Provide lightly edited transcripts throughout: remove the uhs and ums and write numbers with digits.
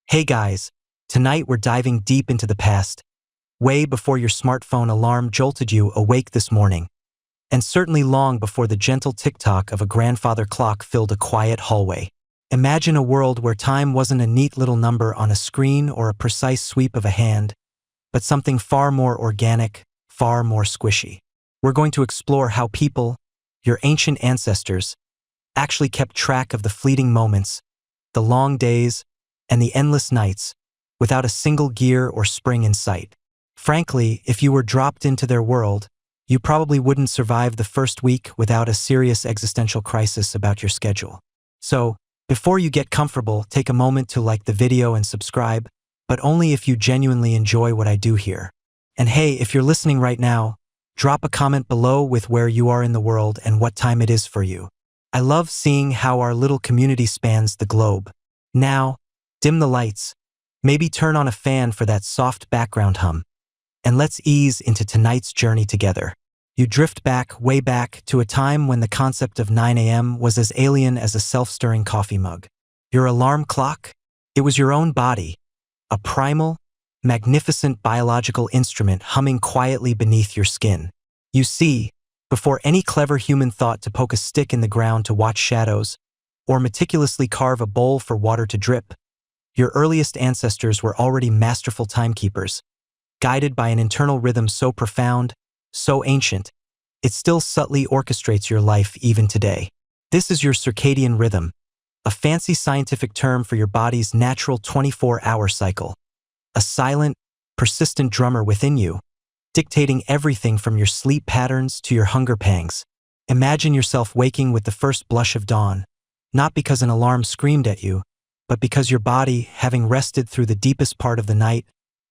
Hey guys, tonight we're diving deep into the past, way before your smartphone alarm jolted you awake this morning, and certainly long before the gentle tick-tock of a grandfather clock filled a quiet hallway. Imagine a world where time wasn't a neat little number on a screen or a precise sweep of a hand, but something far more organic, far more squishy. We're going to explore how people, your ancient ancestors, actually kept track of the fleeting moments, the long days, and the endless nights, without a single gear or spring in sight. Frankly, if you were dropped into their world, you probably wouldn't survive the first week without a serious existential crisis about your schedule. So, before you get comfortable, take a moment to like the video and subscribe, but only if you genuinely enjoy what I do here. And hey, if you're listening right now, drop a comment below with where you are in the world and what time it is for you. I love seeing how our little community spans the globe. Now, dim the lights, maybe turn on a fan for that soft background hum, and let's ease into tonight's journey together. You drift back, way back, to a time when the concept of 9 a.m. was as alien as a self-stirring coffee mug. Your alarm clock? It was your own body, a primal, magnificent biological instrument humming quietly beneath your skin. You see, before any clever human thought to poke a stick in the ground to watch shadows, or meticulously carve a bowl for water to drip, your earliest ancestors were already masterful timekeepers, guided by an internal rhythm so profound, so ancient, it still subtly orchestrates your life even today. This is your circadian rhythm, a fancy scientific term for your body's natural 24-hour cycle, a silent, persistent drummer within you, dictating everything from your sleep patterns to your hunger pangs. Imagine yourself waking with the first blush of dawn, not because an alarm screamed at you, but because your body, having rested through the deepest part of the night,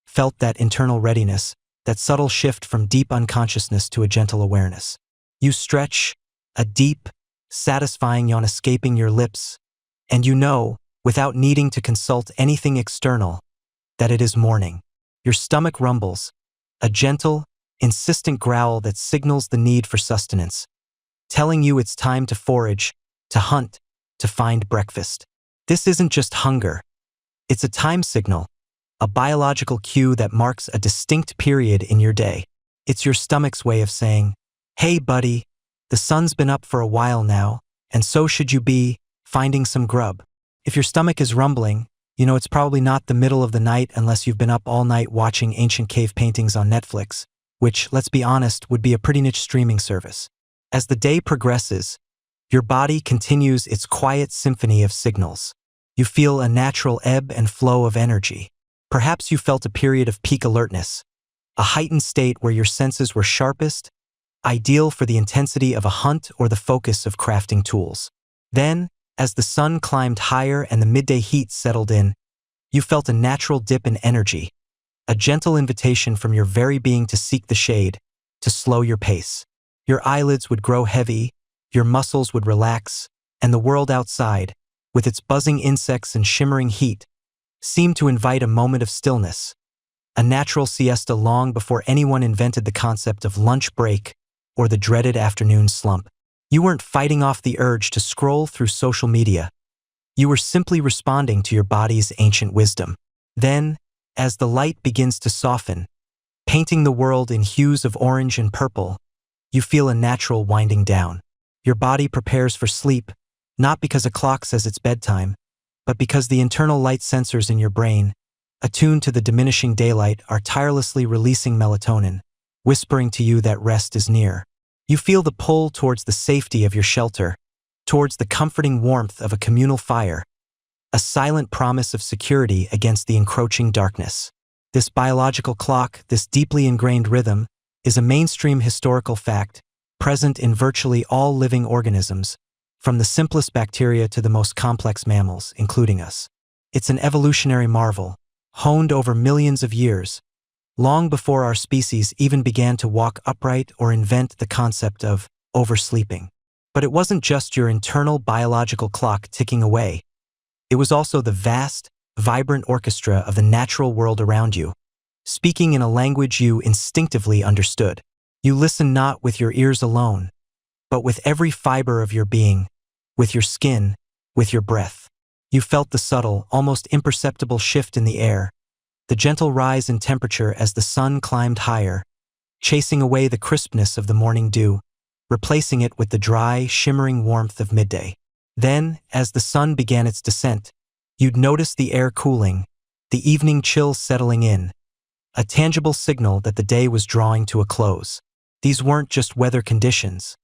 felt that internal readiness, that subtle shift from deep unconsciousness to a gentle awareness. You stretch, a deep, satisfying yawn escaping your lips, and you know, without needing to consult anything external, that it is morning. Your stomach rumbles, a gentle, insistent growl that signals the need for sustenance, telling you it's time to forage, to hunt, to find breakfast. This isn't just hunger. It's a time signal, a biological cue that marks a distinct period in your day. It's your stomach's way of saying, hey buddy, the sun's been up for a while now, and so should you be, finding some grub. If your stomach is rumbling, you know it's probably not the middle of the night unless you've been up all night watching ancient cave paintings on Netflix, which, let's be honest, would be a pretty niche streaming service. As the day progresses, your body continues its quiet symphony of signals. You feel a natural ebb and flow of energy. Perhaps you felt a period of peak alertness, a heightened state where your senses were sharpest, ideal for the intensity of a hunt or the focus of crafting tools. Then, as the sun climbed higher and the midday heat settled in, you felt a natural dip in energy, a gentle invitation from your very being to seek the shade, to slow your pace. Your eyelids would grow heavy, your muscles would relax, and the world outside, with its buzzing insects and shimmering heat, seemed to invite a moment of stillness, a natural siesta long before anyone invented the concept of lunch break or the dreaded afternoon slump. You weren't fighting off the urge to scroll through social media. You were simply responding to your body's ancient wisdom. Then, as the light begins to soften, painting the world in hues of orange and purple, you feel a natural winding down. Your body prepares for sleep, not because a clock says it's bedtime, but because the internal light sensors in your brain, attuned to the diminishing daylight, are tirelessly releasing melatonin, whispering to you that rest is near. You feel the pull towards the safety of your shelter, towards the comforting warmth of a communal fire, a silent promise of security against the encroaching darkness. This biological clock, this deeply ingrained rhythm, is a mainstream historical fact, present in virtually all living organisms, from the simplest bacteria to the most complex mammals, including us. It's an evolutionary marvel, honed over millions of years, long before our species even began to walk upright or invent the concept of oversleeping. But it wasn't just your internal biological clock ticking away. It was also the vast, vibrant orchestra of the natural world around you, speaking in a language you instinctively understood. You listened not with your ears alone, but with every fiber of your being, with your skin, with your breath. You felt the subtle, almost imperceptible shift in the air, the gentle rise in temperature as the sun climbed higher, chasing away the crispness of the morning dew, replacing it with the dry, shimmering warmth of midday. Then, as the sun began its descent, you'd notice the air cooling, the evening chill settling in, a tangible signal that the day was drawing to a close. These weren't just weather conditions.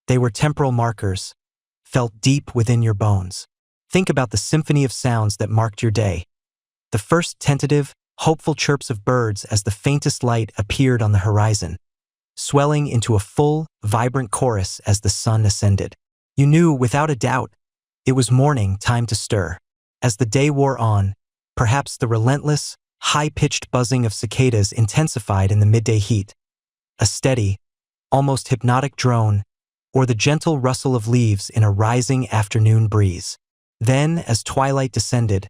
They were temporal markers, felt deep within your bones. Think about the symphony of sounds that marked your day. The first tentative, hopeful chirps of birds as the faintest light appeared on the horizon, swelling into a full, vibrant chorus as the sun ascended. You knew, without a doubt, it was morning, time to stir. As the day wore on, perhaps the relentless, high-pitched buzzing of cicadas intensified in the midday heat. A steady, almost hypnotic drone, or the gentle rustle of leaves in a rising afternoon breeze. Then, as twilight descended,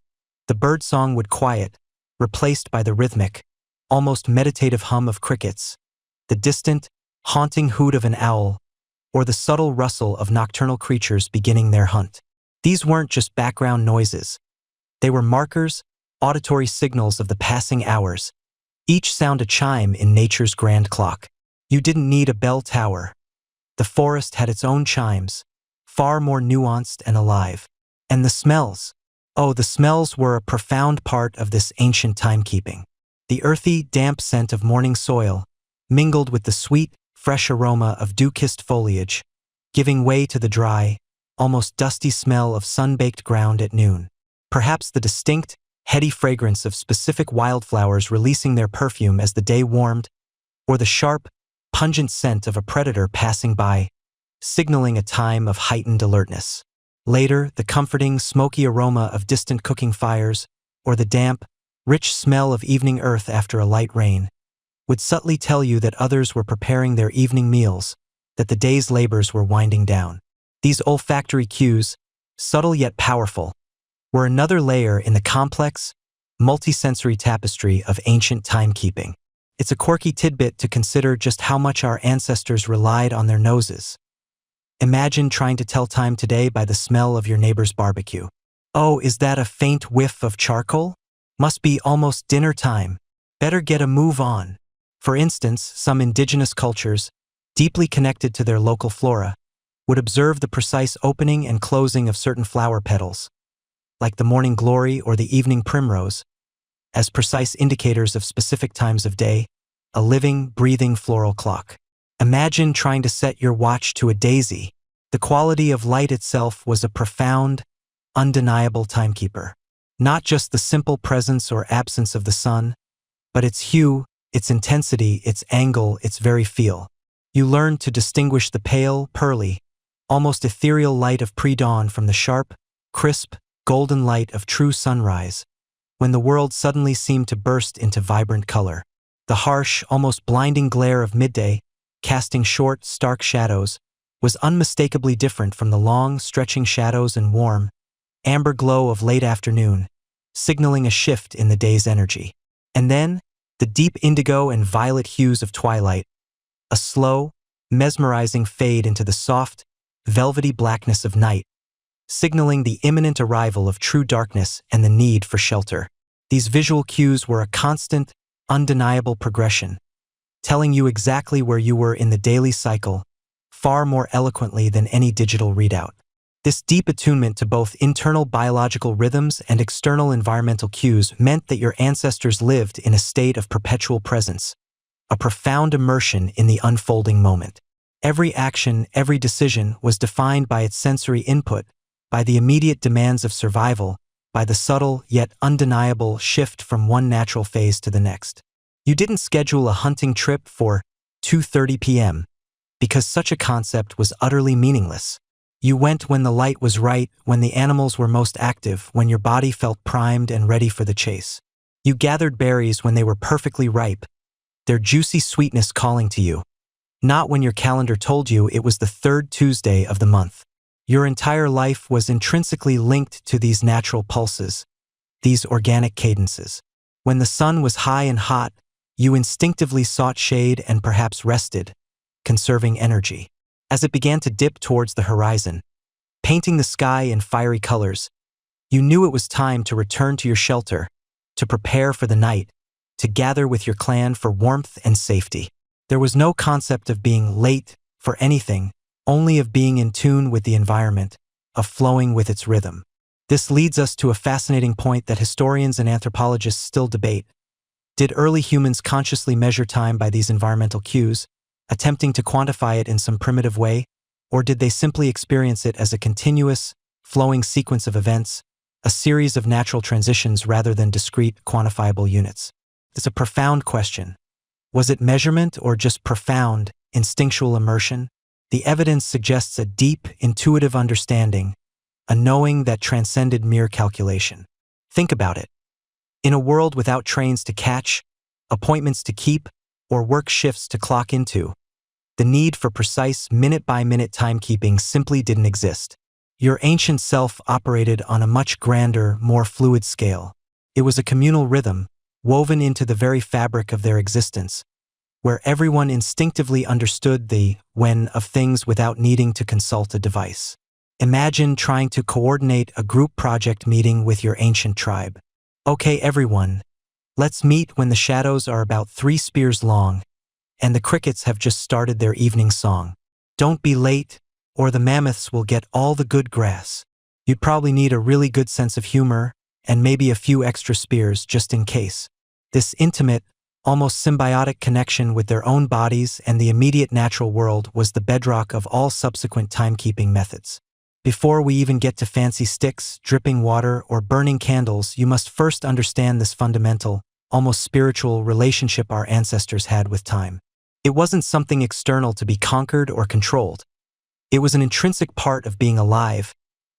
the birdsong would quiet, replaced by the rhythmic, almost meditative hum of crickets, the distant, haunting hoot of an owl, or the subtle rustle of nocturnal creatures beginning their hunt. These weren't just background noises. They were markers, auditory signals of the passing hours, each sound a chime in nature's grand clock. You didn't need a bell tower. The forest had its own chimes, far more nuanced and alive. And the smells. Oh, the smells were a profound part of this ancient timekeeping. The earthy, damp scent of morning soil, mingled with the sweet, fresh aroma of dew-kissed foliage, giving way to the dry, almost dusty smell of sun-baked ground at noon. Perhaps the distinct, heady fragrance of specific wildflowers releasing their perfume as the day warmed, or the sharp, pungent scent of a predator passing by, signaling a time of heightened alertness. Later, the comforting, smoky aroma of distant cooking fires, or the damp, rich smell of evening earth after a light rain, would subtly tell you that others were preparing their evening meals, that the day's labors were winding down. These olfactory cues, subtle yet powerful, were another layer in the complex, multisensory tapestry of ancient timekeeping. It's a quirky tidbit to consider just how much our ancestors relied on their noses. Imagine trying to tell time today by the smell of your neighbor's barbecue. Oh, is that a faint whiff of charcoal? Must be almost dinner time. Better get a move on. For instance, some indigenous cultures, deeply connected to their local flora, would observe the precise opening and closing of certain flower petals, like the morning glory or the evening primrose, as precise indicators of specific times of day, a living, breathing floral clock. Imagine trying to set your watch to a daisy. The quality of light itself was a profound, undeniable timekeeper. Not just the simple presence or absence of the sun, but its hue, its intensity, its angle, its very feel. You learned to distinguish the pale, pearly, almost ethereal light of pre-dawn from the sharp, crisp, golden light of true sunrise, when the world suddenly seemed to burst into vibrant color. The harsh, almost blinding glare of midday, casting short, stark shadows, was unmistakably different from the long, stretching shadows and warm, amber glow of late afternoon, signaling a shift in the day's energy. And then, the deep indigo and violet hues of twilight, a slow, mesmerizing fade into the soft, velvety blackness of night, signaling the imminent arrival of true darkness and the need for shelter. These visual cues were a constant, undeniable progression, telling you exactly where you were in the daily cycle, far more eloquently than any digital readout. This deep attunement to both internal biological rhythms and external environmental cues meant that your ancestors lived in a state of perpetual presence, a profound immersion in the unfolding moment. Every action, every decision was defined by its sensory input, by the immediate demands of survival, by the subtle yet undeniable shift from one natural phase to the next. You didn't schedule a hunting trip for 2:30 p.m. because such a concept was utterly meaningless. You went when the light was right, when the animals were most active, when your body felt primed and ready for the chase. You gathered berries when they were perfectly ripe, their juicy sweetness calling to you, not when your calendar told you it was the third Tuesday of the month. Your entire life was intrinsically linked to these natural pulses, these organic cadences. When the sun was high and hot, you instinctively sought shade and perhaps rested, conserving energy. As it began to dip towards the horizon, painting the sky in fiery colors, You knew it was time to return to your shelter, to prepare for the night, to gather with your clan for warmth and safety. There was no concept of being late for anything, only of being in tune with the environment, of flowing with its rhythm. This leads us to a fascinating point that historians and anthropologists still debate. Did early humans consciously measure time by these environmental cues, attempting to quantify it in some primitive way, or did they simply experience it as a continuous, flowing sequence of events, a series of natural transitions rather than discrete, quantifiable units? It's a profound question. Was it measurement or just profound, instinctual immersion? The evidence suggests a deep, intuitive understanding, a knowing that transcended mere calculation. Think about it. In a world without trains to catch, appointments to keep, or work shifts to clock into, the need for precise minute-by-minute timekeeping simply didn't exist. Your ancient self operated on a much grander, more fluid scale. It was a communal rhythm, woven into the very fabric of their existence, where everyone instinctively understood the when of things without needing to consult a device. Imagine trying to coordinate a group project meeting with your ancient tribe. Okay, everyone, let's meet when the shadows are about 3 spears long, and the crickets have just started their evening song. Don't be late, or the mammoths will get all the good grass. You'd probably need a really good sense of humor, and maybe a few extra spears just in case. This intimate, almost symbiotic connection with their own bodies and the immediate natural world was the bedrock of all subsequent timekeeping methods. Before we even get to fancy sticks, dripping water, or burning candles, you must first understand this fundamental, almost spiritual relationship our ancestors had with time. It wasn't something external to be conquered or controlled. It was an intrinsic part of being alive,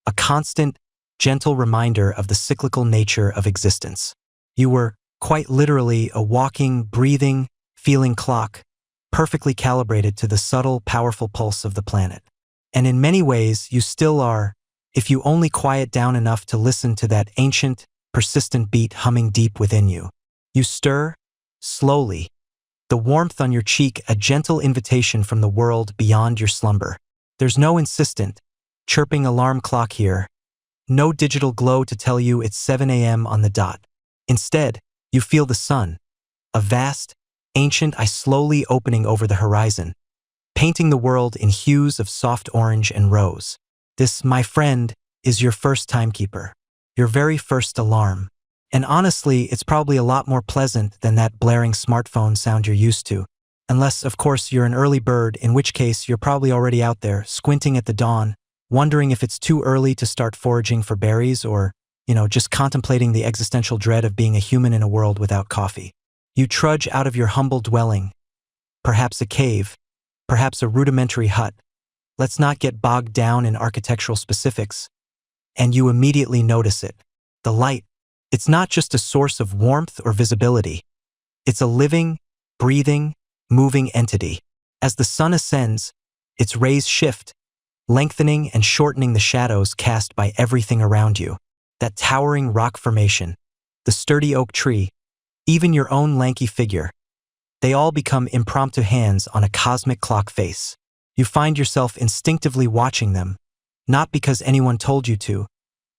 a constant, gentle reminder of the cyclical nature of existence. You were, quite literally, a walking, breathing, feeling clock, perfectly calibrated to the subtle, powerful pulse of the planet. And in many ways, you still are, if you only quiet down enough to listen to that ancient, persistent beat humming deep within you. You stir, slowly, the warmth on your cheek a gentle invitation from the world beyond your slumber. There's no insistent, chirping alarm clock here, no digital glow to tell you it's 7 a.m. on the dot. Instead, you feel the sun, a vast, ancient eye slowly opening over the horizon, painting the world in hues of soft orange and rose. This, my friend, is your first timekeeper, your very first alarm. And honestly, it's probably a lot more pleasant than that blaring smartphone sound you're used to. Unless, of course, you're an early bird, in which case you're probably already out there, squinting at the dawn, wondering if it's too early to start foraging for berries or, just contemplating the existential dread of being a human in a world without coffee. You trudge out of your humble dwelling, perhaps a cave, perhaps a rudimentary hut. Let's not get bogged down in architectural specifics. And you immediately notice it. The light. It's not just a source of warmth or visibility. It's a living, breathing, moving entity. As the sun ascends, its rays shift, lengthening and shortening the shadows cast by everything around you. That towering rock formation, the sturdy oak tree, even your own lanky figure. They all become impromptu hands on a cosmic clock face. You find yourself instinctively watching them, not because anyone told you to,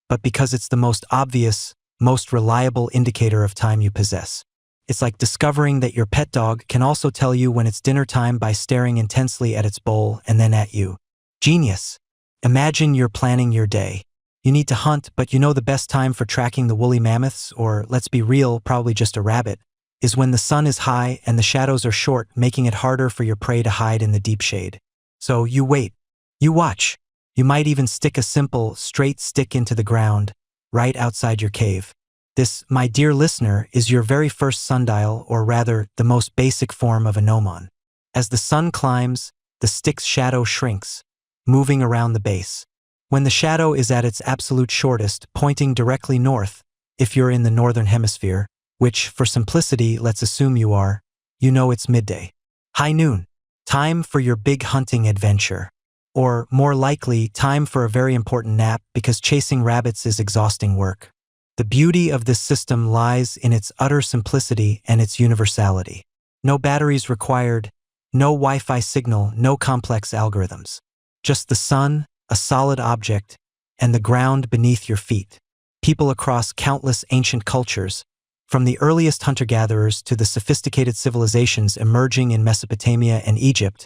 but because it's the most obvious, most reliable indicator of time you possess. It's like discovering that your pet dog can also tell you when it's dinner time by staring intensely at its bowl and then at you. Genius. Imagine you're planning your day. You need to hunt, but you know the best time for tracking the woolly mammoths, or let's be real, probably just a rabbit, is when the sun is high and the shadows are short, making it harder for your prey to hide in the deep shade. So you wait. You watch. You might even stick a simple, straight stick into the ground, right outside your cave. This, my dear listener, is your very first sundial, or rather, the most basic form of a gnomon. As the sun climbs, the stick's shadow shrinks, moving around the base. When the shadow is at its absolute shortest, pointing directly north, if you're in the northern hemisphere, which, for simplicity, let's assume you are, you know it's midday. High noon. Time for your big hunting adventure. Or, more likely, time for a very important nap because chasing rabbits is exhausting work. The beauty of this system lies in its utter simplicity and its universality. No batteries required, no Wi-Fi signal, no complex algorithms. Just the sun, a solid object, and the ground beneath your feet. people across countless ancient cultures, from the earliest hunter-gatherers to the sophisticated civilizations emerging in Mesopotamia and Egypt,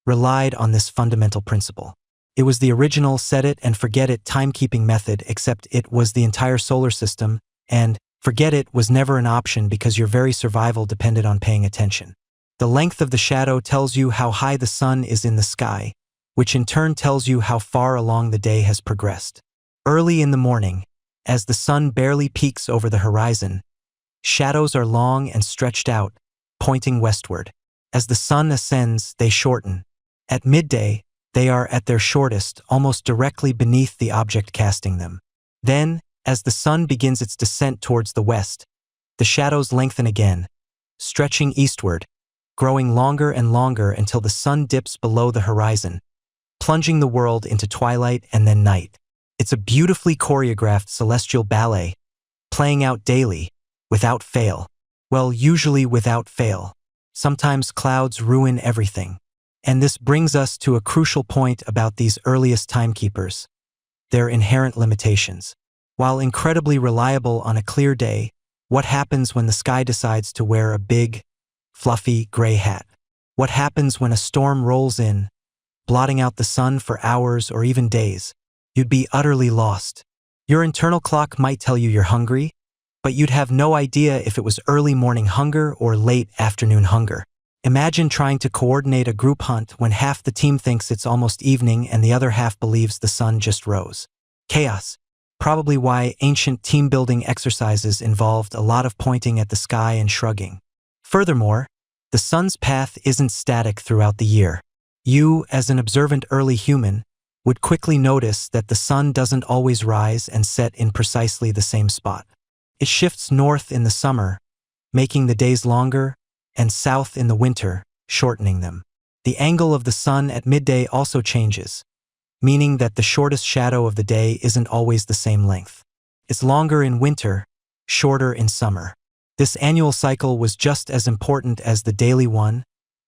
relied on this fundamental principle. It was the original set-it-and-forget-it timekeeping method, except it was the entire solar system, and forget it was never an option because your very survival depended on paying attention. The length of the shadow tells you how high the sun is in the sky, which in turn tells you how far along the day has progressed. Early in the morning, as the sun barely peeks over the horizon, shadows are long and stretched out, pointing westward. As the sun ascends, they shorten. At midday, they are at their shortest, almost directly beneath the object casting them. Then, as the sun begins its descent towards the west, the shadows lengthen again, stretching eastward, growing longer and longer until the sun dips below the horizon, plunging the world into twilight and then night. It's a beautifully choreographed celestial ballet, playing out daily, without fail. Well, usually without fail. Sometimes clouds ruin everything. And this brings us to a crucial point about these earliest timekeepers: their inherent limitations. While incredibly reliable on a clear day, what happens when the sky decides to wear a big, fluffy gray hat? What happens when a storm rolls in, blotting out the sun for hours or even days? You'd be utterly lost. Your internal clock might tell you you're hungry, but you'd have no idea if it was early morning hunger or late afternoon hunger. Imagine trying to coordinate a group hunt when half the team thinks it's almost evening and the other half believes the sun just rose. Chaos. Probably why ancient team-building exercises involved a lot of pointing at the sky and shrugging. Furthermore, the sun's path isn't static throughout the year. You, as an observant early human, would quickly notice that the sun doesn't always rise and set in precisely the same spot. It shifts north in the summer, making the days longer, and south in the winter, shortening them. The angle of the sun at midday also changes, meaning that the shortest shadow of the day isn't always the same length. It's longer in winter, shorter in summer. This annual cycle was just as important as the daily one,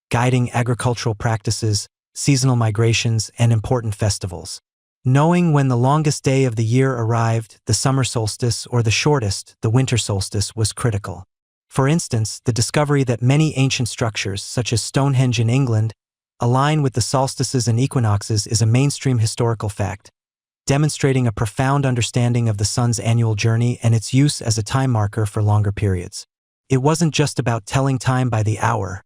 guiding agricultural practices, seasonal migrations, and important festivals. Knowing when the longest day of the year arrived, the summer solstice, or the shortest, the winter solstice, was critical. For instance, the discovery that many ancient structures, such as Stonehenge in England, align with the solstices and equinoxes is a mainstream historical fact, demonstrating a profound understanding of the sun's annual journey and its use as a time marker for longer periods. It wasn't just about telling time by the hour.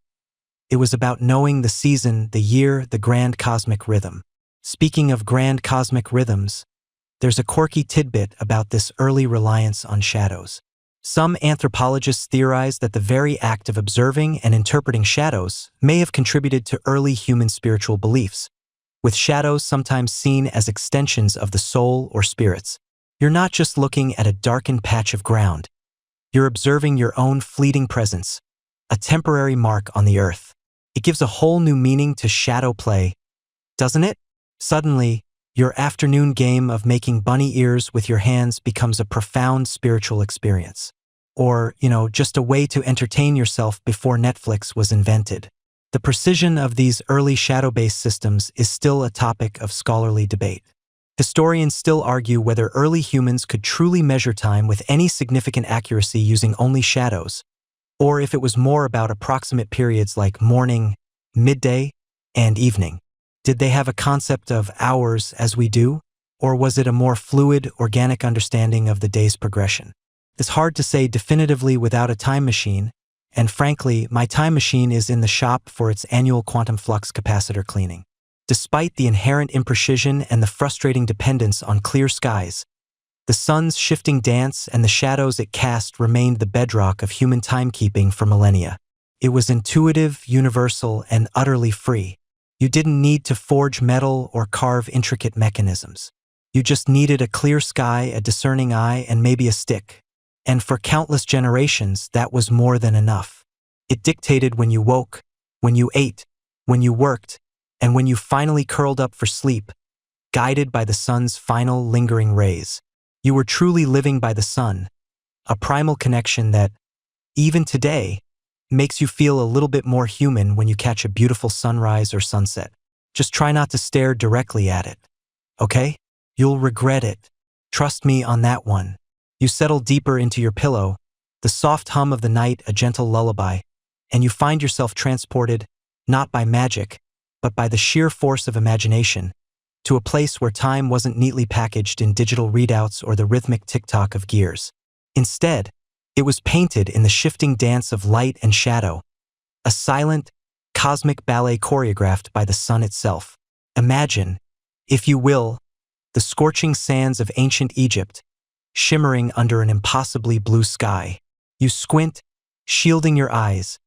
It was about knowing the season, the year, the grand cosmic rhythm. Speaking of grand cosmic rhythms, there's a quirky tidbit about this early reliance on shadows. Some anthropologists theorize that the very act of observing and interpreting shadows may have contributed to early human spiritual beliefs, with shadows sometimes seen as extensions of the soul or spirits. You're not just looking at a darkened patch of ground. You're observing your own fleeting presence, a temporary mark on the earth. It gives a whole new meaning to shadow play, doesn't it? Suddenly, your afternoon game of making bunny ears with your hands becomes a profound spiritual experience. Or, just a way to entertain yourself before Netflix was invented. The precision of these early shadow-based systems is still a topic of scholarly debate. Historians still argue whether early humans could truly measure time with any significant accuracy using only shadows, or if it was more about approximate periods like morning, midday, and evening. Did they have a concept of hours as we do, or was it a more fluid, organic understanding of the day's progression? It's hard to say definitively without a time machine, and frankly, my time machine is in the shop for its annual quantum flux capacitor cleaning. Despite the inherent imprecision and the frustrating dependence on clear skies, the sun's shifting dance and the shadows it cast remained the bedrock of human timekeeping for millennia. It was intuitive, universal, and utterly free. You didn't need to forge metal or carve intricate mechanisms. You just needed a clear sky, a discerning eye, and maybe a stick. And for countless generations, that was more than enough. It dictated when you woke, when you ate, when you worked, and when you finally curled up for sleep, guided by the sun's final lingering rays. You were truly living by the sun, a primal connection that, even today, makes you feel a little bit more human when you catch a beautiful sunrise or sunset. Just try not to stare directly at it, okay? You'll regret it. Trust me on that one. You settle deeper into your pillow, the soft hum of the night a gentle lullaby, and you find yourself transported, not by magic, but by the sheer force of imagination, to a place where time wasn't neatly packaged in digital readouts or the rhythmic tick-tock of gears. Instead, it was painted in the shifting dance of light and shadow, a silent, cosmic ballet choreographed by the sun itself. Imagine, if you will, the scorching sands of ancient Egypt, shimmering under an impossibly blue sky. You squint, shielding your eyes,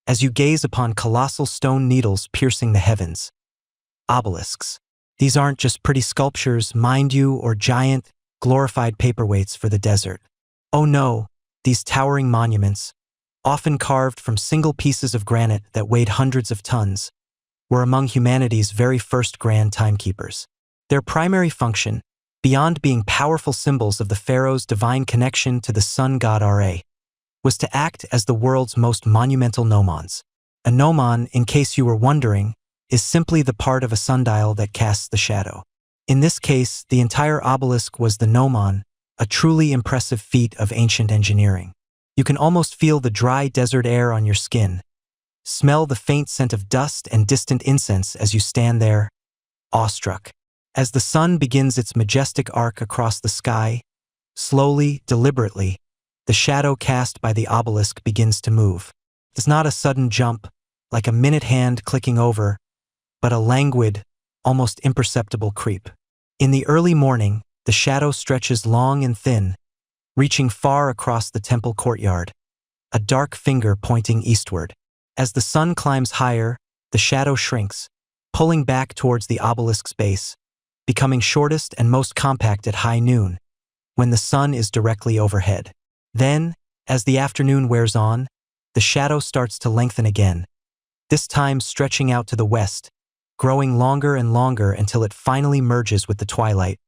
as you gaze upon colossal stone needles piercing the heavens. Obelisks. These aren't just pretty sculptures, mind you, or giant, glorified paperweights for the desert. Oh no, these towering monuments, often carved from single pieces of granite that weighed hundreds of tons, were among humanity's very first grand timekeepers. Their primary function, beyond being powerful symbols of the pharaoh's divine connection to the sun god Ra, was to act as the world's most monumental gnomons. A gnomon, in case you were wondering, is simply the part of a sundial that casts the shadow. In this case, the entire obelisk was the gnomon, a truly impressive feat of ancient engineering. You can almost feel the dry desert air on your skin, smell the faint scent of dust and distant incense as you stand there, awestruck. As the sun begins its majestic arc across the sky, slowly, deliberately, the shadow cast by the obelisk begins to move. It's not a sudden jump, like a minute hand clicking over, but a languid, almost imperceptible creep. In the early morning, the shadow stretches long and thin, reaching far across the temple courtyard, a dark finger pointing eastward. As the sun climbs higher, the shadow shrinks, pulling back towards the obelisk's base, becoming shortest and most compact at high noon, when the sun is directly overhead. Then, as the afternoon wears on, the shadow starts to lengthen again, this time stretching out to the west, growing longer and longer until it finally merges with the twilight,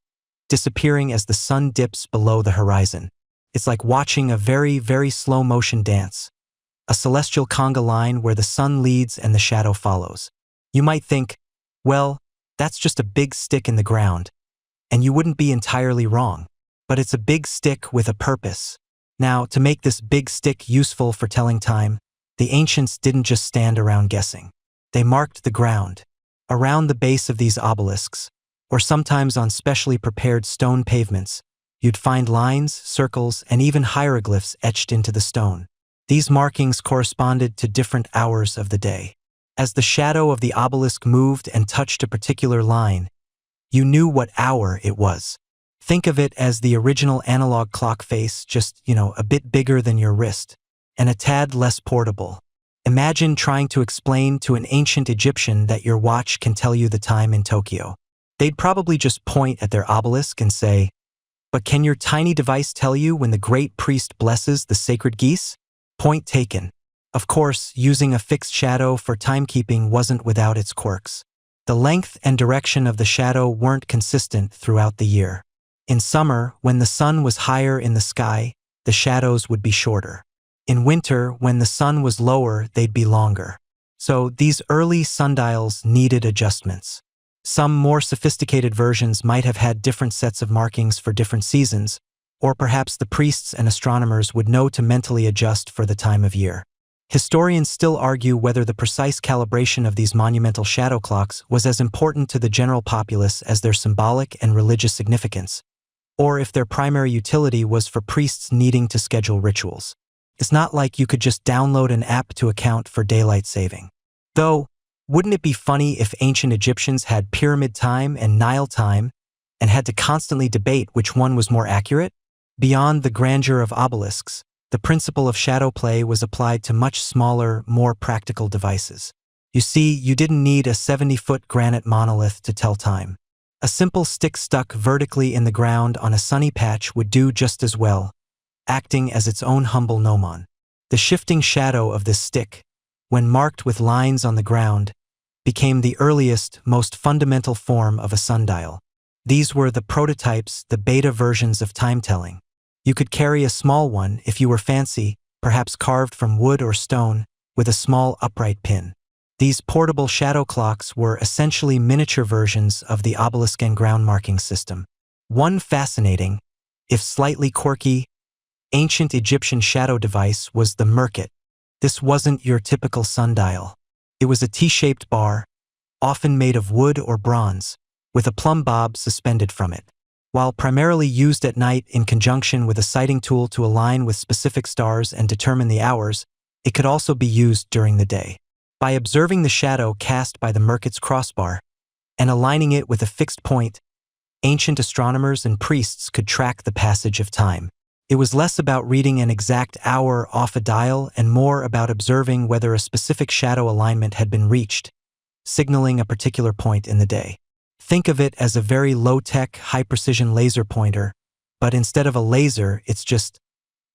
disappearing as the sun dips below the horizon. It's like watching a very, very slow-motion dance, a celestial conga line where the sun leads and the shadow follows. You might think, well, that's just a big stick in the ground, and you wouldn't be entirely wrong. But it's a big stick with a purpose. Now, to make this big stick useful for telling time, the ancients didn't just stand around guessing. They marked the ground. Around the base of these obelisks, or sometimes on specially prepared stone pavements, you'd find lines, circles, and even hieroglyphs etched into the stone. These markings corresponded to different hours of the day. As the shadow of the obelisk moved and touched a particular line, you knew what hour it was. Think of it as the original analog clock face, just, a bit bigger than your wrist, and a tad less portable. Imagine trying to explain to an ancient Egyptian that your watch can tell you the time in Tokyo. They'd probably just point at their obelisk and say, "But can your tiny device tell you when the great priest blesses the sacred geese?" Point taken. Of course, using a fixed shadow for timekeeping wasn't without its quirks. The length and direction of the shadow weren't consistent throughout the year. In summer, when the sun was higher in the sky, the shadows would be shorter. In winter, when the sun was lower, they'd be longer. So these early sundials needed adjustments. Some more sophisticated versions might have had different sets of markings for different seasons, or perhaps the priests and astronomers would know to mentally adjust for the time of year. Historians still argue whether the precise calibration of these monumental shadow clocks was as important to the general populace as their symbolic and religious significance, or if their primary utility was for priests needing to schedule rituals. It's not like you could just download an app to account for daylight saving. Though, wouldn't it be funny if ancient Egyptians had pyramid time and Nile time and had to constantly debate which one was more accurate? Beyond the grandeur of obelisks, the principle of shadow play was applied to much smaller, more practical devices. You see, you didn't need a 70-foot granite monolith to tell time. A simple stick stuck vertically in the ground on a sunny patch would do just as well, acting as its own humble gnomon. The shifting shadow of this stick, when marked with lines on the ground, became the earliest, most fundamental form of a sundial. These were the prototypes, the beta versions of time-telling. You could carry a small one if you were fancy, perhaps carved from wood or stone, with a small upright pin. These portable shadow clocks were essentially miniature versions of the obelisk and ground marking system. One fascinating, if slightly quirky, ancient Egyptian shadow device was the merkit. This wasn't your typical sundial. It was a T-shaped bar, often made of wood or bronze, with a plumb bob suspended from it. While primarily used at night in conjunction with a sighting tool to align with specific stars and determine the hours, it could also be used during the day. By observing the shadow cast by the merkit's crossbar and aligning it with a fixed point, ancient astronomers and priests could track the passage of time. It was less about reading an exact hour off a dial and more about observing whether a specific shadow alignment had been reached, signaling a particular point in the day. Think of it as a very low-tech, high-precision laser pointer, but instead of a laser, it's just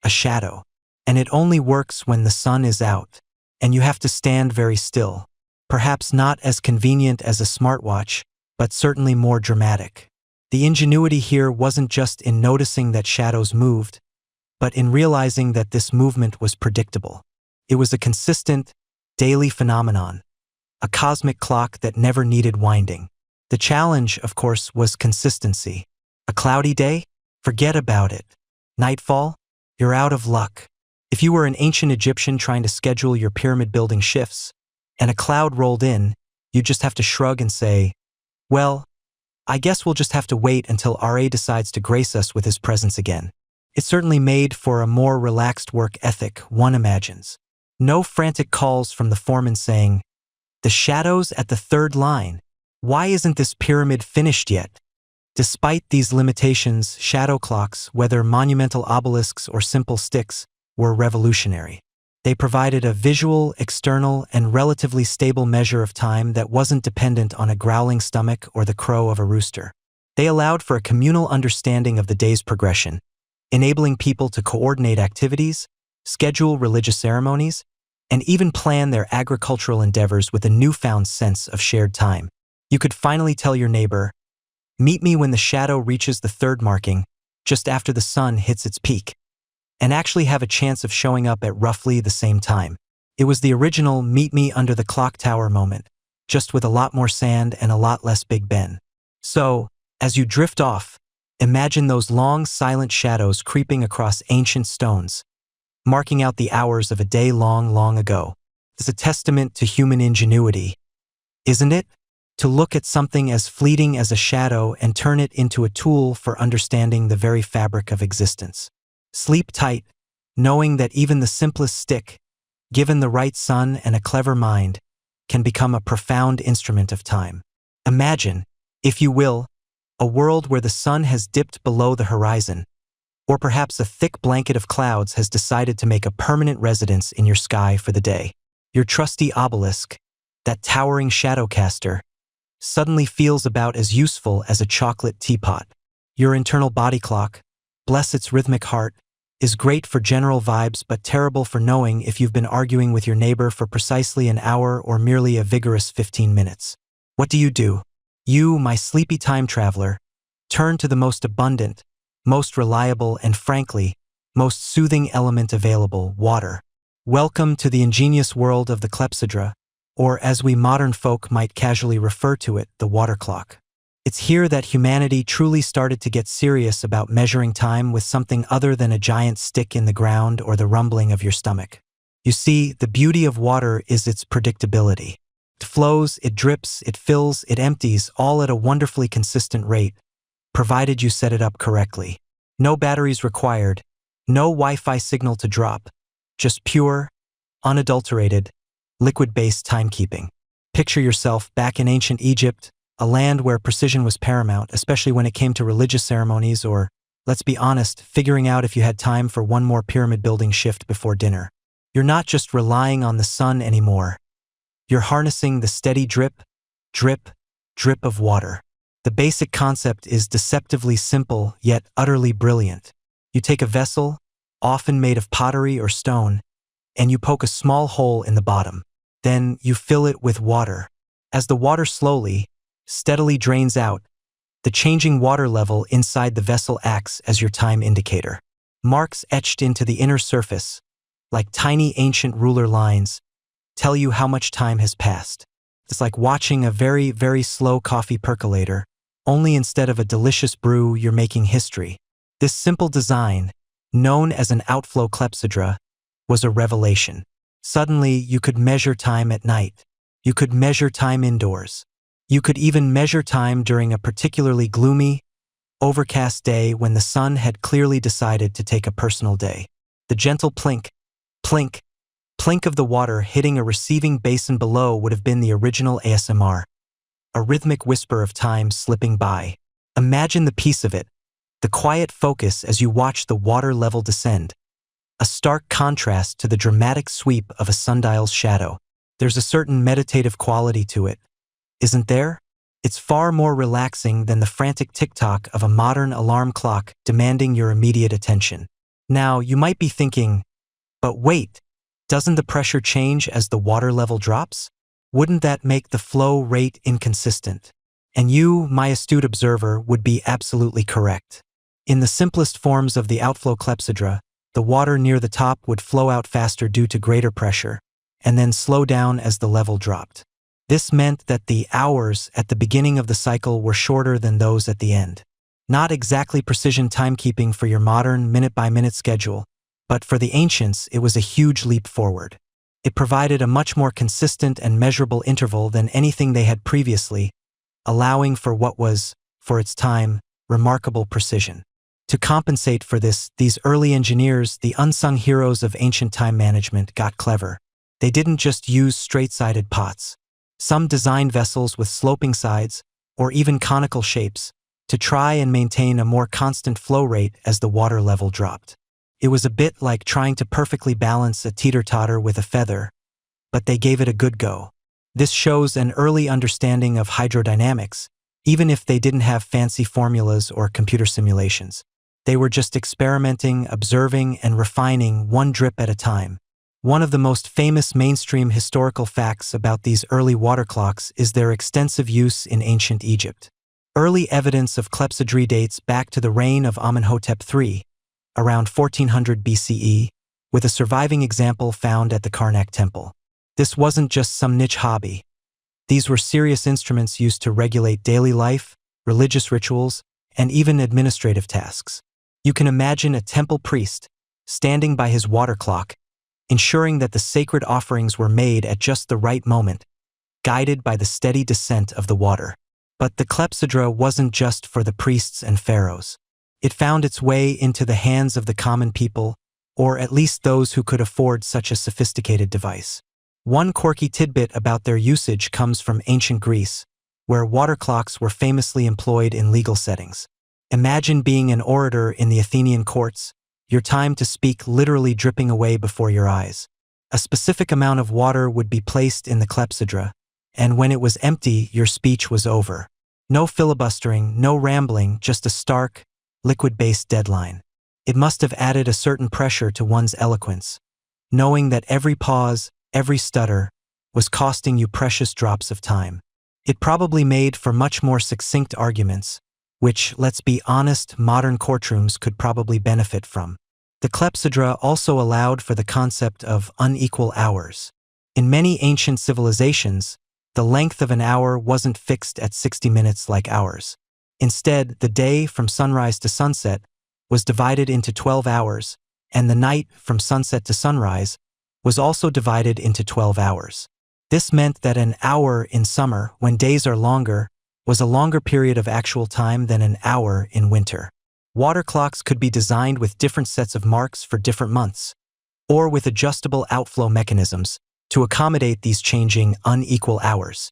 a shadow. And it only works when the sun is out, and you have to stand very still. Perhaps not as convenient as a smartwatch, but certainly more dramatic. The ingenuity here wasn't just in noticing that shadows moved, but in realizing that this movement was predictable. It was a consistent, daily phenomenon, a cosmic clock that never needed winding. The challenge, of course, was consistency. A cloudy day? Forget about it. Nightfall? You're out of luck. If you were an ancient Egyptian trying to schedule your pyramid-building shifts, and a cloud rolled in, you'd just have to shrug and say, well, I guess we'll just have to wait until Ra decides to grace us with his presence again. It certainly made for a more relaxed work ethic, one imagines. No frantic calls from the foreman saying, the shadows at the third line. Why isn't this pyramid finished yet? Despite these limitations, shadow clocks, whether monumental obelisks or simple sticks, were revolutionary. They provided a visual, external, and relatively stable measure of time that wasn't dependent on a growling stomach or the crow of a rooster. They allowed for a communal understanding of the day's progression, enabling people to coordinate activities, schedule religious ceremonies, and even plan their agricultural endeavors with a newfound sense of shared time. You could finally tell your neighbor, meet me when the shadow reaches the third marking, just after the sun hits its peak, and actually have a chance of showing up at roughly the same time. It was the original meet me under the clock tower moment, just with a lot more sand and a lot less Big Ben. So, as you drift off, imagine those long, silent shadows creeping across ancient stones, marking out the hours of a day long, long ago. It's a testament to human ingenuity, isn't it? To look at something as fleeting as a shadow and turn it into a tool for understanding the very fabric of existence. Sleep tight, knowing that even the simplest stick, given the right sun and a clever mind, can become a profound instrument of time. Imagine, if you will, a world where the sun has dipped below the horizon, or perhaps a thick blanket of clouds has decided to make a permanent residence in your sky for the day. Your trusty obelisk, that towering shadow caster, suddenly feels about as useful as a chocolate teapot. Your internal body clock, bless its rhythmic heart, is great for general vibes but terrible for knowing if you've been arguing with your neighbor for precisely an hour or merely a vigorous 15 minutes. What do? You, my sleepy time traveler, turn to the most abundant, most reliable, and frankly, most soothing element available, water. Welcome to the ingenious world of the clepsydra, or as we modern folk might casually refer to it, the water clock. It's here that humanity truly started to get serious about measuring time with something other than a giant stick in the ground or the rumbling of your stomach. You see, the beauty of water is its predictability. It flows, it drips, it fills, it empties, all at a wonderfully consistent rate, provided you set it up correctly. No batteries required, no Wi-Fi signal to drop, just pure, unadulterated, liquid-based timekeeping. Picture yourself back in ancient Egypt, a land where precision was paramount, especially when it came to religious ceremonies or, let's be honest, figuring out if you had time for one more pyramid-building shift before dinner. You're not just relying on the sun anymore. You're harnessing the steady drip, drip, drip of water. The basic concept is deceptively simple, yet utterly brilliant. You take a vessel, often made of pottery or stone, and you poke a small hole in the bottom. Then you fill it with water. As the water slowly, steadily drains out, the changing water level inside the vessel acts as your time indicator. Marks etched into the inner surface, like tiny ancient ruler lines, tell you how much time has passed. It's like watching a very, very slow coffee percolator, only instead of a delicious brew, you're making history. This simple design, known as an outflow clepsydra, was a revelation. Suddenly, you could measure time at night. You could measure time indoors. You could even measure time during a particularly gloomy, overcast day when the sun had clearly decided to take a personal day. The gentle plink, plink, plink of the water hitting a receiving basin below would have been the original ASMR, a rhythmic whisper of time slipping by. Imagine the peace of it, the quiet focus as you watch the water level descend, a stark contrast to the dramatic sweep of a sundial's shadow. There's a certain meditative quality to it, isn't there? It's far more relaxing than the frantic tick-tock of a modern alarm clock demanding your immediate attention. Now, you might be thinking, but wait, doesn't the pressure change as the water level drops? Wouldn't that make the flow rate inconsistent? And you, my astute observer, would be absolutely correct. In the simplest forms of the outflow clepsydra, the water near the top would flow out faster due to greater pressure, and then slow down as the level dropped. This meant that the hours at the beginning of the cycle were shorter than those at the end. Not exactly precision timekeeping for your modern minute-by-minute schedule, but for the ancients it was a huge leap forward. It provided a much more consistent and measurable interval than anything they had previously, allowing for what was, for its time, remarkable precision. To compensate for this, these early engineers, the unsung heroes of ancient time management, got clever. They didn't just use straight-sided pots. Some designed vessels with sloping sides, or even conical shapes, to try and maintain a more constant flow rate as the water level dropped. It was a bit like trying to perfectly balance a teeter-totter with a feather, but they gave it a good go. This shows an early understanding of hydrodynamics, even if they didn't have fancy formulas or computer simulations. They were just experimenting, observing, and refining one drip at a time. One of the most famous mainstream historical facts about these early water clocks is their extensive use in ancient Egypt. Early evidence of clepsydry dates back to the reign of Amenhotep III, around 1400 BCE, with a surviving example found at the Karnak Temple. This wasn't just some niche hobby. These were serious instruments used to regulate daily life, religious rituals, and even administrative tasks. You can imagine a temple priest, standing by his water clock, ensuring that the sacred offerings were made at just the right moment, guided by the steady descent of the water. But the clepsydra wasn't just for the priests and pharaohs. It found its way into the hands of the common people, or at least those who could afford such a sophisticated device. One quirky tidbit about their usage comes from ancient Greece, where water clocks were famously employed in legal settings. Imagine being an orator in the Athenian courts, your time to speak literally dripping away before your eyes. A specific amount of water would be placed in the clepsydra, and when it was empty, your speech was over. No filibustering, no rambling, just a stark, liquid-based deadline. It must have added a certain pressure to one's eloquence, knowing that every pause, every stutter, was costing you precious drops of time. It probably made for much more succinct arguments, which, let's be honest, modern courtrooms could probably benefit from. The clepsydra also allowed for the concept of unequal hours. In many ancient civilizations, the length of an hour wasn't fixed at 60 minutes like ours. Instead, the day from sunrise to sunset was divided into 12 hours, and the night from sunset to sunrise was also divided into 12 hours. This meant that an hour in summer, when days are longer, was a longer period of actual time than an hour in winter. Water clocks could be designed with different sets of marks for different months, or with adjustable outflow mechanisms to accommodate these changing, unequal hours.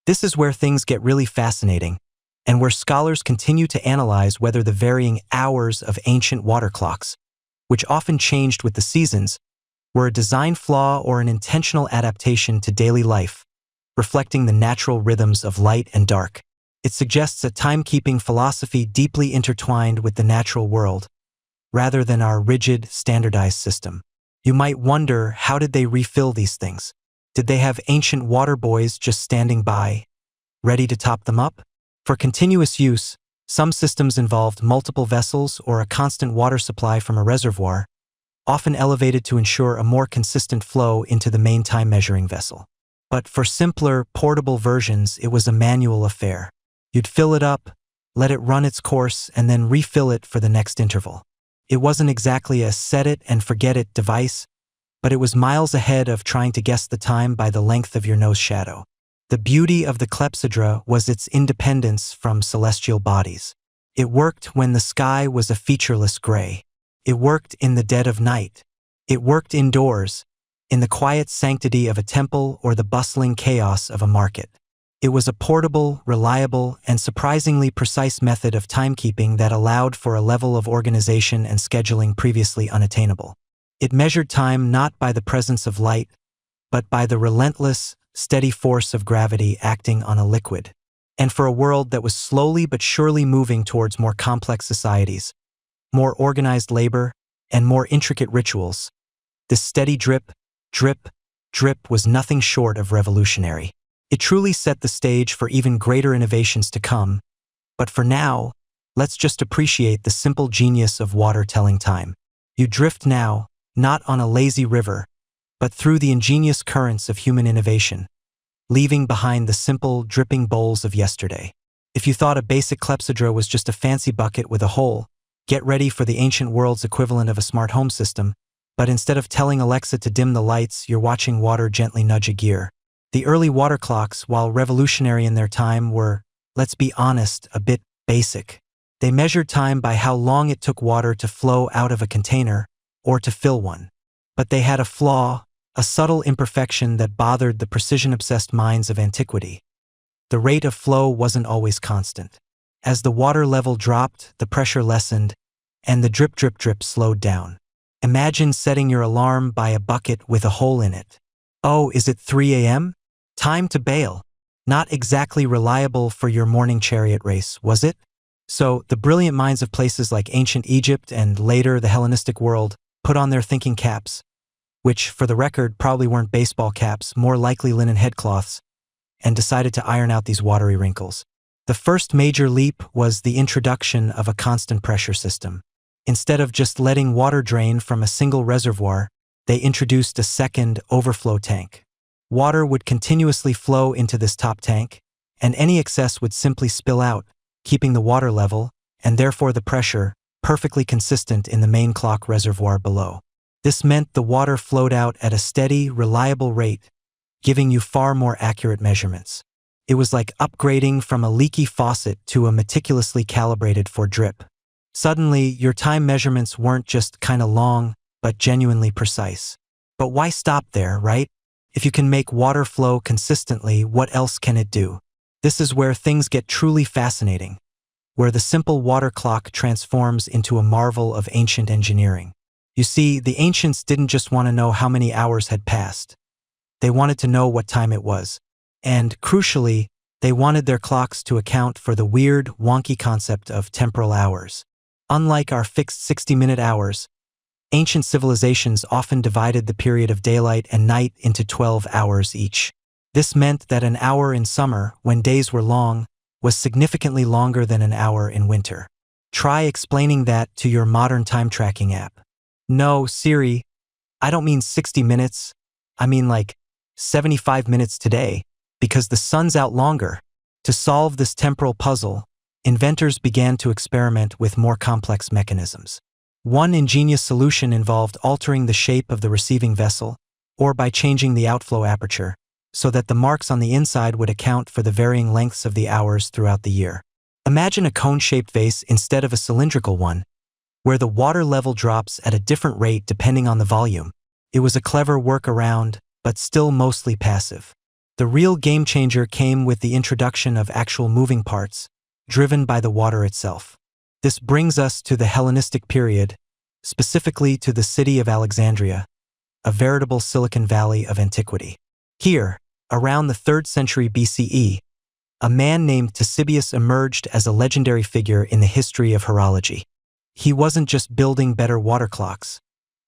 This is where things get really fascinating, and where scholars continue to analyze whether the varying hours of ancient water clocks, which often changed with the seasons, were a design flaw or an intentional adaptation to daily life, reflecting the natural rhythms of light and dark. It suggests a timekeeping philosophy deeply intertwined with the natural world, rather than our rigid, standardized system. You might wonder, how did they refill these things? Did they have ancient water boys just standing by, ready to top them up? For continuous use, some systems involved multiple vessels or a constant water supply from a reservoir, often elevated to ensure a more consistent flow into the main time-measuring vessel. But for simpler, portable versions, it was a manual affair. You'd fill it up, let it run its course, and then refill it for the next interval. It wasn't exactly a set-it-and-forget-it device, but it was miles ahead of trying to guess the time by the length of your nose shadow. The beauty of the clepsydra was its independence from celestial bodies. It worked when the sky was a featureless gray. It worked in the dead of night. It worked indoors, in the quiet sanctity of a temple or the bustling chaos of a market. It was a portable, reliable, and surprisingly precise method of timekeeping that allowed for a level of organization and scheduling previously unattainable. It measured time not by the presence of light, but by the relentless, steady force of gravity acting on a liquid. And for a world that was slowly but surely moving towards more complex societies, more organized labor, and more intricate rituals, this steady drip, drip, drip was nothing short of revolutionary. It truly set the stage for even greater innovations to come, but for now, let's just appreciate the simple genius of water telling time. You drift now, not on a lazy river, but through the ingenious currents of human innovation, leaving behind the simple, dripping bowls of yesterday. If you thought a basic clepsydra was just a fancy bucket with a hole, get ready for the ancient world's equivalent of a smart home system, but instead of telling Alexa to dim the lights, you're watching water gently nudge a gear. The early water clocks, while revolutionary in their time, were, let's be honest, a bit basic. They measured time by how long it took water to flow out of a container or to fill one. But they had a flaw, a subtle imperfection that bothered the precision-obsessed minds of antiquity. The rate of flow wasn't always constant. As the water level dropped, the pressure lessened, and the drip drip drip slowed down. Imagine setting your alarm by a bucket with a hole in it. Oh, is it 3 a.m.? Time to bail. Not exactly reliable for your morning chariot race, was it? So, the brilliant minds of places like ancient Egypt and later the Hellenistic world put on their thinking caps, which, for the record, probably weren't baseball caps, more likely linen headcloths, and decided to iron out these watery wrinkles. The first major leap was the introduction of a constant pressure system. Instead of just letting water drain from a single reservoir, they introduced a second overflow tank. Water would continuously flow into this top tank, and any excess would simply spill out, keeping the water level, and therefore the pressure, perfectly consistent in the main clock reservoir below. This meant the water flowed out at a steady, reliable rate, giving you far more accurate measurements. It was like upgrading from a leaky faucet to a meticulously calibrated for drip. Suddenly, your time measurements weren't just kinda long, but genuinely precise. But why stop there, right? If you can make water flow consistently, what else can it do? This is where things get truly fascinating, where the simple water clock transforms into a marvel of ancient engineering. You see, the ancients didn't just want to know how many hours had passed. They wanted to know what time it was. And, crucially, they wanted their clocks to account for the weird, wonky concept of temporal hours. Unlike our fixed 60-minute hours, ancient civilizations often divided the period of daylight and night into 12 hours each. This meant that an hour in summer, when days were long, was significantly longer than an hour in winter. Try explaining that to your modern time-tracking app. No, Siri, I don't mean 60 minutes. I mean like 75 minutes today, because the sun's out longer. To solve this temporal puzzle, inventors began to experiment with more complex mechanisms. One ingenious solution involved altering the shape of the receiving vessel, or by changing the outflow aperture, so that the marks on the inside would account for the varying lengths of the hours throughout the year. Imagine a cone-shaped vase instead of a cylindrical one, where the water level drops at a different rate depending on the volume. It was a clever workaround, but still mostly passive. The real game-changer came with the introduction of actual moving parts, driven by the water itself. This brings us to the Hellenistic period, specifically to the city of Alexandria, a veritable Silicon Valley of antiquity. Here, around the 3rd century BCE, a man named Ctesibius emerged as a legendary figure in the history of horology. He wasn't just building better water clocks.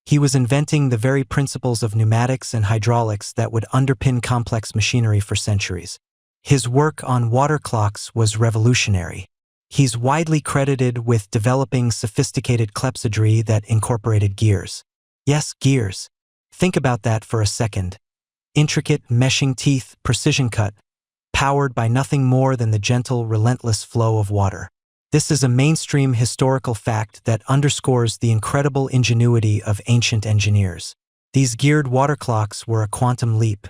He was inventing the very principles of pneumatics and hydraulics that would underpin complex machinery for centuries. His work on water clocks was revolutionary. He's widely credited with developing sophisticated clepsydry that incorporated gears. Yes, gears. Think about that for a second. Intricate, meshing teeth, precision cut, powered by nothing more than the gentle, relentless flow of water. This is a mainstream historical fact that underscores the incredible ingenuity of ancient engineers. These geared water clocks were a quantum leap.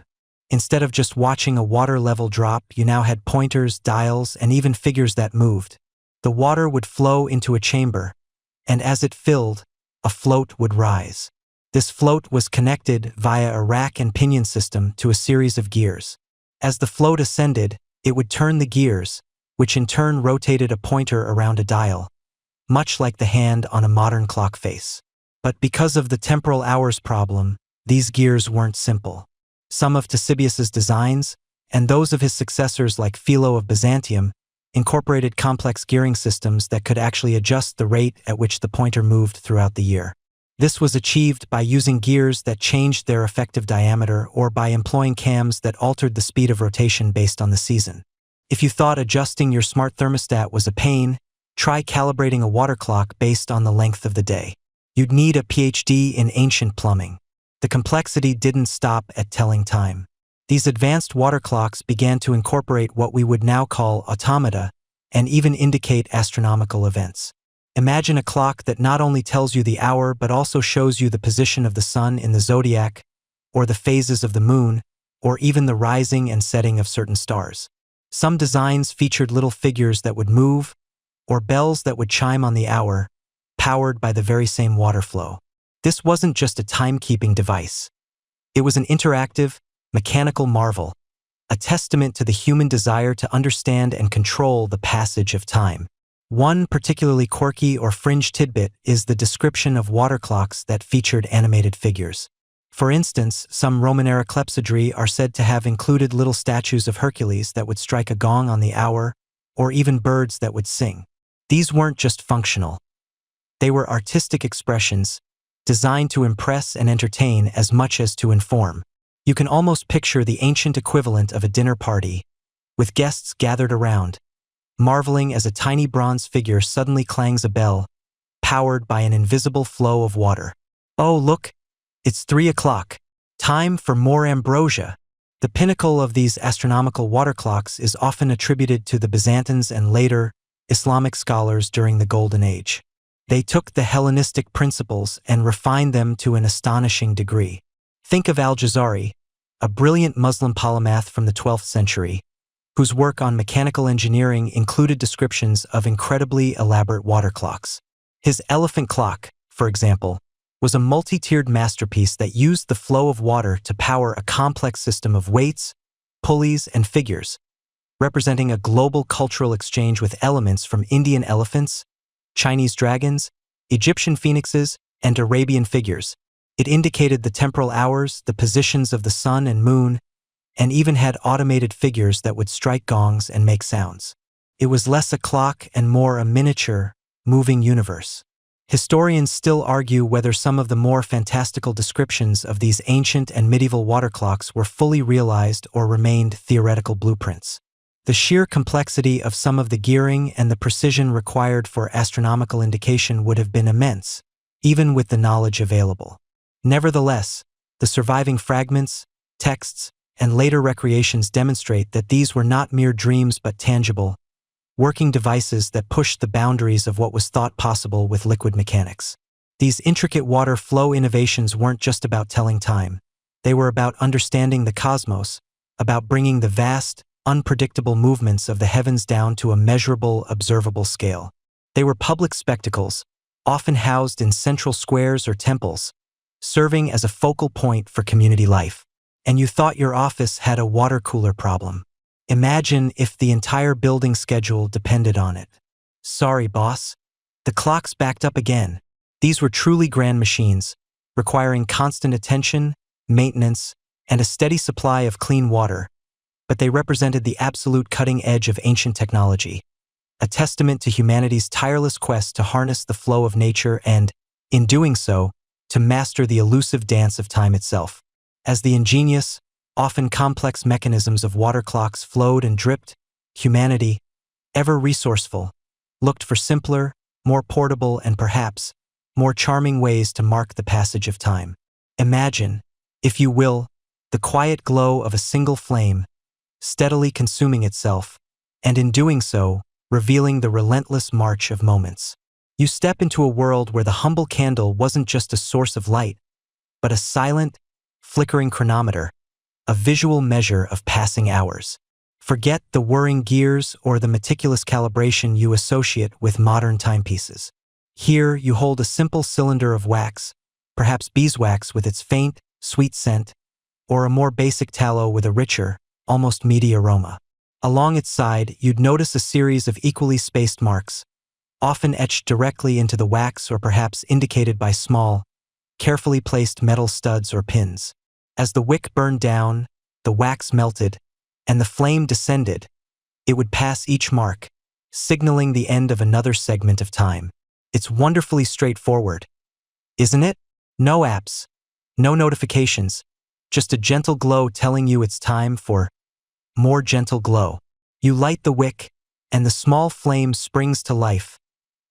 Instead of just watching a water level drop, you now had pointers, dials, and even figures that moved. The water would flow into a chamber, and as it filled, a float would rise. This float was connected via a rack and pinion system to a series of gears. As the float ascended, it would turn the gears, which in turn rotated a pointer around a dial, much like the hand on a modern clock face. But because of the temporal hours problem, these gears weren't simple. Some of Ctesibius's designs, and those of his successors like Philo of Byzantium, incorporated complex gearing systems that could actually adjust the rate at which the pointer moved throughout the year. This was achieved by using gears that changed their effective diameter or by employing cams that altered the speed of rotation based on the season. If you thought adjusting your smart thermostat was a pain, try calibrating a water clock based on the length of the day. You'd need a PhD in ancient plumbing. The complexity didn't stop at telling time. These advanced water clocks began to incorporate what we would now call automata and even indicate astronomical events. Imagine a clock that not only tells you the hour but also shows you the position of the sun in the zodiac, or the phases of the moon, or even the rising and setting of certain stars. Some designs featured little figures that would move, or bells that would chime on the hour, powered by the very same water flow. This wasn't just a timekeeping device. It was an interactive, mechanical marvel, a testament to the human desire to understand and control the passage of time. One particularly quirky or fringe tidbit is the description of water clocks that featured animated figures. For instance, some Roman-era clepsydry are said to have included little statues of Hercules that would strike a gong on the hour, or even birds that would sing. These weren't just functional. They were artistic expressions, designed to impress and entertain as much as to inform. You can almost picture the ancient equivalent of a dinner party, with guests gathered around, marveling as a tiny bronze figure suddenly clangs a bell, powered by an invisible flow of water. Oh, look, it's 3 o'clock. Time for more ambrosia. The pinnacle of these astronomical water clocks is often attributed to the Byzantines and later, Islamic scholars during the Golden Age. They took the Hellenistic principles and refined them to an astonishing degree. Think of Al-Jazari, a brilliant Muslim polymath from the 12th century, whose work on mechanical engineering included descriptions of incredibly elaborate water clocks. His elephant clock, for example, was a multi-tiered masterpiece that used the flow of water to power a complex system of weights, pulleys, and figures, representing a global cultural exchange with elements from Indian elephants, Chinese dragons, Egyptian phoenixes, and Arabian figures. It indicated the temporal hours, the positions of the sun and moon, and even had automated figures that would strike gongs and make sounds. It was less a clock and more a miniature, moving universe. Historians still argue whether some of the more fantastical descriptions of these ancient and medieval water clocks were fully realized or remained theoretical blueprints. The sheer complexity of some of the gearing and the precision required for astronomical indication would have been immense, even with the knowledge available. Nevertheless, the surviving fragments, texts, and later recreations demonstrate that these were not mere dreams but tangible, working devices that pushed the boundaries of what was thought possible with liquid mechanics. These intricate water flow innovations weren't just about telling time. They were about understanding the cosmos, about bringing the vast, unpredictable movements of the heavens down to a measurable, observable scale. They were public spectacles, often housed in central squares or temples, serving as a focal point for community life. And you thought your office had a water cooler problem. Imagine if the entire building schedule depended on it. Sorry, boss. The clock's backed up again. These were truly grand machines, requiring constant attention, maintenance, and a steady supply of clean water, but they represented the absolute cutting edge of ancient technology, a testament to humanity's tireless quest to harness the flow of nature and, in doing so, to master the elusive dance of time itself. As the ingenious, often complex mechanisms of water clocks flowed and dripped, humanity, ever resourceful, looked for simpler, more portable, and perhaps more charming ways to mark the passage of time. Imagine, if you will, the quiet glow of a single flame, steadily consuming itself, and in doing so, revealing the relentless march of moments. You step into a world where the humble candle wasn't just a source of light, but a silent, flickering chronometer, a visual measure of passing hours. Forget the whirring gears or the meticulous calibration you associate with modern timepieces. Here, you hold a simple cylinder of wax, perhaps beeswax with its faint, sweet scent, or a more basic tallow with a richer, almost meaty aroma. Along its side, you'd notice a series of equally spaced marks, often etched directly into the wax or perhaps indicated by small, carefully placed metal studs or pins. As the wick burned down, the wax melted, and the flame descended, it would pass each mark, signaling the end of another segment of time. It's wonderfully straightforward, isn't it? No apps, no notifications, just a gentle glow telling you it's time for more gentle glow. You light the wick, and the small flame springs to life,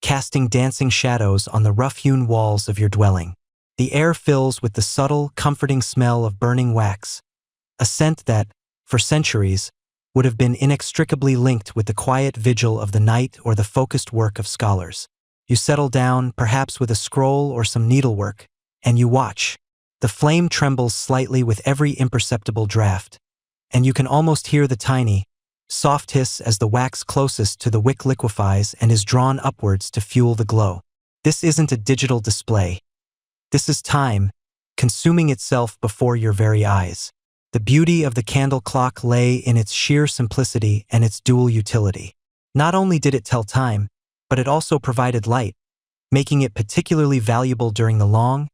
casting dancing shadows on the rough-hewn walls of your dwelling. The air fills with the subtle, comforting smell of burning wax, a scent that, for centuries, would have been inextricably linked with the quiet vigil of the night or the focused work of scholars. You settle down, perhaps with a scroll or some needlework, and you watch. The flame trembles slightly with every imperceptible draft, and you can almost hear the tiny, soft hiss as the wax closest to the wick liquefies and is drawn upwards to fuel the glow. This isn't a digital display. This is time, consuming itself before your very eyes. The beauty of the candle clock lay in its sheer simplicity and its dual utility. Not only did it tell time, but it also provided light, making it particularly valuable during the long,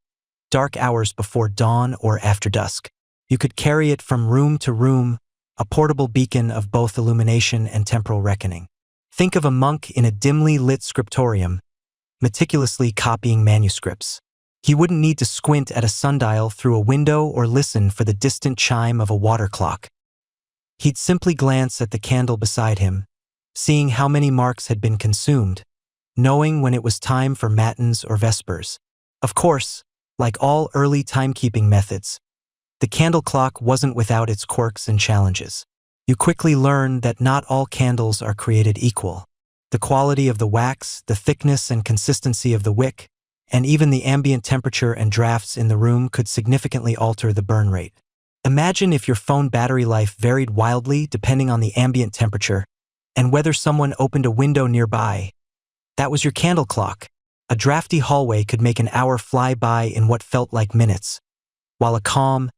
dark hours before dawn or after dusk. You could carry it from room to room, a portable beacon of both illumination and temporal reckoning. Think of a monk in a dimly lit scriptorium, meticulously copying manuscripts. He wouldn't need to squint at a sundial through a window or listen for the distant chime of a water clock. He'd simply glance at the candle beside him, seeing how many marks had been consumed, knowing when it was time for matins or vespers. Of course, like all early timekeeping methods, the candle clock wasn't without its quirks and challenges. You quickly learn that not all candles are created equal. The quality of the wax, the thickness and consistency of the wick, and even the ambient temperature and drafts in the room could significantly alter the burn rate. Imagine if your phone battery life varied wildly depending on the ambient temperature and whether someone opened a window nearby. That was your candle clock. A drafty hallway could make an hour fly by in what felt like minutes, while a calm,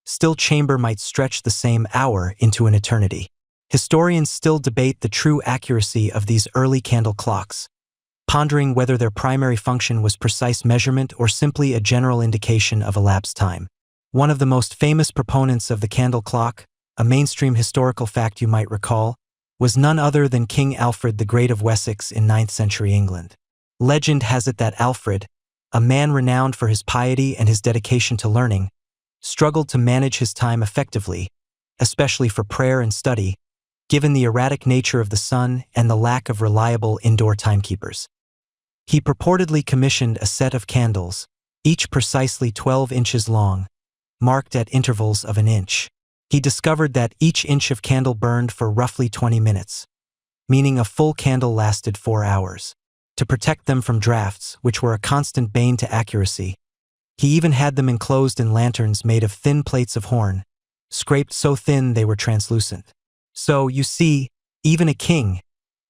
still chamber might stretch the same hour into an eternity. Historians still debate the true accuracy of these early candle clocks, pondering whether their primary function was precise measurement or simply a general indication of elapsed time. One of the most famous proponents of the candle clock, a mainstream historical fact you might recall, was none other than King Alfred the Great of Wessex in 9th century England. Legend has it that Alfred, a man renowned for his piety and his dedication to learning, struggled to manage his time effectively, especially for prayer and study, given the erratic nature of the sun and the lack of reliable indoor timekeepers. He purportedly commissioned a set of candles, each precisely 12 inches long, marked at intervals of an inch. He discovered that each inch of candle burned for roughly 20 minutes, meaning a full candle lasted 4 hours. To protect them from drafts, which were a constant bane to accuracy, he even had them enclosed in lanterns made of thin plates of horn, scraped so thin they were translucent. So, you see, even a king,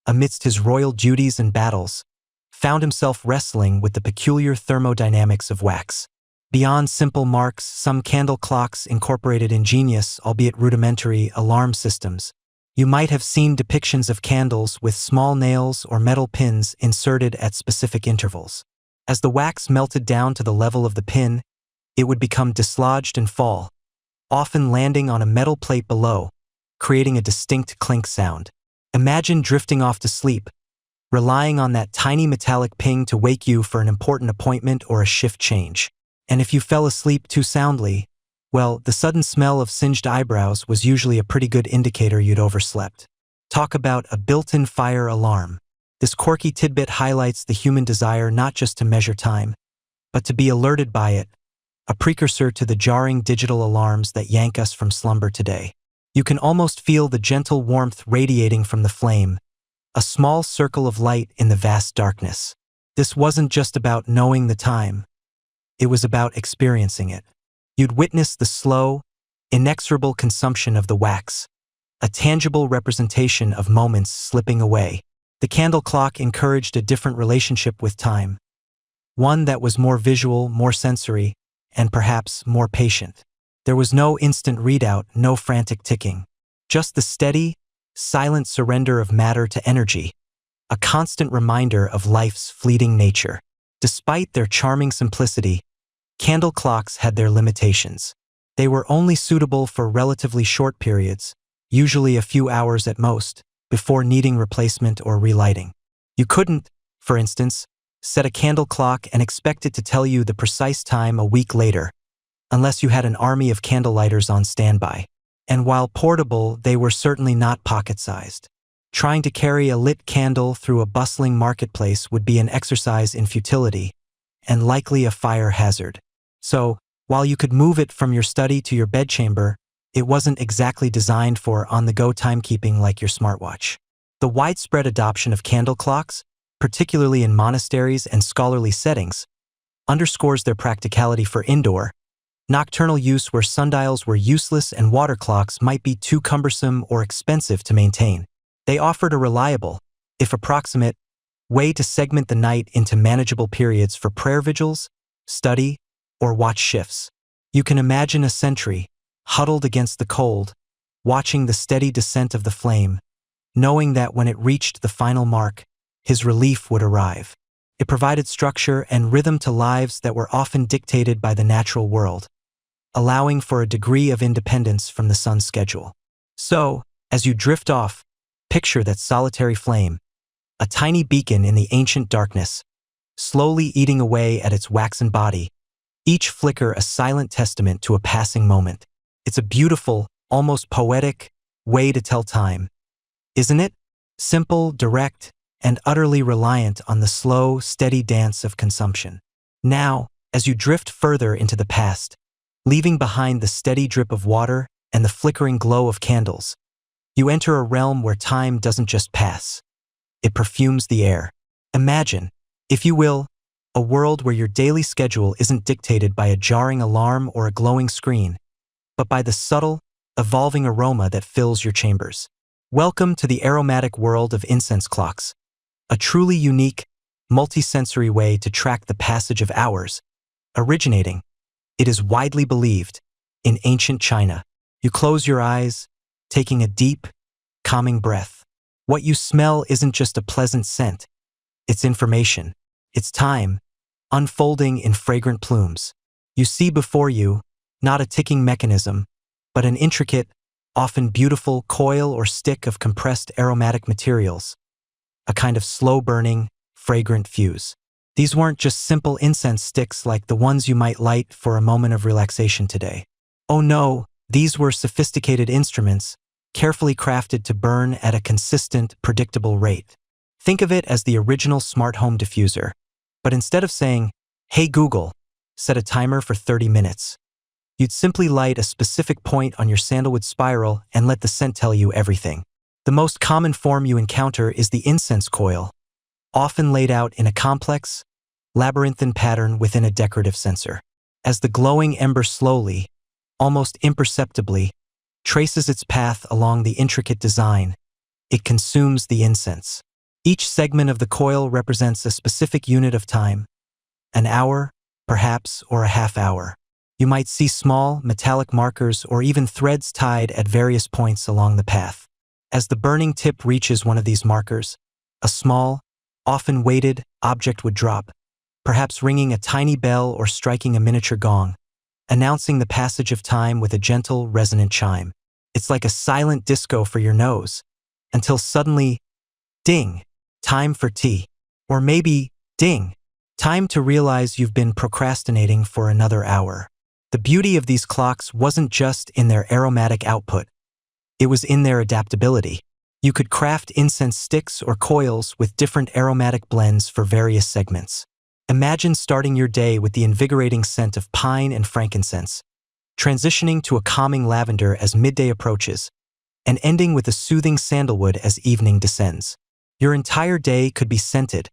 amidst his royal duties and battles, found himself wrestling with the peculiar thermodynamics of wax. Beyond simple marks, some candle clocks incorporated ingenious, albeit rudimentary, alarm systems. You might have seen depictions of candles with small nails or metal pins inserted at specific intervals. As the wax melted down to the level of the pin, it would become dislodged and fall, often landing on a metal plate below, creating a distinct clink sound. Imagine drifting off to sleep, relying on that tiny metallic ping to wake you for an important appointment or a shift change. And if you fell asleep too soundly, well, the sudden smell of singed eyebrows was usually a pretty good indicator you'd overslept. Talk about a built-in fire alarm. This quirky tidbit highlights the human desire not just to measure time, but to be alerted by it, a precursor to the jarring digital alarms that yank us from slumber today. You can almost feel the gentle warmth radiating from the flame, a small circle of light in the vast darkness. This wasn't just about knowing the time. It was about experiencing it. You'd witness the slow, inexorable consumption of the wax, a tangible representation of moments slipping away. The candle clock encouraged a different relationship with time, one that was more visual, more sensory, and perhaps more patient. There was no instant readout, no frantic ticking, just the steady, silent surrender of matter to energy, a constant reminder of life's fleeting nature. Despite their charming simplicity, candle clocks had their limitations. They were only suitable for relatively short periods, usually a few hours at most, before needing replacement or relighting. You couldn't, for instance, set a candle clock and expect it to tell you the precise time a week later, unless you had an army of candle lighters on standby. And while portable, they were certainly not pocket-sized. Trying to carry a lit candle through a bustling marketplace would be an exercise in futility, and likely a fire hazard. So, while you could move it from your study to your bedchamber, it wasn't exactly designed for on-the-go timekeeping like your smartwatch. The widespread adoption of candle clocks, particularly in monasteries and scholarly settings, underscores their practicality for indoor, nocturnal use where sundials were useless and water clocks might be too cumbersome or expensive to maintain. They offered a reliable, if approximate, way to segment the night into manageable periods for prayer vigils, study, or watch shifts. You can imagine a sentry, huddled against the cold, watching the steady descent of the flame, knowing that when it reached the final mark, his relief would arrive. It provided structure and rhythm to lives that were often dictated by the natural world, allowing for a degree of independence from the sun's schedule. So, as you drift off, picture that solitary flame, a tiny beacon in the ancient darkness, slowly eating away at its waxen body, each flicker a silent testament to a passing moment. It's a beautiful, almost poetic, way to tell time, isn't it? Simple, direct, and utterly reliant on the slow, steady dance of consumption. Now, as you drift further into the past, leaving behind the steady drip of water and the flickering glow of candles, you enter a realm where time doesn't just pass. It perfumes the air. Imagine, if you will, a world where your daily schedule isn't dictated by a jarring alarm or a glowing screen, but by the subtle, evolving aroma that fills your chambers. Welcome to the aromatic world of incense clocks, a truly unique, multisensory way to track the passage of hours, originating, it is widely believed, in ancient China. You close your eyes, taking a deep, calming breath. What you smell isn't just a pleasant scent. It's information. It's time, unfolding in fragrant plumes. You see before you, not a ticking mechanism, but an intricate, often beautiful coil or stick of compressed aromatic materials, a kind of slow-burning, fragrant fuse. These weren't just simple incense sticks like the ones you might light for a moment of relaxation today. Oh no, these were sophisticated instruments, carefully crafted to burn at a consistent, predictable rate. Think of it as the original smart home diffuser. But instead of saying, "Hey Google, set a timer for 30 minutes," you'd simply light a specific point on your sandalwood spiral and let the scent tell you everything. The most common form you encounter is the incense coil, often laid out in a complex, labyrinthine pattern within a decorative sensor. As the glowing ember slowly, almost imperceptibly, traces its path along the intricate design, it consumes the incense. Each segment of the coil represents a specific unit of time, an hour, perhaps, or a half hour. You might see small, metallic markers or even threads tied at various points along the path. As the burning tip reaches one of these markers, a small, often weighted, object would drop, perhaps ringing a tiny bell or striking a miniature gong, announcing the passage of time with a gentle, resonant chime. It's like a silent disco for your nose, until suddenly, ding, time for tea. Or maybe, ding, time to realize you've been procrastinating for another hour. The beauty of these clocks wasn't just in their aromatic output, it was in their adaptability. You could craft incense sticks or coils with different aromatic blends for various segments. Imagine starting your day with the invigorating scent of pine and frankincense, transitioning to a calming lavender as midday approaches, and ending with a soothing sandalwood as evening descends. Your entire day could be scented,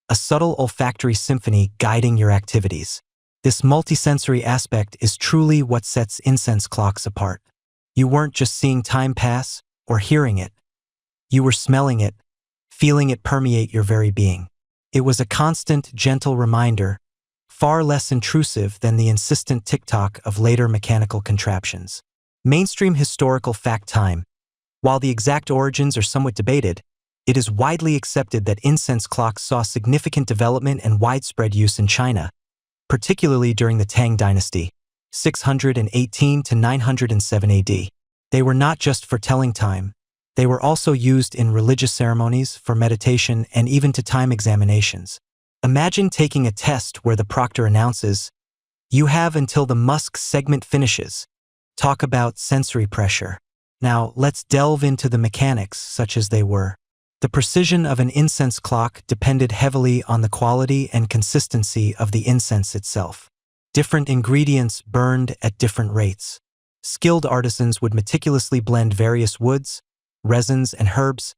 a subtle olfactory symphony guiding your activities. This multisensory aspect is truly what sets incense clocks apart. You weren't just seeing time pass or hearing it. You were smelling it, feeling it permeate your very being. It was a constant, gentle reminder, far less intrusive than the insistent tick-tock of later mechanical contraptions. Mainstream historical fact time. While the exact origins are somewhat debated, it is widely accepted that incense clocks saw significant development and widespread use in China, particularly during the Tang dynasty, 618 to 907 AD. They were not just for telling time, they were also used in religious ceremonies, for meditation, and even to time examinations. Imagine taking a test where the proctor announces, "You have until the musk segment finishes." Talk about sensory pressure. Now, let's delve into the mechanics, such as they were. The precision of an incense clock depended heavily on the quality and consistency of the incense itself. Different ingredients burned at different rates. Skilled artisans would meticulously blend various woods, resins, and herbs,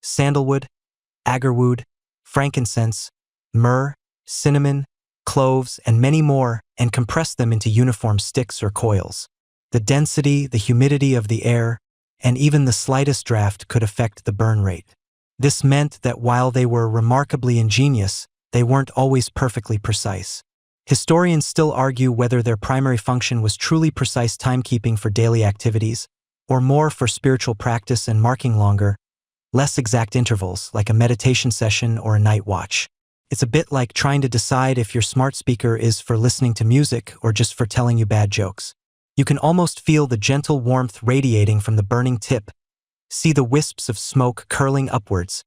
sandalwood, agarwood, frankincense, myrrh, cinnamon, cloves, and many more, and compress them into uniform sticks or coils. The density, the humidity of the air, and even the slightest draft could affect the burn rate. This meant that while they were remarkably ingenious, they weren't always perfectly precise. Historians still argue whether their primary function was truly precise timekeeping for daily activities, or more for spiritual practice and marking longer, less exact intervals, like a meditation session or a night watch. It's a bit like trying to decide if your smart speaker is for listening to music or just for telling you bad jokes. You can almost feel the gentle warmth radiating from the burning tip, see the wisps of smoke curling upwards,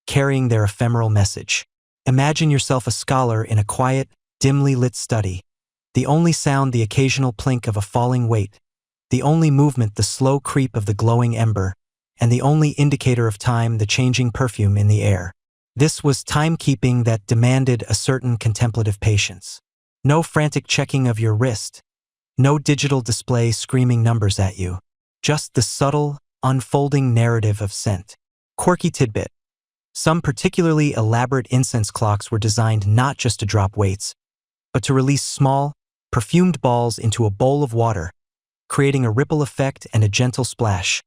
carrying their ephemeral message. Imagine yourself a scholar in a quiet, dimly lit study. The only sound the occasional plink of a falling weight, the only movement the slow creep of the glowing ember, and the only indicator of time the changing perfume in the air. This was timekeeping that demanded a certain contemplative patience. No frantic checking of your wrist, no digital display screaming numbers at you, just the subtle, unfolding narrative of scent. Quirky tidbit. Some particularly elaborate incense clocks were designed not just to drop weights, but to release small, perfumed balls into a bowl of water, creating a ripple effect and a gentle splash,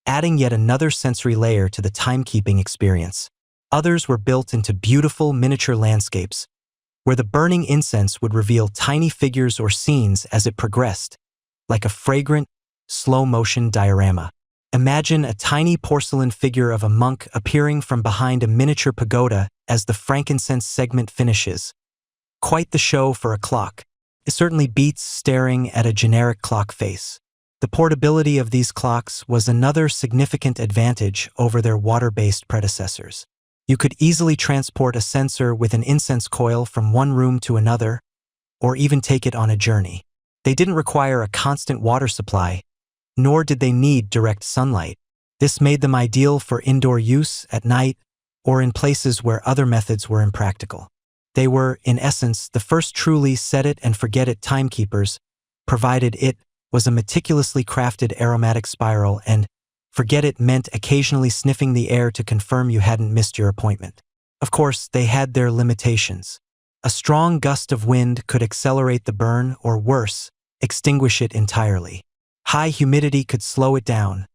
adding yet another sensory layer to the timekeeping experience. Others were built into beautiful miniature landscapes, where the burning incense would reveal tiny figures or scenes as it progressed, like a fragrant, slow-motion diorama. Imagine a tiny porcelain figure of a monk appearing from behind a miniature pagoda as the frankincense segment finishes. Quite the show for a clock. It certainly beats staring at a generic clock face. The portability of these clocks was another significant advantage over their water-based predecessors. You could easily transport a sensor with an incense coil from one room to another, or even take it on a journey. They didn't require a constant water supply, nor did they need direct sunlight. This made them ideal for indoor use at night or in places where other methods were impractical. They were, in essence, the first truly set-it-and-forget-it timekeepers, provided it was a meticulously crafted aromatic spiral, and forget it meant occasionally sniffing the air to confirm you hadn't missed your appointment. Of course, they had their limitations. A strong gust of wind could accelerate the burn, or worse, extinguish it entirely. High humidity could slow it down,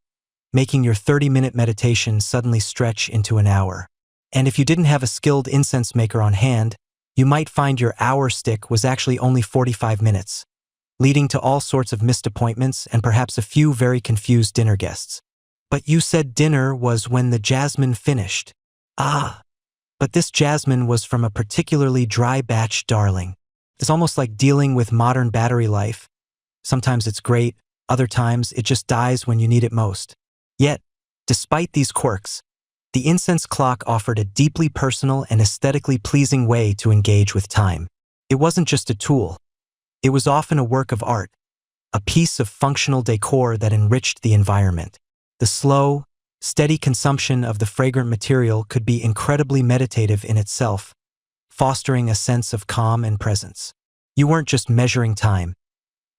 making your 30-minute meditation suddenly stretch into an hour. And if you didn't have a skilled incense maker on hand, you might find your hour stick was actually only 45 minutes, leading to all sorts of missed appointments and perhaps a few very confused dinner guests. But you said dinner was when the jasmine finished. Ah, but this jasmine was from a particularly dry batch, darling. It's almost like dealing with modern battery life. Sometimes it's great, other times it just dies when you need it most. Yet, despite these quirks, the incense clock offered a deeply personal and aesthetically pleasing way to engage with time. It wasn't just a tool. It was often a work of art, a piece of functional decor that enriched the environment. The slow, steady consumption of the fragrant material could be incredibly meditative in itself, fostering a sense of calm and presence. You weren't just measuring time.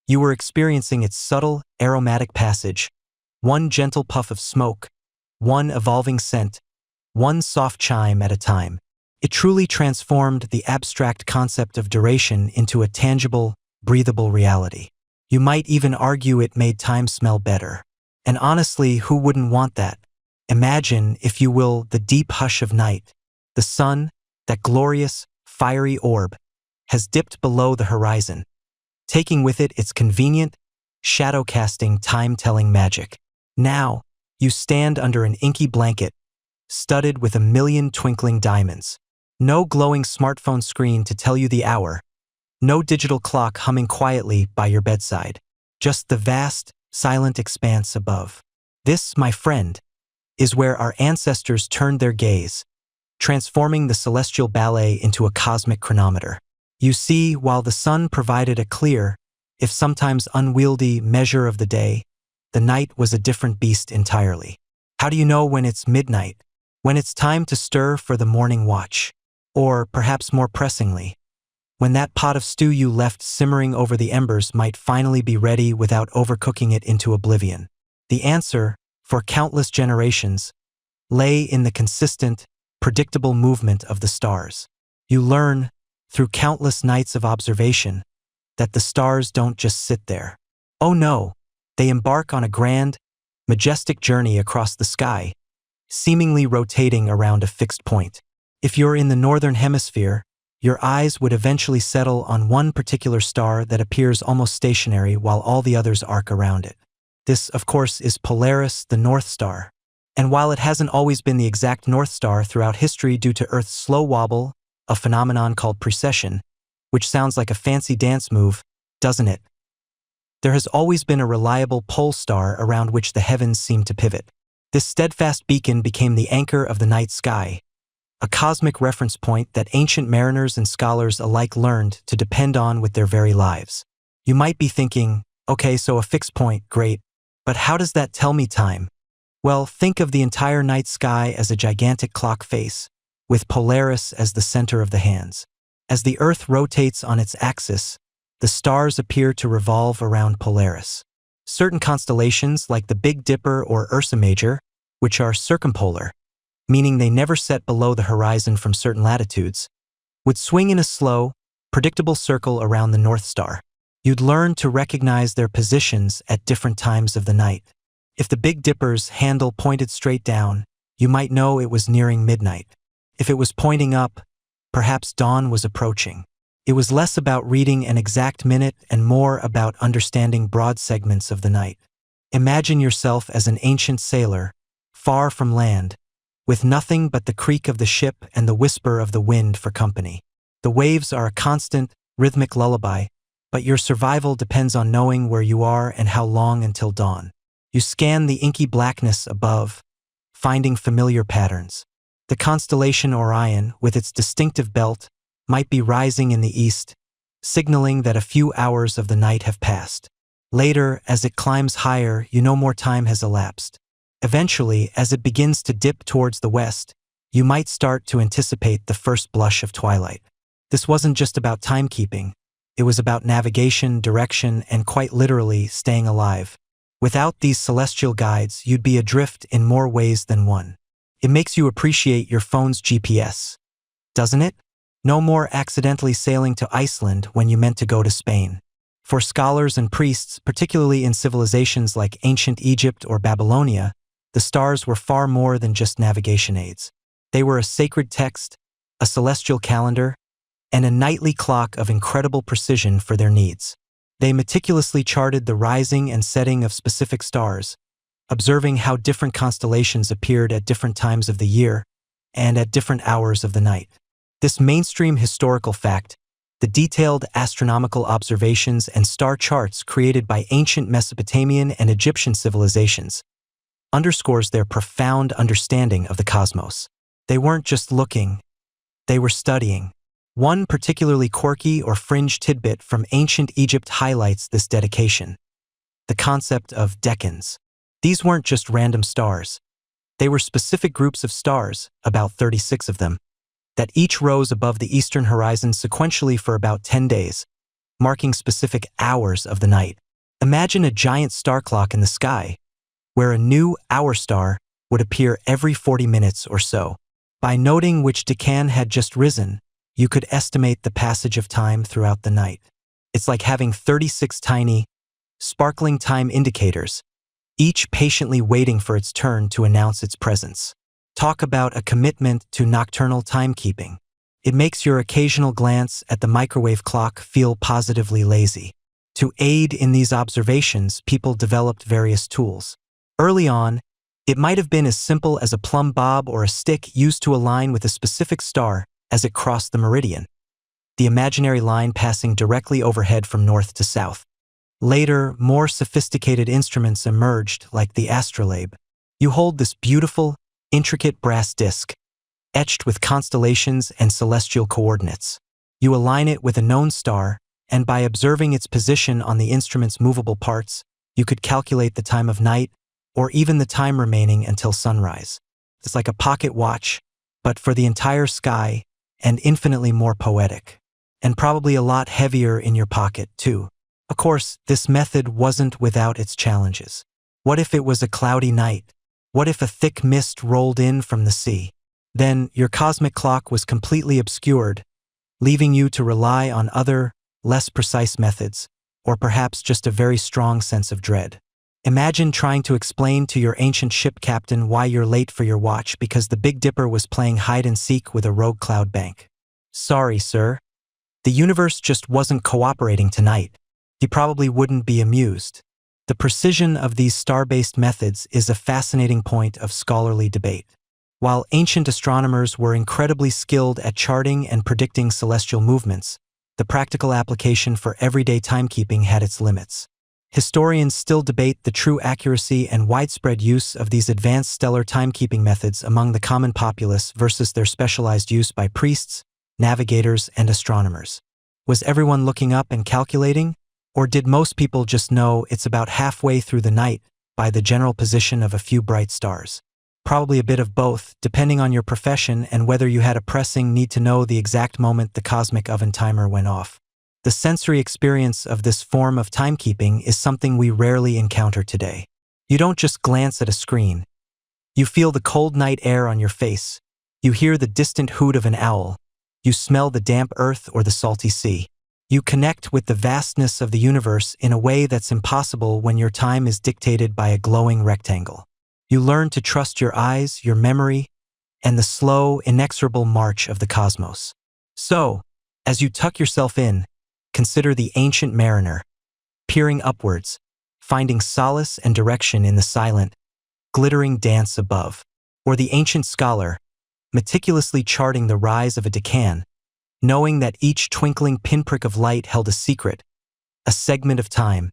You were experiencing its subtle, aromatic passage, one gentle puff of smoke, one evolving scent, one soft chime at a time. It truly transformed the abstract concept of duration into a tangible, breathable reality. You might even argue it made time smell better. And honestly, who wouldn't want that? Imagine, if you will, the deep hush of night. The sun, that glorious, fiery orb, has dipped below the horizon, taking with it its convenient, shadow-casting, time-telling magic. Now, you stand under an inky blanket, studded with a million twinkling diamonds. No glowing smartphone screen to tell you the hour. No digital clock humming quietly by your bedside. Just the vast, silent expanse above. This, my friend, is where our ancestors turned their gaze, transforming the celestial ballet into a cosmic chronometer. You see, while the sun provided a clear, if sometimes unwieldy, measure of the day, the night was a different beast entirely. How do you know when it's midnight? When it's time to stir for the morning watch? Or, perhaps more pressingly, when that pot of stew you left simmering over the embers might finally be ready without overcooking it into oblivion? The answer, for countless generations, lay in the consistent, predictable movement of the stars. You learn, through countless nights of observation, that the stars don't just sit there. Oh no, they embark on a grand, majestic journey across the sky, seemingly rotating around a fixed point. If you're in the northern hemisphere, your eyes would eventually settle on one particular star that appears almost stationary while all the others arc around it. This, of course, is Polaris, the North Star. And while it hasn't always been the exact North Star throughout history due to Earth's slow wobble, a phenomenon called precession, which sounds like a fancy dance move, doesn't it? There has always been a reliable pole star around which the heavens seem to pivot. This steadfast beacon became the anchor of the night sky, a cosmic reference point that ancient mariners and scholars alike learned to depend on with their very lives. You might be thinking, okay, so a fixed point, great, but how does that tell me time? Well, think of the entire night sky as a gigantic clock face, with Polaris as the center of the hands. As the Earth rotates on its axis, the stars appear to revolve around Polaris. Certain constellations, like the Big Dipper or Ursa Major, which are circumpolar, meaning they never set below the horizon from certain latitudes, would swing in a slow, predictable circle around the North Star. You'd learn to recognize their positions at different times of the night. If the Big Dipper's handle pointed straight down, you might know it was nearing midnight. If it was pointing up, perhaps dawn was approaching. It was less about reading an exact minute and more about understanding broad segments of the night. Imagine yourself as an ancient sailor, far from land, with nothing but the creak of the ship and the whisper of the wind for company. The waves are a constant, rhythmic lullaby, but your survival depends on knowing where you are and how long until dawn. You scan the inky blackness above, finding familiar patterns. The constellation Orion, with its distinctive belt, might be rising in the east, signaling that a few hours of the night have passed. Later, as it climbs higher, you know more time has elapsed. Eventually, as it begins to dip towards the west, you might start to anticipate the first blush of twilight. This wasn't just about timekeeping. It was about navigation, direction, and quite literally staying alive. Without these celestial guides, you'd be adrift in more ways than one. It makes you appreciate your phone's GPS, doesn't it? No more accidentally sailing to Iceland when you meant to go to Spain. For scholars and priests, particularly in civilizations like ancient Egypt or Babylonia, the stars were far more than just navigation aids. They were a sacred text, a celestial calendar, and a nightly clock of incredible precision for their needs. They meticulously charted the rising and setting of specific stars, observing how different constellations appeared at different times of the year and at different hours of the night. This mainstream historical fact, the detailed astronomical observations and star charts created by ancient Mesopotamian and Egyptian civilizations, underscores their profound understanding of the cosmos. They weren't just looking, they were studying. One particularly quirky or fringe tidbit from ancient Egypt highlights this dedication: the concept of decans. These weren't just random stars. They were specific groups of stars, about 36 of them, that each rose above the eastern horizon sequentially for about 10 days, marking specific hours of the night. Imagine a giant star clock in the sky, where a new hour star would appear every 40 minutes or so. By noting which decan had just risen, you could estimate the passage of time throughout the night. It's like having 36 tiny, sparkling time indicators, each patiently waiting for its turn to announce its presence. Talk about a commitment to nocturnal timekeeping. It makes your occasional glance at the microwave clock feel positively lazy. To aid in these observations, people developed various tools. Early on, it might have been as simple as a plumb bob or a stick used to align with a specific star as it crossed the meridian, the imaginary line passing directly overhead from north to south. Later, more sophisticated instruments emerged, like the astrolabe. You hold this beautiful, intricate brass disc, etched with constellations and celestial coordinates. You align it with a known star, and by observing its position on the instrument's movable parts, you could calculate the time of night, or even the time remaining until sunrise. It's like a pocket watch, but for the entire sky, and infinitely more poetic. And probably a lot heavier in your pocket, too. Of course, this method wasn't without its challenges. What if it was a cloudy night? What if a thick mist rolled in from the sea? Then your cosmic clock was completely obscured, leaving you to rely on other, less precise methods, or perhaps just a very strong sense of dread. Imagine trying to explain to your ancient ship captain why you're late for your watch because the Big Dipper was playing hide-and-seek with a rogue cloud bank. Sorry, sir. The universe just wasn't cooperating tonight. He probably wouldn't be amused. The precision of these star-based methods is a fascinating point of scholarly debate. While ancient astronomers were incredibly skilled at charting and predicting celestial movements, the practical application for everyday timekeeping had its limits. Historians still debate the true accuracy and widespread use of these advanced stellar timekeeping methods among the common populace versus their specialized use by priests, navigators, and astronomers. Was everyone looking up and calculating? Or did most people just know it's about halfway through the night by the general position of a few bright stars? Probably a bit of both, depending on your profession and whether you had a pressing need to know the exact moment the cosmic oven timer went off. The sensory experience of this form of timekeeping is something we rarely encounter today. You don't just glance at a screen. You feel the cold night air on your face. You hear the distant hoot of an owl. You smell the damp earth or the salty sea. You connect with the vastness of the universe in a way that's impossible when your time is dictated by a glowing rectangle. You learn to trust your eyes, your memory, and the slow, inexorable march of the cosmos. So, as you tuck yourself in, consider the ancient mariner, peering upwards, finding solace and direction in the silent, glittering dance above. Or the ancient scholar, meticulously charting the rise of a decan, knowing that each twinkling pinprick of light held a secret, a segment of time,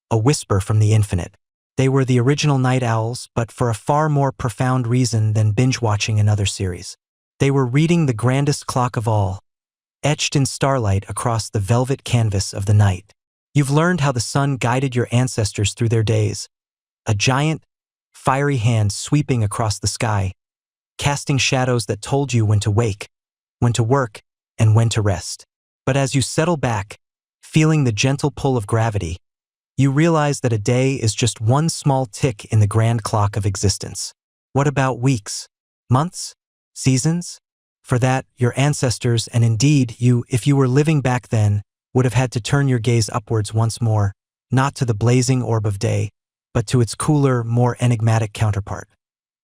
a whisper from the infinite. They were the original night owls, but for a far more profound reason than binge-watching another series. They were reading the grandest clock of all, etched in starlight across the velvet canvas of the night. You've learned how the sun guided your ancestors through their days, a giant, fiery hand sweeping across the sky, casting shadows that told you when to wake, when to work, and when to rest. But as you settle back, feeling the gentle pull of gravity, you realize that a day is just one small tick in the grand clock of existence. What about weeks, months, seasons? For that, your ancestors, and indeed you, if you were living back then, would have had to turn your gaze upwards once more, not to the blazing orb of day, but to its cooler, more enigmatic counterpart,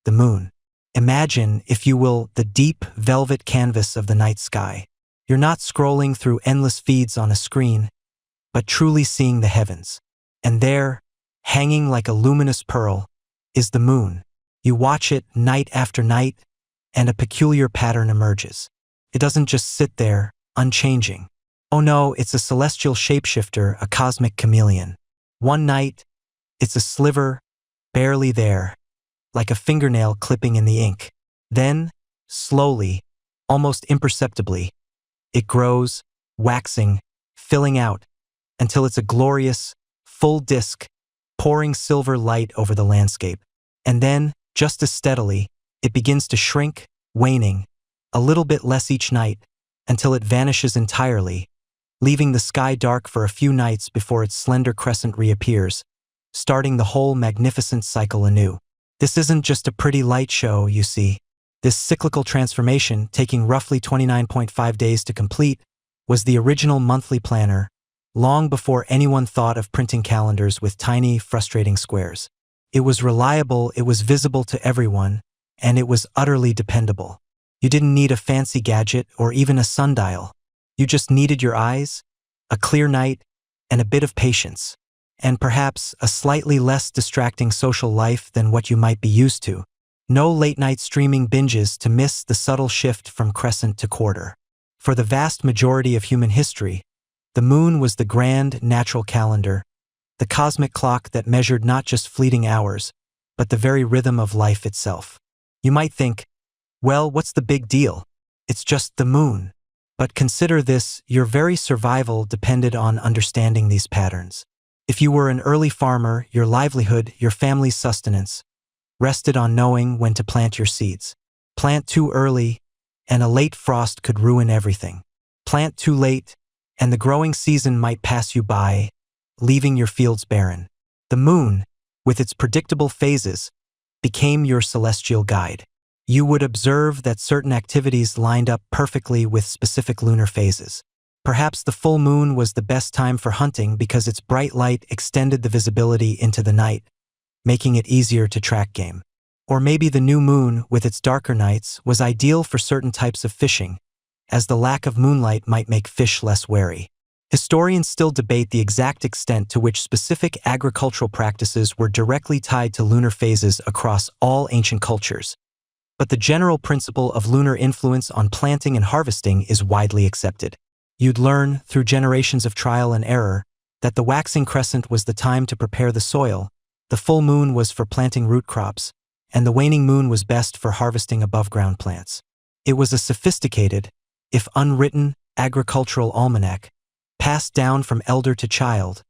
the moon. Imagine, if you will, the deep, velvet canvas of the night sky. You're not scrolling through endless feeds on a screen, but truly seeing the heavens. And there, hanging like a luminous pearl, is the moon. You watch it night after night, and a peculiar pattern emerges. It doesn't just sit there, unchanging. Oh no, it's a celestial shapeshifter, a cosmic chameleon. One night, it's a sliver, barely there, like a fingernail clipping in the ink. Then, slowly, almost imperceptibly, it grows, waxing, filling out, until it's a glorious, full disk, pouring silver light over the landscape. And then, just as steadily, it begins to shrink, waning, a little bit less each night, until it vanishes entirely, leaving the sky dark for a few nights before its slender crescent reappears, starting the whole magnificent cycle anew. This isn't just a pretty light show, you see. This cyclical transformation, taking roughly 29.5 days to complete, was the original monthly planner, long before anyone thought of printing calendars with tiny, frustrating squares. It was reliable, it was visible to everyone, and it was utterly dependable. You didn't need a fancy gadget or even a sundial. You just needed your eyes, a clear night, and a bit of patience. And perhaps a slightly less distracting social life than what you might be used to. No late-night streaming binges to miss the subtle shift from crescent to quarter. For the vast majority of human history, the moon was the grand natural calendar, the cosmic clock that measured not just fleeting hours, but the very rhythm of life itself. You might think, well, what's the big deal? It's just the moon. But consider this, your very survival depended on understanding these patterns. If you were an early farmer, your livelihood, your family's sustenance, rested on knowing when to plant your seeds. Plant too early, and a late frost could ruin everything. Plant too late, and the growing season might pass you by, leaving your fields barren. The moon, with its predictable phases, became your celestial guide. You would observe that certain activities lined up perfectly with specific lunar phases. Perhaps the full moon was the best time for hunting because its bright light extended the visibility into the night, making it easier to track game. Or maybe the new moon, with its darker nights, was ideal for certain types of fishing, as the lack of moonlight might make fish less wary. Historians still debate the exact extent to which specific agricultural practices were directly tied to lunar phases across all ancient cultures. But the general principle of lunar influence on planting and harvesting is widely accepted. You'd learn, through generations of trial and error, that the waxing crescent was the time to prepare the soil, the full moon was for planting root crops, and the waning moon was best for harvesting above-ground plants. It was a sophisticated, if unwritten, agricultural almanac, passed down from elder to child,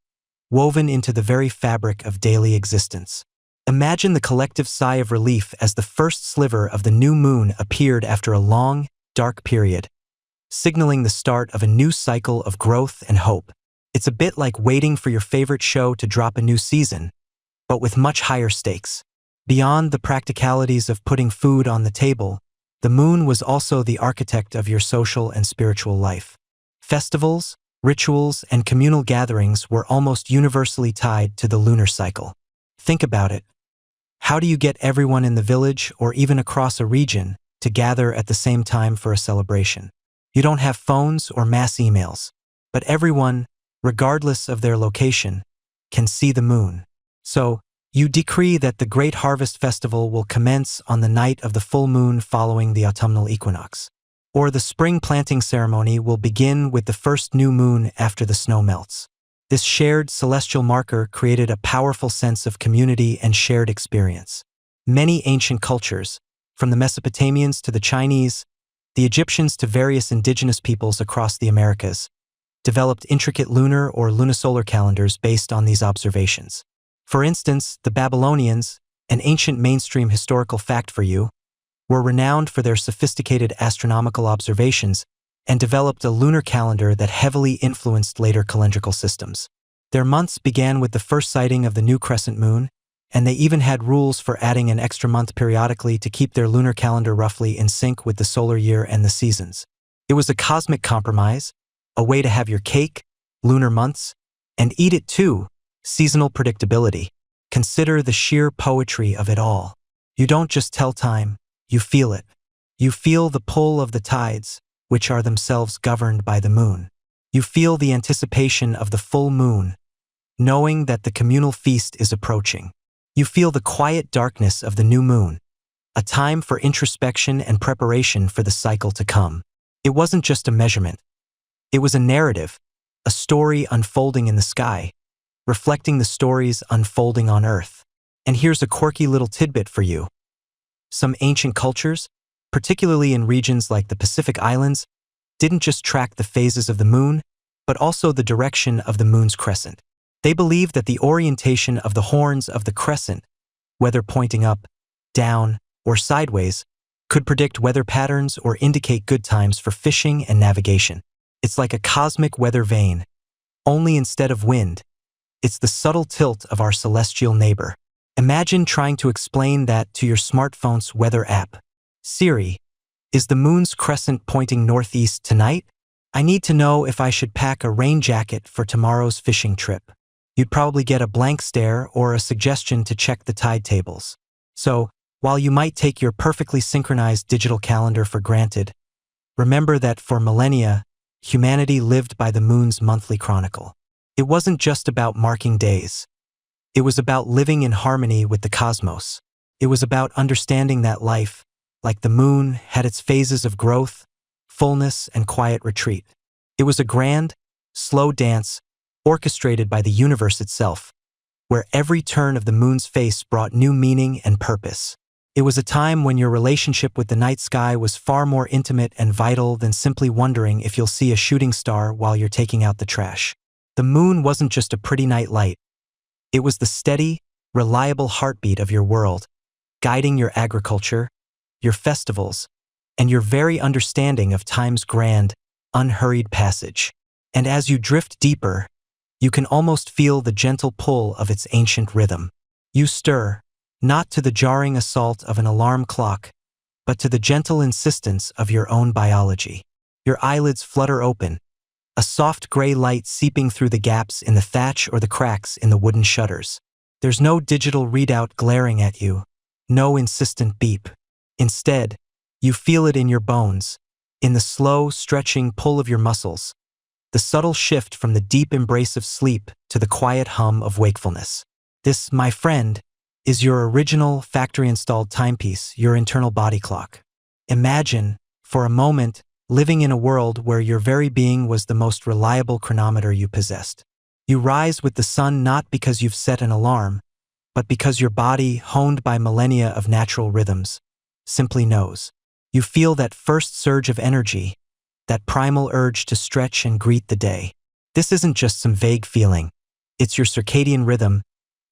woven into the very fabric of daily existence. Imagine the collective sigh of relief as the first sliver of the new moon appeared after a long, dark period, signaling the start of a new cycle of growth and hope. It's a bit like waiting for your favorite show to drop a new season, but with much higher stakes. Beyond the practicalities of putting food on the table, the moon was also the architect of your social and spiritual life. Festivals, rituals, and communal gatherings were almost universally tied to the lunar cycle. Think about it. How do you get everyone in the village or even across a region to gather at the same time for a celebration? You don't have phones or mass emails, but everyone, regardless of their location, can see the moon. So, you decree that the Great Harvest Festival will commence on the night of the full moon following the autumnal equinox. Or the spring planting ceremony will begin with the first new moon after the snow melts. This shared celestial marker created a powerful sense of community and shared experience. Many ancient cultures, from the Mesopotamians to the Chinese, the Egyptians to various indigenous peoples across the Americas, developed intricate lunar or lunisolar calendars based on these observations. For instance, the Babylonians, an ancient mainstream historical fact for you, were renowned for their sophisticated astronomical observations and developed a lunar calendar that heavily influenced later calendrical systems. Their months began with the first sighting of the new crescent moon, and they even had rules for adding an extra month periodically to keep their lunar calendar roughly in sync with the solar year and the seasons. It was a cosmic compromise, a way to have your cake, lunar months, and eat it too, seasonal predictability. Consider the sheer poetry of it all. You don't just tell time, you feel it. You feel the pull of the tides, which are themselves governed by the moon. You feel the anticipation of the full moon, knowing that the communal feast is approaching. You feel the quiet darkness of the new moon, a time for introspection and preparation for the cycle to come. It wasn't just a measurement. It was a narrative, a story unfolding in the sky, reflecting the stories unfolding on Earth. And here's a quirky little tidbit for you. Some ancient cultures, particularly in regions like the Pacific Islands, didn't just track the phases of the moon, but also the direction of the moon's crescent. They believed that the orientation of the horns of the crescent, whether pointing up, down, or sideways, could predict weather patterns or indicate good times for fishing and navigation. It's like a cosmic weather vane, only instead of wind, it's the subtle tilt of our celestial neighbor. Imagine trying to explain that to your smartphone's weather app. Siri, is the moon's crescent pointing northeast tonight? I need to know if I should pack a rain jacket for tomorrow's fishing trip. You'd probably get a blank stare or a suggestion to check the tide tables. So, while you might take your perfectly synchronized digital calendar for granted, remember that for millennia, humanity lived by the moon's monthly chronicle. It wasn't just about marking days. It was about living in harmony with the cosmos. It was about understanding that life, like the moon, had its phases of growth, fullness, and quiet retreat. It was a grand, slow dance orchestrated by the universe itself, where every turn of the moon's face brought new meaning and purpose. It was a time when your relationship with the night sky was far more intimate and vital than simply wondering if you'll see a shooting star while you're taking out the trash. The moon wasn't just a pretty night light. It was the steady, reliable heartbeat of your world, guiding your agriculture, your festivals, and your very understanding of time's grand, unhurried passage. And as you drift deeper, you can almost feel the gentle pull of its ancient rhythm. You stir, not to the jarring assault of an alarm clock, but to the gentle insistence of your own biology. Your eyelids flutter open, a soft gray light seeping through the gaps in the thatch or the cracks in the wooden shutters. There's no digital readout glaring at you, no insistent beep. Instead, you feel it in your bones, in the slow, stretching pull of your muscles, the subtle shift from the deep embrace of sleep to the quiet hum of wakefulness. This, my friend, is your original factory-installed timepiece, your internal body clock. Imagine, for a moment, living in a world where your very being was the most reliable chronometer you possessed. You rise with the sun not because you've set an alarm, but because your body, honed by millennia of natural rhythms, simply knows. You feel that first surge of energy, that primal urge to stretch and greet the day. This isn't just some vague feeling. It's your circadian rhythm,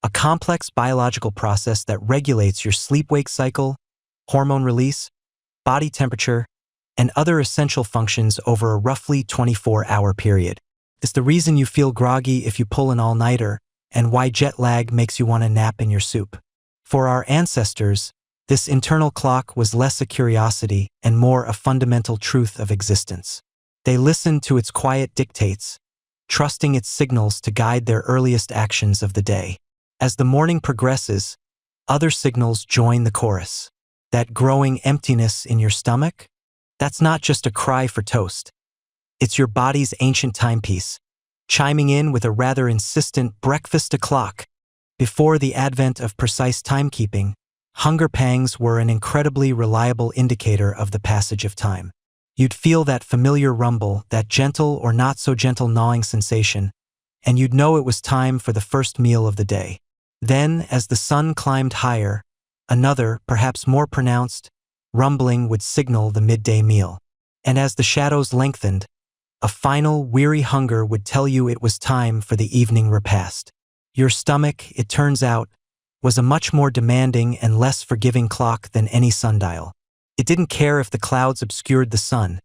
a complex biological process that regulates your sleep-wake cycle, hormone release, body temperature, and other essential functions over a roughly 24-hour period. It's the reason you feel groggy if you pull an all-nighter, and why jet lag makes you want to nap in your soup. For our ancestors, this internal clock was less a curiosity and more a fundamental truth of existence. They listened to its quiet dictates, trusting its signals to guide their earliest actions of the day. As the morning progresses, other signals join the chorus. That growing emptiness in your stomach? That's not just a cry for toast. It's your body's ancient timepiece, chiming in with a rather insistent breakfast o'clock. Before the advent of precise timekeeping, hunger pangs were an incredibly reliable indicator of the passage of time. You'd feel that familiar rumble, that gentle or not so gentle gnawing sensation, and you'd know it was time for the first meal of the day. Then, as the sun climbed higher, another, perhaps more pronounced, rumbling would signal the midday meal. And as the shadows lengthened, a final, weary hunger would tell you it was time for the evening repast. Your stomach, it turns out, was a much more demanding and less forgiving clock than any sundial. It didn't care if the clouds obscured the sun.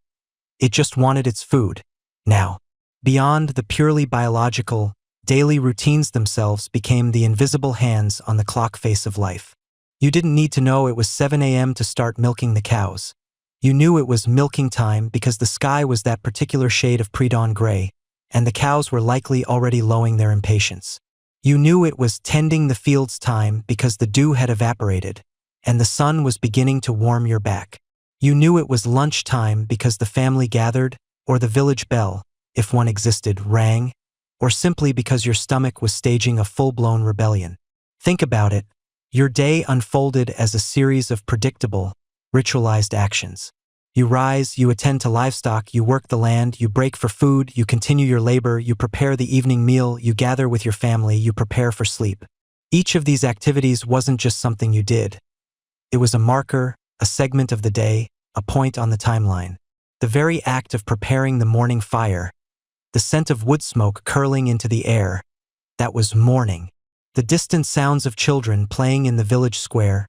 It just wanted its food. Now, beyond the purely biological, daily routines themselves became the invisible hands on the clock face of life. You didn't need to know it was 7 a.m. to start milking the cows. You knew it was milking time because the sky was that particular shade of pre-dawn gray, and the cows were likely already lowing their impatience. You knew it was tending the fields time because the dew had evaporated, and the sun was beginning to warm your back. You knew it was lunch time because the family gathered, or the village bell, if one existed, rang, or simply because your stomach was staging a full-blown rebellion. Think about it. Your day unfolded as a series of predictable, ritualized actions. You rise, you attend to livestock, you work the land, you break for food, you continue your labor, you prepare the evening meal, you gather with your family, you prepare for sleep. Each of these activities wasn't just something you did. It was a marker, a segment of the day, a point on the timeline. The very act of preparing the morning fire, the scent of wood smoke curling into the air, that was morning. The distant sounds of children playing in the village square,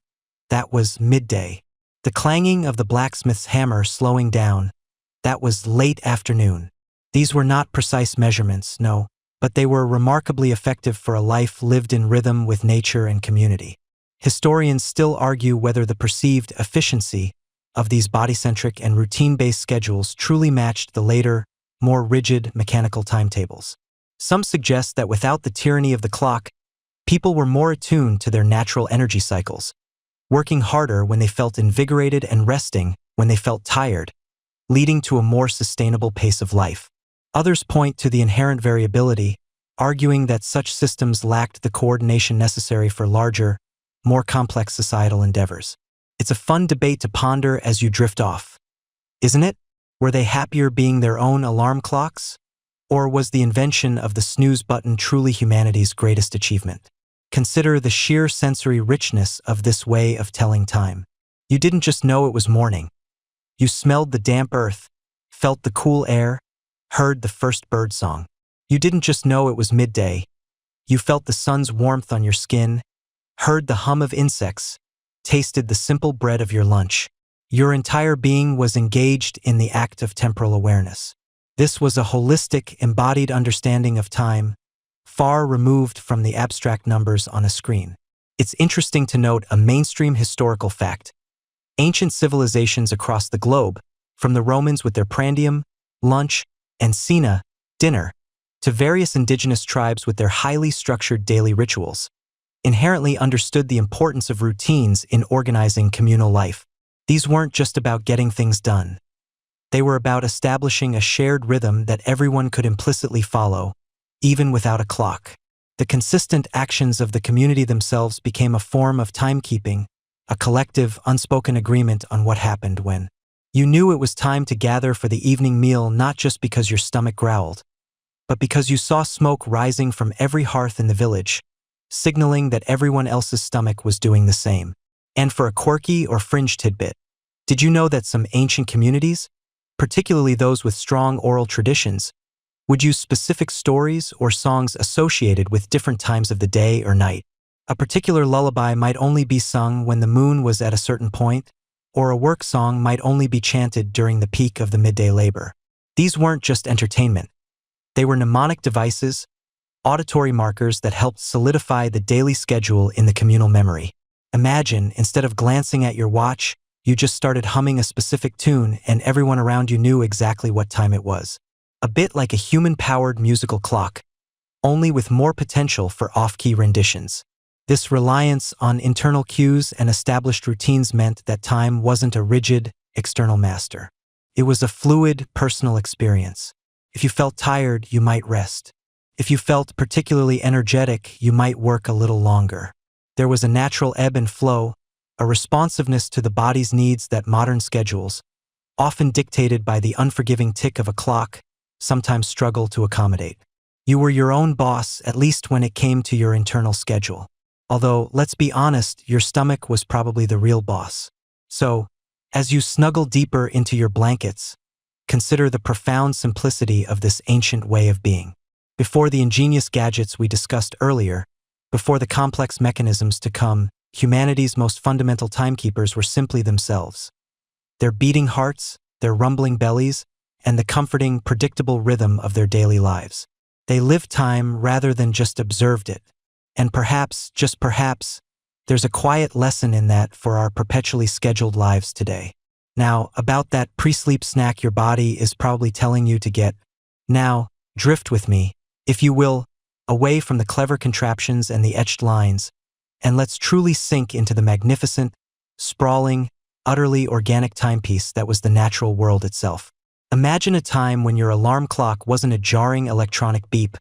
that was midday. The clanging of the blacksmith's hammer slowing down, that was late afternoon. These were not precise measurements, no, but they were remarkably effective for a life lived in rhythm with nature and community. Historians still argue whether the perceived efficiency of these body-centric and routine-based schedules truly matched the later, more rigid mechanical timetables. Some suggest that without the tyranny of the clock, people were more attuned to their natural energy cycles, working harder when they felt invigorated and resting when they felt tired, leading to a more sustainable pace of life. Others point to the inherent variability, arguing that such systems lacked the coordination necessary for larger, more complex societal endeavors. It's a fun debate to ponder as you drift off, isn't it? Were they happier being their own alarm clocks? Or was the invention of the snooze button truly humanity's greatest achievement? Consider the sheer sensory richness of this way of telling time. You didn't just know it was morning. You smelled the damp earth, felt the cool air, heard the first bird song. You didn't just know it was midday. You felt the sun's warmth on your skin, heard the hum of insects, tasted the simple bread of your lunch. Your entire being was engaged in the act of temporal awareness. This was a holistic, embodied understanding of time, far removed from the abstract numbers on a screen. It's interesting to note a mainstream historical fact. Ancient civilizations across the globe, from the Romans with their prandium, lunch, and cena, dinner, to various indigenous tribes with their highly structured daily rituals, inherently understood the importance of routines in organizing communal life. These weren't just about getting things done. They were about establishing a shared rhythm that everyone could implicitly follow, even without a clock. The consistent actions of the community themselves became a form of timekeeping, a collective, unspoken agreement on what happened when. You knew it was time to gather for the evening meal not just because your stomach growled, but because you saw smoke rising from every hearth in the village, signaling that everyone else's stomach was doing the same. And for a quirky or fringe tidbit, did you know that some ancient communities, particularly those with strong oral traditions, would use specific stories or songs associated with different times of the day or night? A particular lullaby might only be sung when the moon was at a certain point, or a work song might only be chanted during the peak of the midday labor. These weren't just entertainment. They were mnemonic devices, auditory markers that helped solidify the daily schedule in the communal memory. Imagine, instead of glancing at your watch, you just started humming a specific tune and everyone around you knew exactly what time it was. A bit like a human-powered musical clock, only with more potential for off-key renditions. This reliance on internal cues and established routines meant that time wasn't a rigid, external master. It was a fluid, personal experience. If you felt tired, you might rest. If you felt particularly energetic, you might work a little longer. There was a natural ebb and flow, a responsiveness to the body's needs that modern schedules, often dictated by the unforgiving tick of a clock, sometimes struggle to accommodate. You were your own boss, at least when it came to your internal schedule. Although, let's be honest, your stomach was probably the real boss. So, as you snuggle deeper into your blankets, consider the profound simplicity of this ancient way of being. Before the ingenious gadgets we discussed earlier, before the complex mechanisms to come, humanity's most fundamental timekeepers were simply themselves. Their beating hearts, their rumbling bellies, and the comforting, predictable rhythm of their daily lives. They lived time rather than just observed it. And perhaps, just perhaps, there's a quiet lesson in that for our perpetually scheduled lives today. Now, about that pre-sleep snack your body is probably telling you to get. Now, drift with me, if you will, away from the clever contraptions and the etched lines, and let's truly sink into the magnificent, sprawling, utterly organic timepiece that was the natural world itself. Imagine a time when your alarm clock wasn't a jarring electronic beep,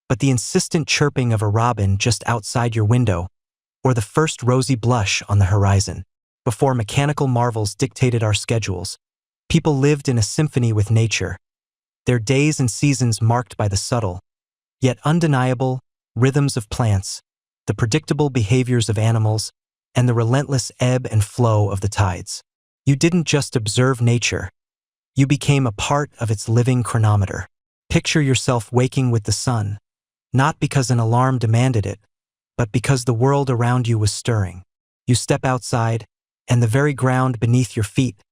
but the insistent chirping of a robin just outside your window, or the first rosy blush on the horizon. Before mechanical marvels dictated our schedules, people lived in a symphony with nature, their days and seasons marked by the subtle, yet undeniable, rhythms of plants, the predictable behaviors of animals, and the relentless ebb and flow of the tides. You didn't just observe nature, you became a part of its living chronometer. Picture yourself waking with the sun, not because an alarm demanded it, but because the world around you was stirring. You step outside, and the very ground beneath your feet,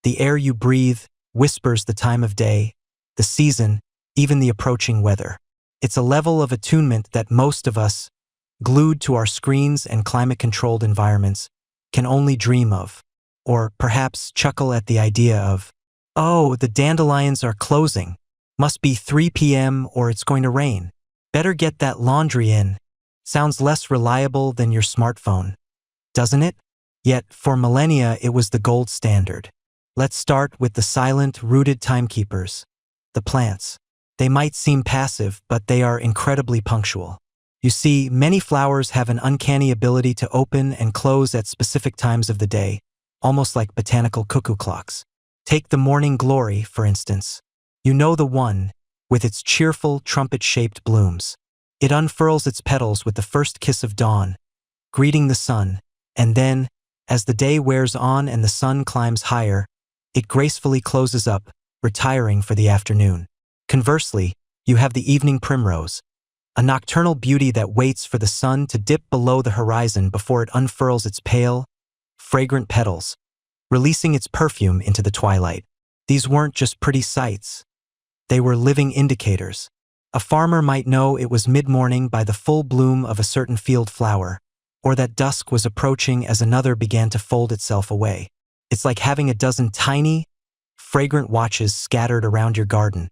the air you breathe, whispers the time of day, the season, even the approaching weather. It's a level of attunement that most of us, glued to our screens and climate-controlled environments, can only dream of, or perhaps chuckle at the idea of, oh, the dandelions are closing. Must be 3 p.m. or it's going to rain. Better get that laundry in. Sounds less reliable than your smartphone, doesn't it? Yet, for millennia, it was the gold standard. Let's start with the silent, rooted timekeepers, the plants. They might seem passive, but they are incredibly punctual. You see, many flowers have an uncanny ability to open and close at specific times of the day, almost like botanical cuckoo clocks. Take the morning glory, for instance. You know the one, with its cheerful, trumpet-shaped blooms. It unfurls its petals with the first kiss of dawn, greeting the sun, and then, as the day wears on and the sun climbs higher, it gracefully closes up, retiring for the afternoon. Conversely, you have the evening primrose, a nocturnal beauty that waits for the sun to dip below the horizon before it unfurls its pale, fragrant petals, releasing its perfume into the twilight. These weren't just pretty sights. They were living indicators. A farmer might know it was mid-morning by the full bloom of a certain field flower, or that dusk was approaching as another began to fold itself away. It's like having a dozen tiny, fragrant watches scattered around your garden,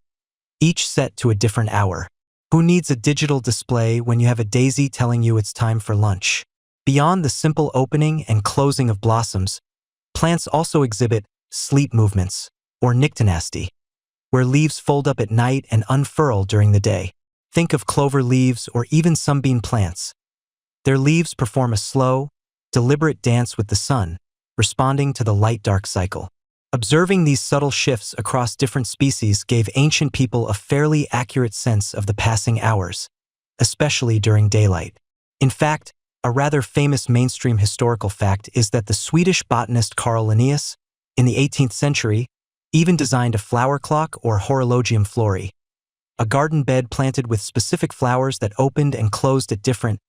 each set to a different hour. Who needs a digital display when you have a daisy telling you it's time for lunch? Beyond the simple opening and closing of blossoms, plants also exhibit sleep movements, or nyctinasty, where leaves fold up at night and unfurl during the day. Think of clover leaves or even sunbeam plants. Their leaves perform a slow, deliberate dance with the sun, responding to the light-dark cycle. Observing these subtle shifts across different species gave ancient people a fairly accurate sense of the passing hours, especially during daylight. In fact, a rather famous mainstream historical fact is that the Swedish botanist Carl Linnaeus, in the 18th century, even designed a flower clock or horologium flori, a garden bed planted with specific flowers that opened and closed at different,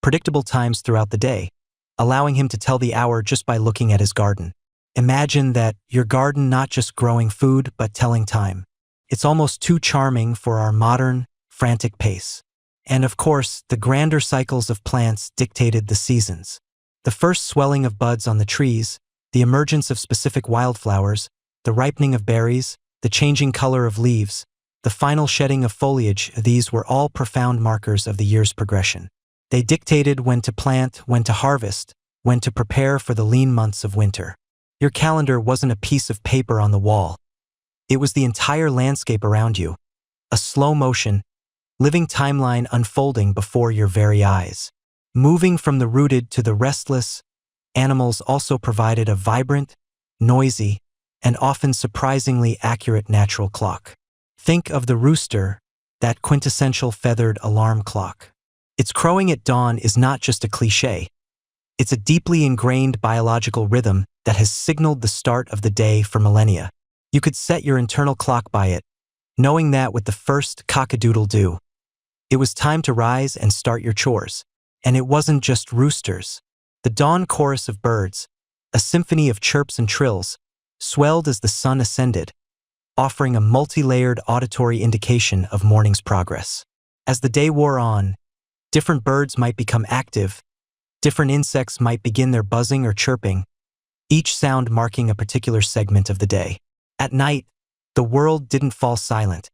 predictable times throughout the day, allowing him to tell the hour just by looking at his garden. Imagine that, your garden not just growing food, but telling time. It's almost too charming for our modern, frantic pace. And of course, the grander cycles of plants dictated the seasons. The first swelling of buds on the trees, the emergence of specific wildflowers, the ripening of berries, the changing color of leaves, the final shedding of foliage, these were all profound markers of the year's progression. They dictated when to plant, when to harvest, when to prepare for the lean months of winter. Your calendar wasn't a piece of paper on the wall. It was the entire landscape around you, a slow motion, living timeline unfolding before your very eyes. Moving from the rooted to the restless, animals also provided a vibrant, noisy, and often surprisingly accurate natural clock. Think of the rooster, that quintessential feathered alarm clock. Its crowing at dawn is not just a cliché. It's a deeply ingrained biological rhythm that has signaled the start of the day for millennia. You could set your internal clock by it, knowing that with the first cock-a-doodle-doo, it was time to rise and start your chores. And it wasn't just roosters. The dawn chorus of birds, a symphony of chirps and trills, swelled as the sun ascended, offering a multi-layered auditory indication of morning's progress. As the day wore on, different birds might become active, different insects might begin their buzzing or chirping, each sound marking a particular segment of the day. At night, the world didn't fall silent.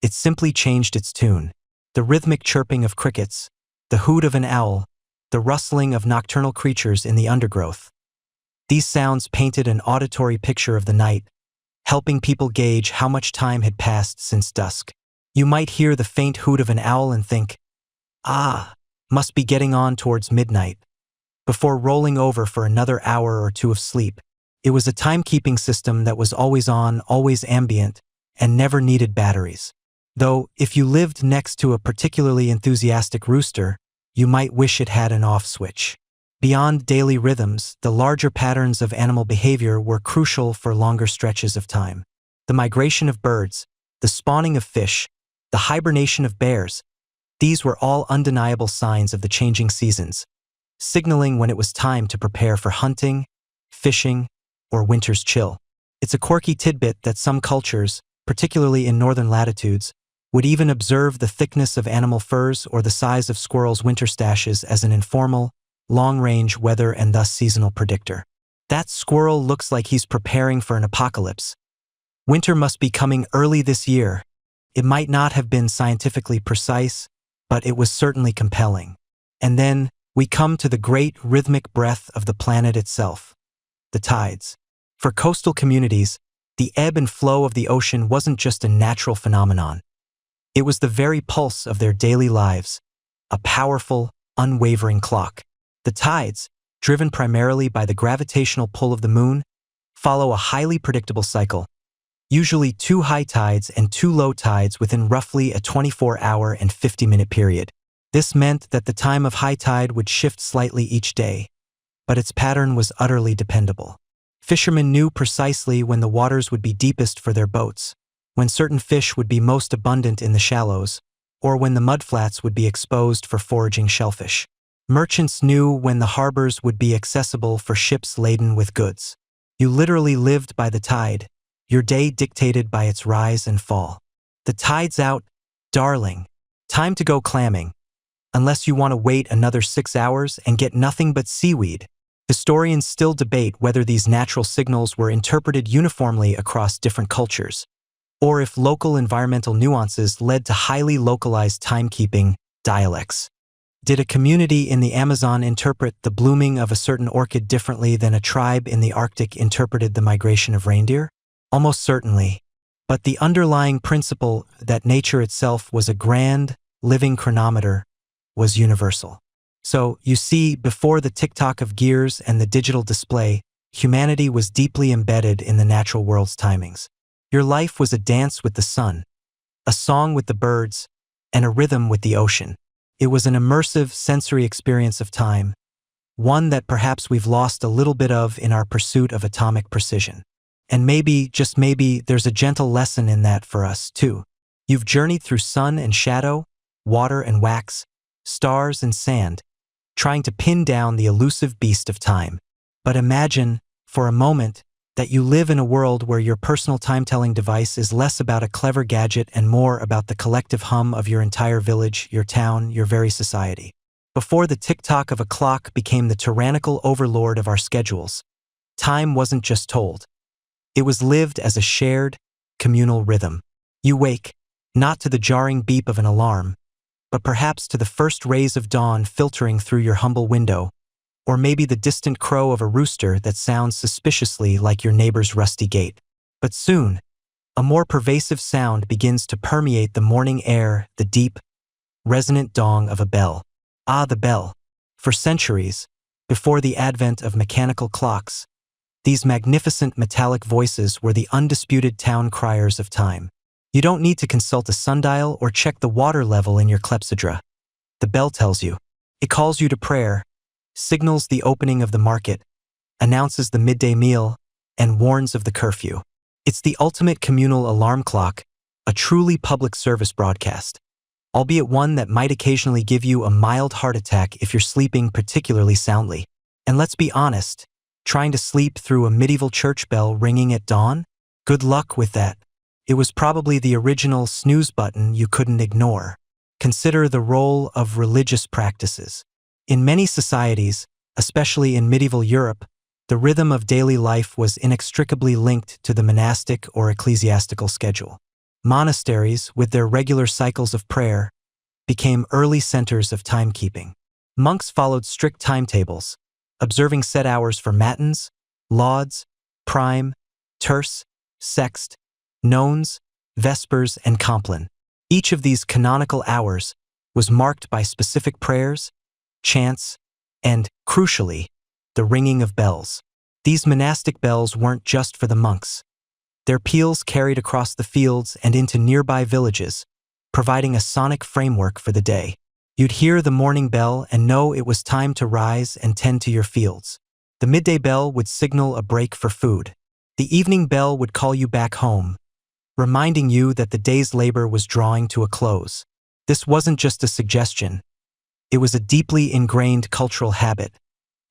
It simply changed its tune. The rhythmic chirping of crickets, the hoot of an owl, the rustling of nocturnal creatures in the undergrowth. These sounds painted an auditory picture of the night, helping people gauge how much time had passed since dusk. You might hear the faint hoot of an owl and think, "Ah, must be getting on towards midnight," before rolling over for another hour or two of sleep. It was a timekeeping system that was always on, always ambient, and never needed batteries. Though, if you lived next to a particularly enthusiastic rooster, you might wish it had an off switch. Beyond daily rhythms, the larger patterns of animal behavior were crucial for longer stretches of time. The migration of birds, the spawning of fish, the hibernation of bears, these were all undeniable signs of the changing seasons, signaling when it was time to prepare for hunting, fishing, or winter's chill. It's a quirky tidbit that some cultures, particularly in northern latitudes, would even observe the thickness of animal furs or the size of squirrels' winter stashes as an informal, long-range weather and thus seasonal predictor. That squirrel looks like he's preparing for an apocalypse. Winter must be coming early this year. It might not have been scientifically precise, but it was certainly compelling. And then we come to the great rhythmic breath of the planet itself, the tides. For coastal communities, the ebb and flow of the ocean wasn't just a natural phenomenon. It was the very pulse of their daily lives, a powerful, unwavering clock. The tides, driven primarily by the gravitational pull of the moon, follow a highly predictable cycle, usually 2 high tides and 2 low tides within roughly a 24-hour and 50-minute period. This meant that the time of high tide would shift slightly each day, but its pattern was utterly dependable. Fishermen knew precisely when the waters would be deepest for their boats, when certain fish would be most abundant in the shallows, or when the mudflats would be exposed for foraging shellfish. Merchants knew when the harbors would be accessible for ships laden with goods. You literally lived by the tide, your day dictated by its rise and fall. The tide's out, darling. Time to go clamming. Unless you want to wait another 6 hours and get nothing but seaweed. Historians still debate whether these natural signals were interpreted uniformly across different cultures, or if local environmental nuances led to highly localized timekeeping dialects. Did a community in the Amazon interpret the blooming of a certain orchid differently than a tribe in the Arctic interpreted the migration of reindeer? Almost certainly. But the underlying principle that nature itself was a grand, living chronometer was universal. So, you see, before the tick-tock of gears and the digital display, humanity was deeply embedded in the natural world's timings. Your life was a dance with the sun, a song with the birds, and a rhythm with the ocean. It was an immersive sensory experience of time, one that perhaps we've lost a little bit of in our pursuit of atomic precision. And maybe, just maybe, there's a gentle lesson in that for us, too. You've journeyed through sun and shadow, water and wax, stars and sand, trying to pin down the elusive beast of time. But imagine, for a moment, that you live in a world where your personal time-telling device is less about a clever gadget and more about the collective hum of your entire village, your town, your very society. Before the tick-tock of a clock became the tyrannical overlord of our schedules, time wasn't just told. It was lived as a shared, communal rhythm. You wake, not to the jarring beep of an alarm, but perhaps to the first rays of dawn filtering through your humble window, or maybe the distant crow of a rooster that sounds suspiciously like your neighbor's rusty gate. But soon, a more pervasive sound begins to permeate the morning air, the deep, resonant dong of a bell. Ah, the bell. For centuries, before the advent of mechanical clocks, these magnificent metallic voices were the undisputed town criers of time. You don't need to consult a sundial or check the water level in your clepsydra. The bell tells you. It calls you to prayer, signals the opening of the market, announces the midday meal, and warns of the curfew. It's the ultimate communal alarm clock, a truly public service broadcast, albeit one that might occasionally give you a mild heart attack if you're sleeping particularly soundly. And let's be honest, trying to sleep through a medieval church bell ringing at dawn? Good luck with that. It was probably the original snooze button you couldn't ignore. Consider the role of religious practices. In many societies, especially in medieval Europe, the rhythm of daily life was inextricably linked to the monastic or ecclesiastical schedule. Monasteries, with their regular cycles of prayer, became early centers of timekeeping. Monks followed strict timetables, observing set hours for matins, lauds, prime, terce, sext, nones, vespers, and compline. Each of these canonical hours was marked by specific prayers, chants, and, crucially, the ringing of bells. These monastic bells weren't just for the monks. Their peals carried across the fields and into nearby villages, providing a sonic framework for the day. You'd hear the morning bell and know it was time to rise and tend to your fields. The midday bell would signal a break for food. The evening bell would call you back home, reminding you that the day's labor was drawing to a close. This wasn't just a suggestion. It was a deeply ingrained cultural habit,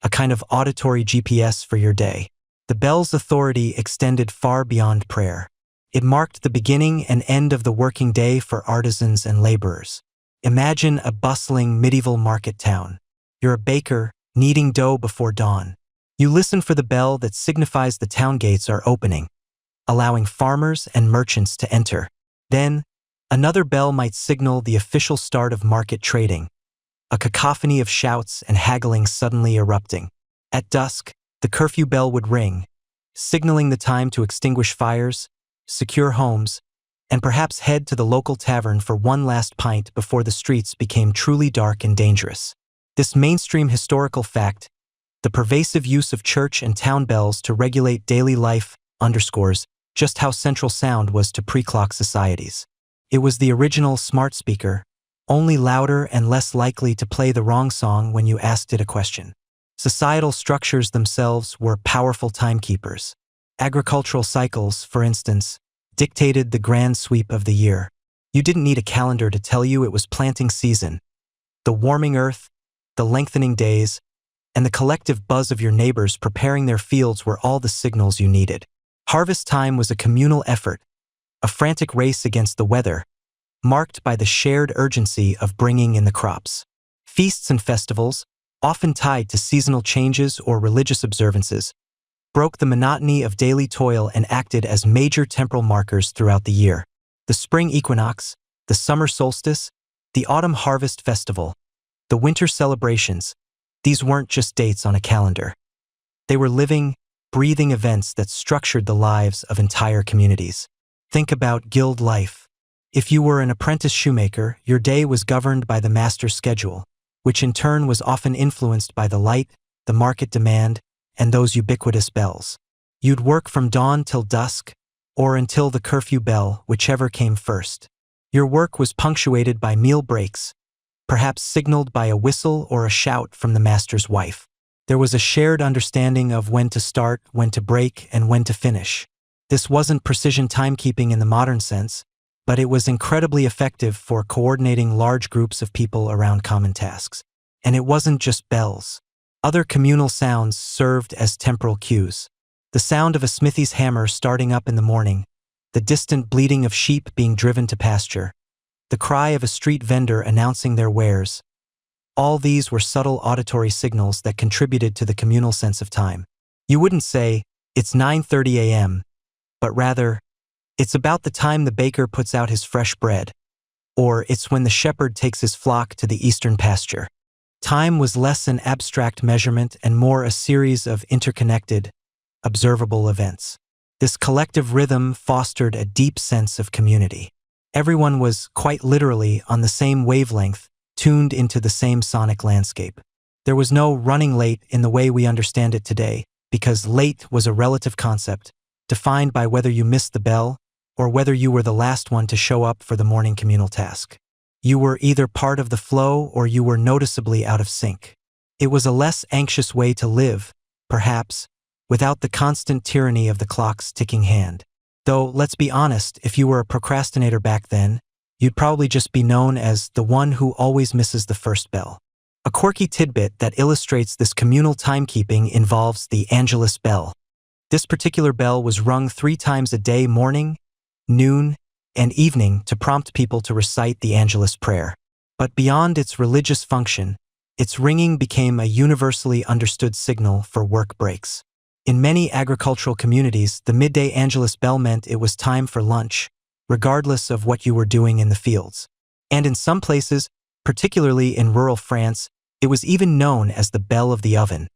a kind of auditory GPS for your day. The bell's authority extended far beyond prayer. It marked the beginning and end of the working day for artisans and laborers. Imagine a bustling medieval market town. You're a baker, kneading dough before dawn. You listen for the bell that signifies the town gates are opening, allowing farmers and merchants to enter. Then, another bell might signal the official start of market trading, a cacophony of shouts and haggling suddenly erupting. At dusk, the curfew bell would ring, signaling the time to extinguish fires, secure homes, and perhaps head to the local tavern for one last pint before the streets became truly dark and dangerous. This mainstream historical fact, the pervasive use of church and town bells to regulate daily life, underscores just how central sound was to pre-clock societies. It was the original smart speaker, only louder and less likely to play the wrong song when you asked it a question. Societal structures themselves were powerful timekeepers. Agricultural cycles, for instance, dictated the grand sweep of the year. You didn't need a calendar to tell you it was planting season. The warming earth, the lengthening days, and the collective buzz of your neighbors preparing their fields were all the signals you needed. Harvest time was a communal effort, a frantic race against the weather, marked by the shared urgency of bringing in the crops. Feasts and festivals, often tied to seasonal changes or religious observances, broke the monotony of daily toil and acted as major temporal markers throughout the year. The spring equinox, the summer solstice, the autumn harvest festival, the winter celebrations, these weren't just dates on a calendar. They were living, breathing events that structured the lives of entire communities. Think about guild life. If you were an apprentice shoemaker, your day was governed by the master's schedule, which in turn was often influenced by the light, the market demand, and those ubiquitous bells. You'd work from dawn till dusk, or until the curfew bell, whichever came first. Your work was punctuated by meal breaks, perhaps signaled by a whistle or a shout from the master's wife. There was a shared understanding of when to start, when to break, and when to finish. This wasn't precision timekeeping in the modern sense, but it was incredibly effective for coordinating large groups of people around common tasks. And it wasn't just bells. Other communal sounds served as temporal cues. The sound of a smithy's hammer starting up in the morning, the distant bleating of sheep being driven to pasture, the cry of a street vendor announcing their wares. All these were subtle auditory signals that contributed to the communal sense of time. You wouldn't say, "It's 9:30 a.m., but rather, "It's about the time the baker puts out his fresh bread," or "It's when the shepherd takes his flock to the eastern pasture." Time was less an abstract measurement and more a series of interconnected, observable events. This collective rhythm fostered a deep sense of community. Everyone was, quite literally, on the same wavelength, tuned into the same sonic landscape. There was no running late in the way we understand it today, because late was a relative concept, defined by whether you missed the bell or whether you were the last one to show up for the morning communal task. You were either part of the flow or you were noticeably out of sync. It was a less anxious way to live, perhaps, without the constant tyranny of the clock's ticking hand. Though, let's be honest, if you were a procrastinator back then, you'd probably just be known as the one who always misses the first bell. A quirky tidbit that illustrates this communal timekeeping involves the Angelus bell. This particular bell was rung 3 times a day, morning, noon, and evening, to prompt people to recite the Angelus prayer. But beyond its religious function, its ringing became a universally understood signal for work breaks. In many agricultural communities, the midday Angelus bell meant it was time for lunch, regardless of what you were doing in the fields. And in some places, particularly in rural France, it was even known as the bell of the oven,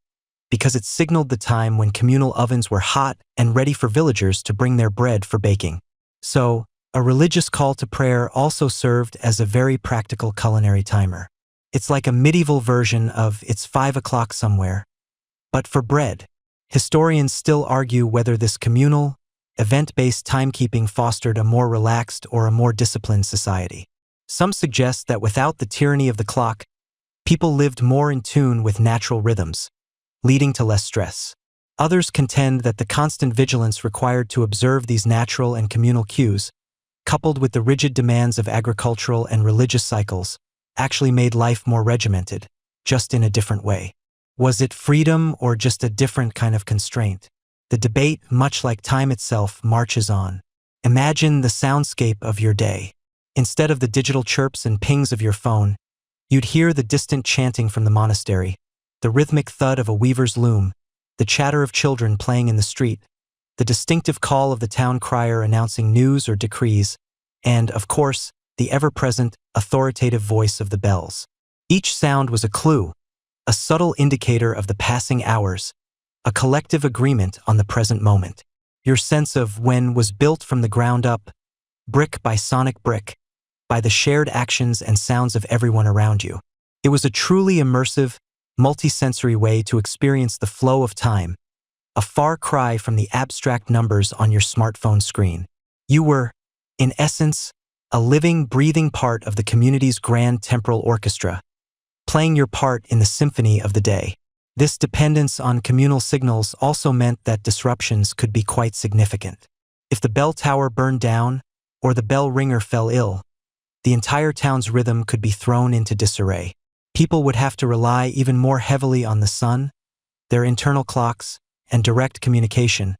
because it signaled the time when communal ovens were hot and ready for villagers to bring their bread for baking. So, a religious call to prayer also served as a very practical culinary timer. It's like a medieval version of "It's 5 o'clock somewhere," but for bread. Historians still argue whether this communal, event-based timekeeping fostered a more relaxed or a more disciplined society. Some suggest that without the tyranny of the clock, people lived more in tune with natural rhythms, leading to less stress. Others contend that the constant vigilance required to observe these natural and communal cues, coupled with the rigid demands of agricultural and religious cycles, actually made life more regimented, just in a different way. Was it freedom or just a different kind of constraint? The debate, much like time itself, marches on. Imagine the soundscape of your day. Instead of the digital chirps and pings of your phone, you'd hear the distant chanting from the monastery, the rhythmic thud of a weaver's loom, the chatter of children playing in the street, the distinctive call of the town crier announcing news or decrees, and, of course, the ever-present, authoritative voice of the bells. Each sound was a clue, a subtle indicator of the passing hours, a collective agreement on the present moment. Your sense of when was built from the ground up, brick by sonic brick, by the shared actions and sounds of everyone around you. It was a truly immersive, multisensory way to experience the flow of time, a far cry from the abstract numbers on your smartphone screen. You were, in essence, a living, breathing part of the community's grand temporal orchestra, playing your part in the symphony of the day. This dependence on communal signals also meant that disruptions could be quite significant. If the bell tower burned down, or the bell ringer fell ill, the entire town's rhythm could be thrown into disarray. People would have to rely even more heavily on the sun, their internal clocks, and direct communication,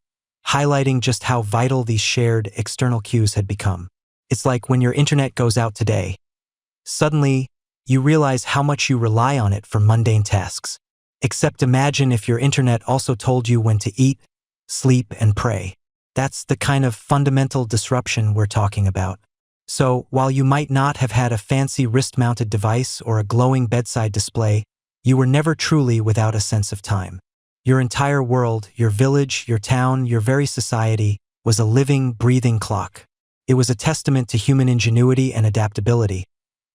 highlighting just how vital these shared external cues had become. It's like when your internet goes out today. Suddenly, you realize how much you rely on it for mundane tasks. Except imagine if your internet also told you when to eat, sleep, and pray. That's the kind of fundamental disruption we're talking about. So, while you might not have had a fancy wrist-mounted device or a glowing bedside display, you were never truly without a sense of time. Your entire world, your village, your town, your very society, was a living, breathing clock. It was a testament to human ingenuity and adaptability,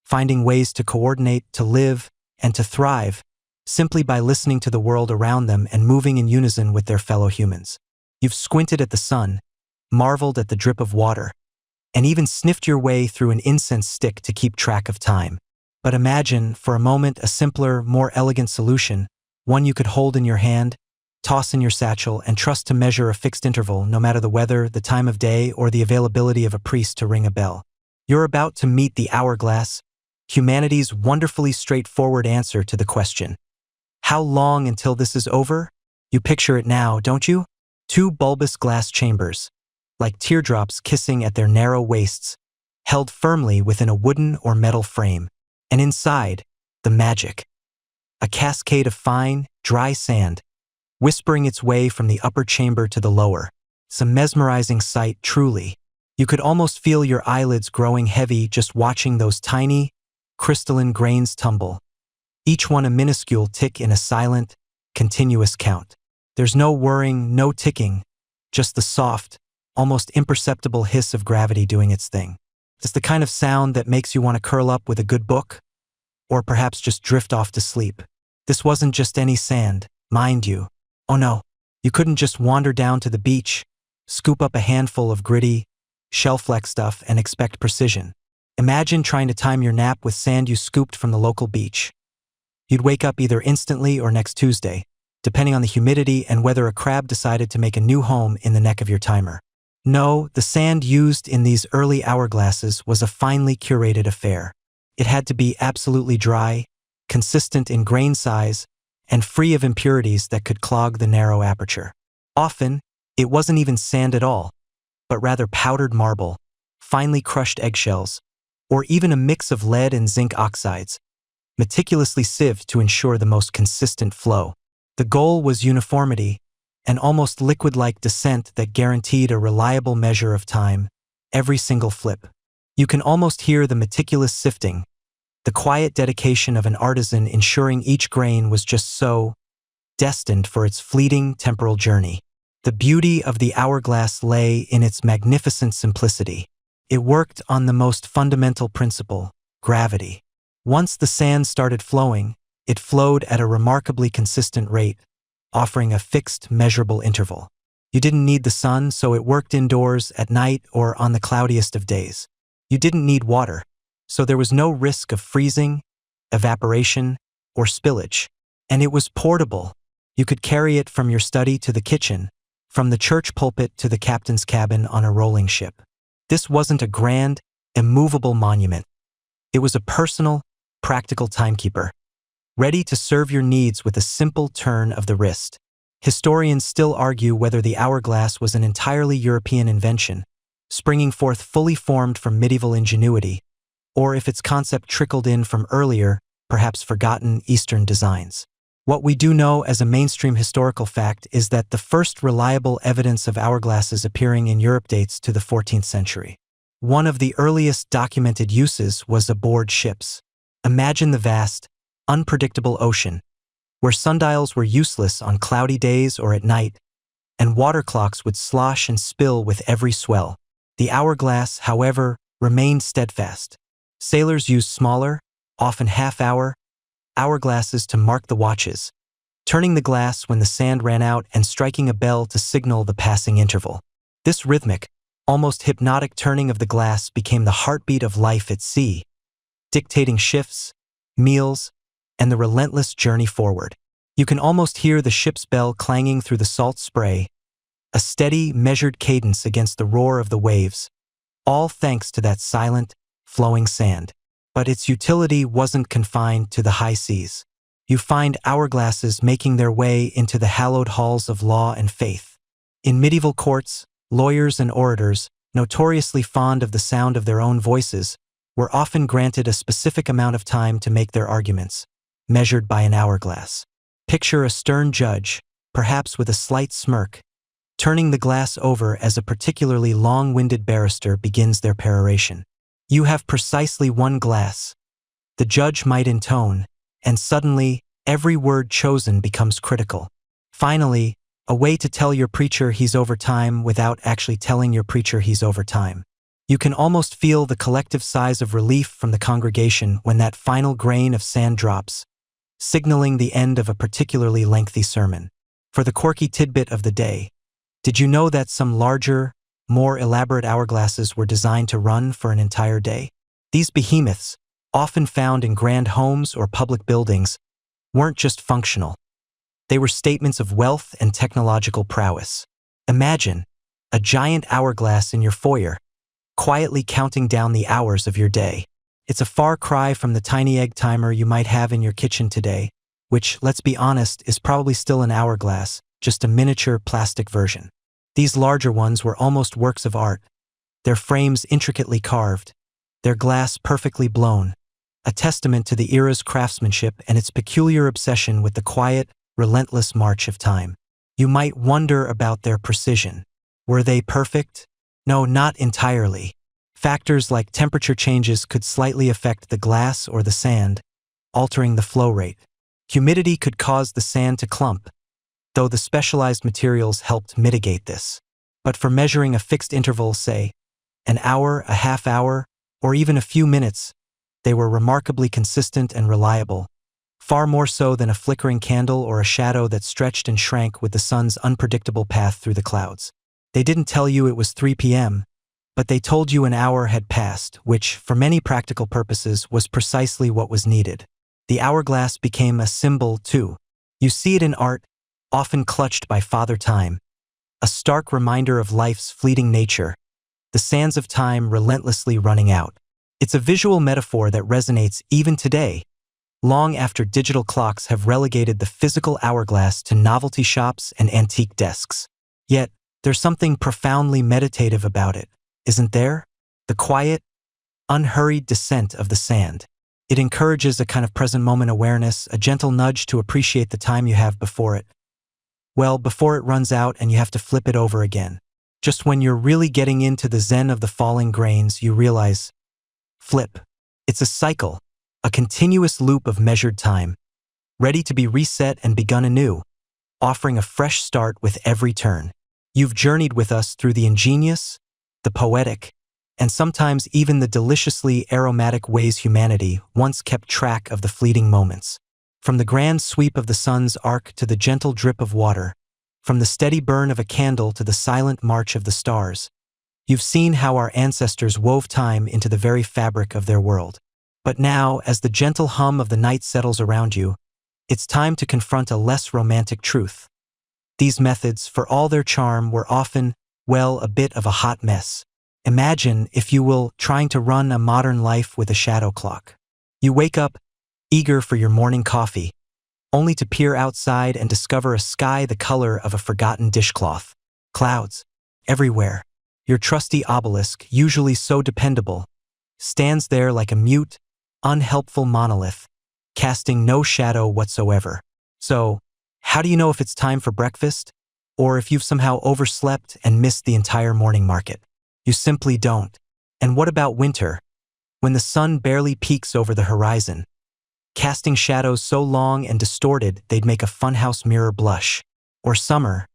finding ways to coordinate, to live, and to thrive, simply by listening to the world around them and moving in unison with their fellow humans. You've squinted at the sun, marveled at the drip of water, and even sniffed your way through an incense stick to keep track of time. But imagine, for a moment, a simpler, more elegant solution, one you could hold in your hand, toss in your satchel, and trust to measure a fixed interval, no matter the weather, the time of day, or the availability of a priest to ring a bell. You're about to meet the hourglass, humanity's wonderfully straightforward answer to the question, how long until this is over? You picture it now, don't you? Two bulbous glass chambers, like teardrops kissing at their narrow waists, held firmly within a wooden or metal frame. And inside, the magic. A cascade of fine, dry sand, whispering its way from the upper chamber to the lower. It's a mesmerizing sight, truly. You could almost feel your eyelids growing heavy just watching those tiny, crystalline grains tumble, each one a minuscule tick in a silent, continuous count. There's no whirring, no ticking, just the soft, almost imperceptible hiss of gravity doing its thing. It's the kind of sound that makes you want to curl up with a good book, or perhaps just drift off to sleep. This wasn't just any sand, mind you. Oh no, you couldn't just wander down to the beach, scoop up a handful of gritty, shell-fleck stuff and expect precision. Imagine trying to time your nap with sand you scooped from the local beach. You'd wake up either instantly or next Tuesday, depending on the humidity and whether a crab decided to make a new home in the neck of your timer. No, the sand used in these early hourglasses was a finely curated affair. It had to be absolutely dry, consistent in grain size, and free of impurities that could clog the narrow aperture. Often, it wasn't even sand at all, but rather powdered marble, finely crushed eggshells, or even a mix of lead and zinc oxides, meticulously sieved to ensure the most consistent flow. The goal was uniformity, an almost liquid-like descent that guaranteed a reliable measure of time, every single flip. You can almost hear the meticulous sifting, the quiet dedication of an artisan ensuring each grain was just so destined for its fleeting temporal journey. The beauty of the hourglass lay in its magnificent simplicity. It worked on the most fundamental principle, gravity. Once the sand started flowing, it flowed at a remarkably consistent rate, offering a fixed, measurable interval. You didn't need the sun, so it worked indoors, at night, or on the cloudiest of days. You didn't need water, so there was no risk of freezing, evaporation, or spillage. And it was portable. You could carry it from your study to the kitchen, from the church pulpit to the captain's cabin on a rolling ship. This wasn't a grand, immovable monument. It was a personal, practical timekeeper, ready to serve your needs with a simple turn of the wrist. Historians still argue whether the hourglass was an entirely European invention, springing forth fully formed from medieval ingenuity, or if its concept trickled in from earlier, perhaps forgotten Eastern designs. What we do know as a mainstream historical fact is that the first reliable evidence of hourglasses appearing in Europe dates to the 14th century. One of the earliest documented uses was aboard ships. Imagine the vast, unpredictable ocean, where sundials were useless on cloudy days or at night, and water clocks would slosh and spill with every swell. The hourglass, however, remained steadfast. Sailors used smaller, often half-hour, hourglasses to mark the watches, turning the glass when the sand ran out and striking a bell to signal the passing interval. This rhythmic, almost hypnotic turning of the glass became the heartbeat of life at sea, dictating shifts, meals, and the relentless journey forward. You can almost hear the ship's bell clanging through the salt spray, a steady, measured cadence against the roar of the waves, all thanks to that silent, flowing sand. But its utility wasn't confined to the high seas. You find hourglasses making their way into the hallowed halls of law and faith. In medieval courts, lawyers and orators, notoriously fond of the sound of their own voices, were often granted a specific amount of time to make their arguments, measured by an hourglass. Picture a stern judge, perhaps with a slight smirk, turning the glass over as a particularly long-winded barrister begins their peroration. You have precisely one glass, the judge might intone, and suddenly, every word chosen becomes critical. Finally, a way to tell your preacher he's over time without actually telling your preacher he's over time. You can almost feel the collective sighs of relief from the congregation when that final grain of sand drops, signaling the end of a particularly lengthy sermon. For the quirky tidbit of the day, did you know that some larger, more elaborate hourglasses were designed to run for an entire day? These behemoths, often found in grand homes or public buildings, weren't just functional. They were statements of wealth and technological prowess. Imagine a giant hourglass in your foyer, quietly counting down the hours of your day. It's a far cry from the tiny egg timer you might have in your kitchen today, which, let's be honest, is probably still an hourglass, just a miniature plastic version. These larger ones were almost works of art, their frames intricately carved, their glass perfectly blown, a testament to the era's craftsmanship and its peculiar obsession with the quiet, relentless march of time. You might wonder about their precision. Were they perfect? No, not entirely. Factors like temperature changes could slightly affect the glass or the sand, altering the flow rate. Humidity could cause the sand to clump, though the specialized materials helped mitigate this. But for measuring a fixed interval, say, an hour, a half hour, or even a few minutes, they were remarkably consistent and reliable, far more so than a flickering candle or a shadow that stretched and shrank with the sun's unpredictable path through the clouds. They didn't tell you it was 3 p.m., but they told you an hour had passed, which, for many practical purposes, was precisely what was needed. The hourglass became a symbol, too. You see it in art, often clutched by Father Time, a stark reminder of life's fleeting nature, the sands of time relentlessly running out. It's a visual metaphor that resonates even today, long after digital clocks have relegated the physical hourglass to novelty shops and antique desks. Yet, there's something profoundly meditative about it, isn't there? The quiet, unhurried descent of the sand. It encourages a kind of present moment awareness, a gentle nudge to appreciate the time you have before it. Well, before it runs out and you have to flip it over again. Just when you're really getting into the zen of the falling grains, you realize, flip. It's a cycle, a continuous loop of measured time, ready to be reset and begun anew, offering a fresh start with every turn. You've journeyed with us through the ingenious, the poetic, and sometimes even the deliciously aromatic ways humanity once kept track of the fleeting moments. From the grand sweep of the sun's arc to the gentle drip of water, from the steady burn of a candle to the silent march of the stars, you've seen how our ancestors wove time into the very fabric of their world. But now, as the gentle hum of the night settles around you, it's time to confront a less romantic truth. These methods, for all their charm, were often, well, a bit of a hot mess. Imagine, if you will, trying to run a modern life with a shadow clock. You wake up, eager for your morning coffee, only to peer outside and discover a sky the color of a forgotten dishcloth. Clouds everywhere. Your trusty obelisk, usually so dependable, stands there like a mute, unhelpful monolith, casting no shadow whatsoever. So, how do you know if it's time for breakfast? Or if you've somehow overslept and missed the entire morning market? You simply don't. And what about winter, when the sun barely peeks over the horizon, casting shadows so long and distorted they'd make a funhouse mirror blush? Or summer,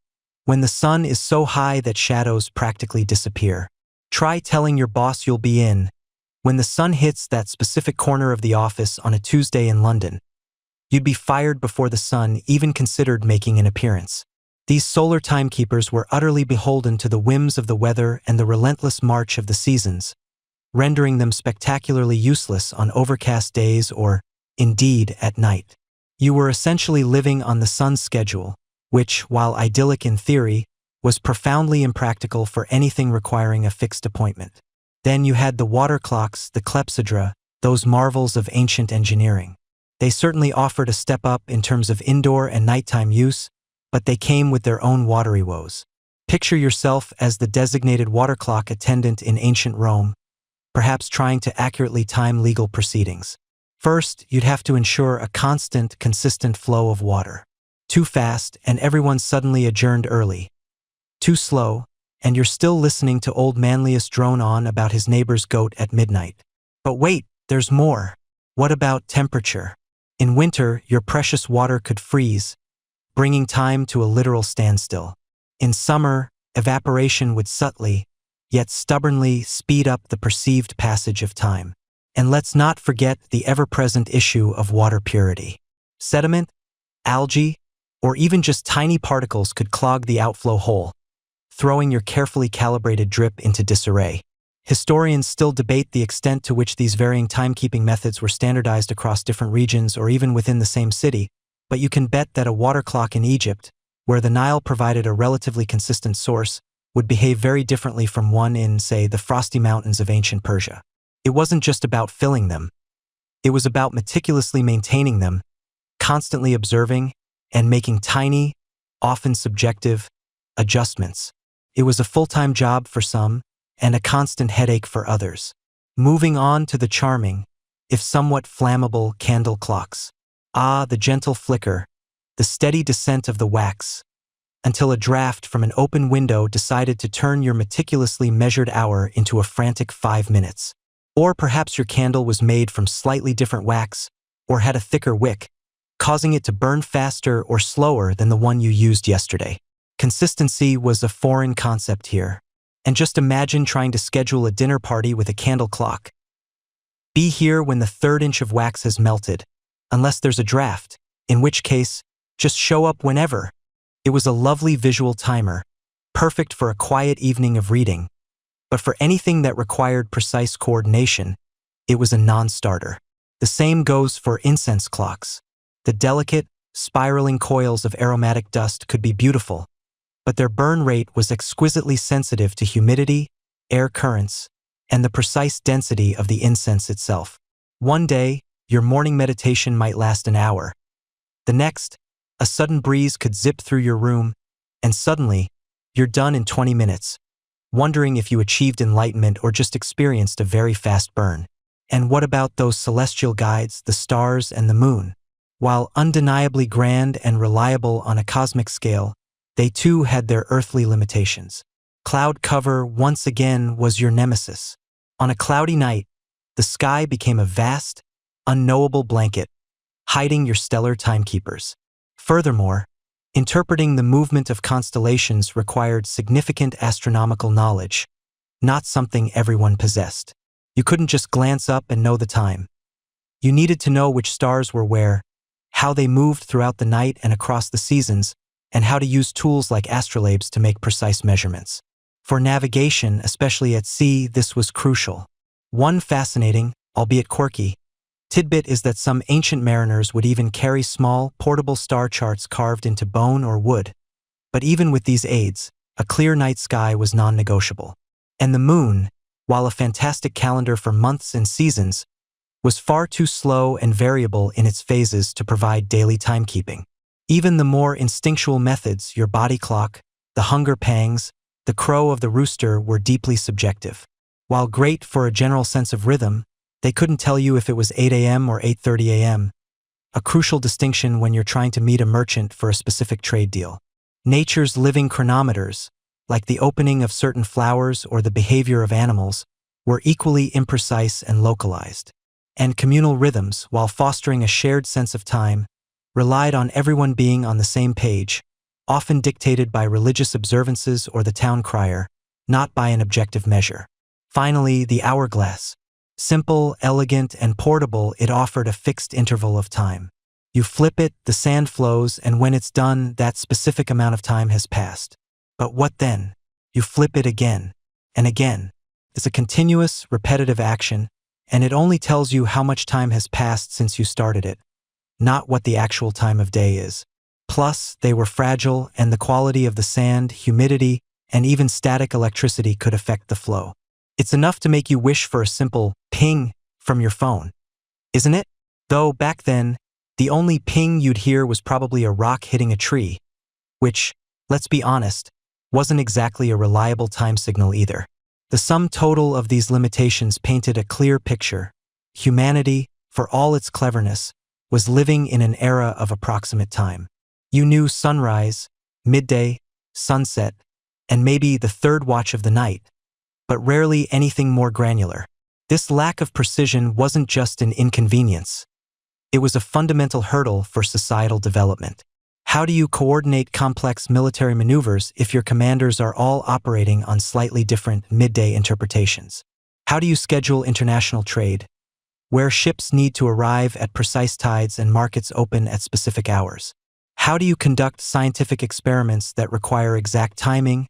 when the sun is so high that shadows practically disappear? Try telling your boss you'll be in when the sun hits that specific corner of the office on a Tuesday in London. You'd be fired before the sun even considered making an appearance. These solar timekeepers were utterly beholden to the whims of the weather and the relentless march of the seasons, rendering them spectacularly useless on overcast days or, indeed, at night. You were essentially living on the sun's schedule, which, while idyllic in theory, was profoundly impractical for anything requiring a fixed appointment. Then you had the water clocks, the clepsydra, those marvels of ancient engineering. They certainly offered a step up in terms of indoor and nighttime use, but they came with their own watery woes. Picture yourself as the designated water clock attendant in ancient Rome, perhaps trying to accurately time legal proceedings. First, you'd have to ensure a constant, consistent flow of water. Too fast, and everyone's suddenly adjourned early. Too slow, and you're still listening to old Manlius drone on about his neighbor's goat at midnight. But wait, there's more. What about temperature? In winter, your precious water could freeze, bringing time to a literal standstill. In summer, evaporation would subtly, yet stubbornly, speed up the perceived passage of time. And let's not forget the ever-present issue of water purity. Sediment, algae, or even just tiny particles could clog the outflow hole, throwing your carefully calibrated drip into disarray. Historians still debate the extent to which these varying timekeeping methods were standardized across different regions or even within the same city, but you can bet that a water clock in Egypt, where the Nile provided a relatively consistent source, would behave very differently from one in, say, the frosty mountains of ancient Persia. It wasn't just about filling them. It was about meticulously maintaining them, constantly observing, and making tiny, often subjective, adjustments. It was a full-time job for some, and a constant headache for others. Moving on to the charming, if somewhat flammable, candle clocks. Ah, the gentle flicker, the steady descent of the wax, until a draft from an open window decided to turn your meticulously measured hour into a frantic 5 minutes. Or perhaps your candle was made from slightly different wax, or had a thicker wick, causing it to burn faster or slower than the one you used yesterday. Consistency was a foreign concept here. And just imagine trying to schedule a dinner party with a candle clock. Be here when the 3rd inch of wax has melted, unless there's a draft, in which case, just show up whenever. It was a lovely visual timer, perfect for a quiet evening of reading, but for anything that required precise coordination, it was a non-starter. The same goes for incense clocks. The delicate, spiraling coils of aromatic dust could be beautiful, but their burn rate was exquisitely sensitive to humidity, air currents, and the precise density of the incense itself. One day, your morning meditation might last an hour. The next, a sudden breeze could zip through your room, and suddenly, you're done in 20 minutes, wondering if you achieved enlightenment or just experienced a very fast burn. And what about those celestial guides, the stars and the moon? While undeniably grand and reliable on a cosmic scale, they too had their earthly limitations. Cloud cover, once again, was your nemesis. On a cloudy night, the sky became a vast, unknowable blanket, hiding your stellar timekeepers. Furthermore, interpreting the movement of constellations required significant astronomical knowledge, not something everyone possessed. You couldn't just glance up and know the time. You needed to know which stars were where, how they moved throughout the night and across the seasons, and how to use tools like astrolabes to make precise measurements. For navigation, especially at sea, this was crucial. One fascinating, albeit quirky, tidbit is that some ancient mariners would even carry small, portable star charts carved into bone or wood. But even with these aids, a clear night sky was non-negotiable. And the moon, while a fantastic calendar for months and seasons, was far too slow and variable in its phases to provide daily timekeeping. Even the more instinctual methods, your body clock, the hunger pangs, the the crow of the rooster were deeply subjective. While great for a general sense of rhythm, they couldn't tell you if it was 8 a.m. or 8:30 a.m., a crucial distinction when you're trying to meet a merchant for a specific trade deal. Nature's living chronometers, like the opening of certain flowers or the behavior of animals, were equally imprecise and localized. And communal rhythms, while fostering a shared sense of time, relied on everyone being on the same page, often dictated by religious observances or the town crier, not by an objective measure. Finally, the hourglass. Simple, elegant, and portable, it offered a fixed interval of time. You flip it, the sand flows, and when it's done, that specific amount of time has passed. But what then? You flip it again, and again. It's a continuous, repetitive action, and it only tells you how much time has passed since you started it, not what the actual time of day is. Plus, they were fragile, and the quality of the sand, humidity, and even static electricity could affect the flow. It's enough to make you wish for a simple ping from your phone, isn't it? Though back then, the only ping you'd hear was probably a rock hitting a tree, which, let's be honest, wasn't exactly a reliable time signal either. The sum total of these limitations painted a clear picture. Humanity, for all its cleverness, was living in an era of approximate time. You knew sunrise, midday, sunset, and maybe the third watch of the night, but rarely anything more granular. This lack of precision wasn't just an inconvenience. It was a fundamental hurdle for societal development. How do you coordinate complex military maneuvers if your commanders are all operating on slightly different midday interpretations? How do you schedule international trade, where ships need to arrive at precise tides and markets open at specific hours? How do you conduct scientific experiments that require exact timing,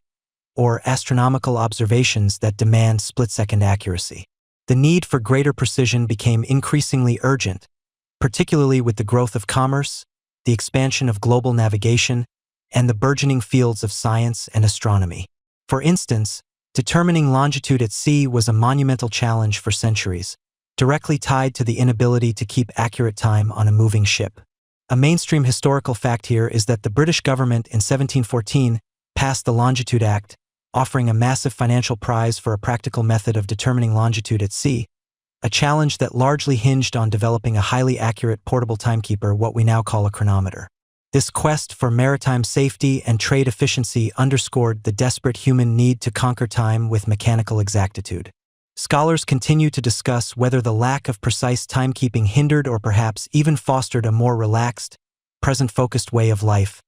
or astronomical observations that demand split-second accuracy? The need for greater precision became increasingly urgent, particularly with the growth of commerce, the expansion of global navigation, and the burgeoning fields of science and astronomy. For instance, determining longitude at sea was a monumental challenge for centuries, directly tied to the inability to keep accurate time on a moving ship. A mainstream historical fact here is that the British government in 1714 passed the Longitude Act, offering a massive financial prize for a practical method of determining longitude at sea, a challenge that largely hinged on developing a highly accurate portable timekeeper, what we now call a chronometer. This quest for maritime safety and trade efficiency underscored the desperate human need to conquer time with mechanical exactitude. Scholars continue to discuss whether the lack of precise timekeeping hindered or perhaps even fostered a more relaxed, present-focused way of life,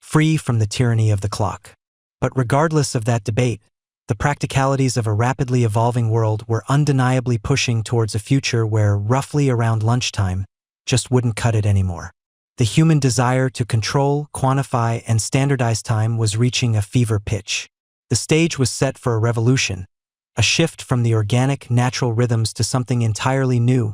free from the tyranny of the clock. But regardless of that debate, the practicalities of a rapidly evolving world were undeniably pushing towards a future where, roughly around lunchtime, just wouldn't cut it anymore. The human desire to control, quantify, and standardize time was reaching a fever pitch. The stage was set for a revolution, a shift from the organic, natural rhythms to something entirely new,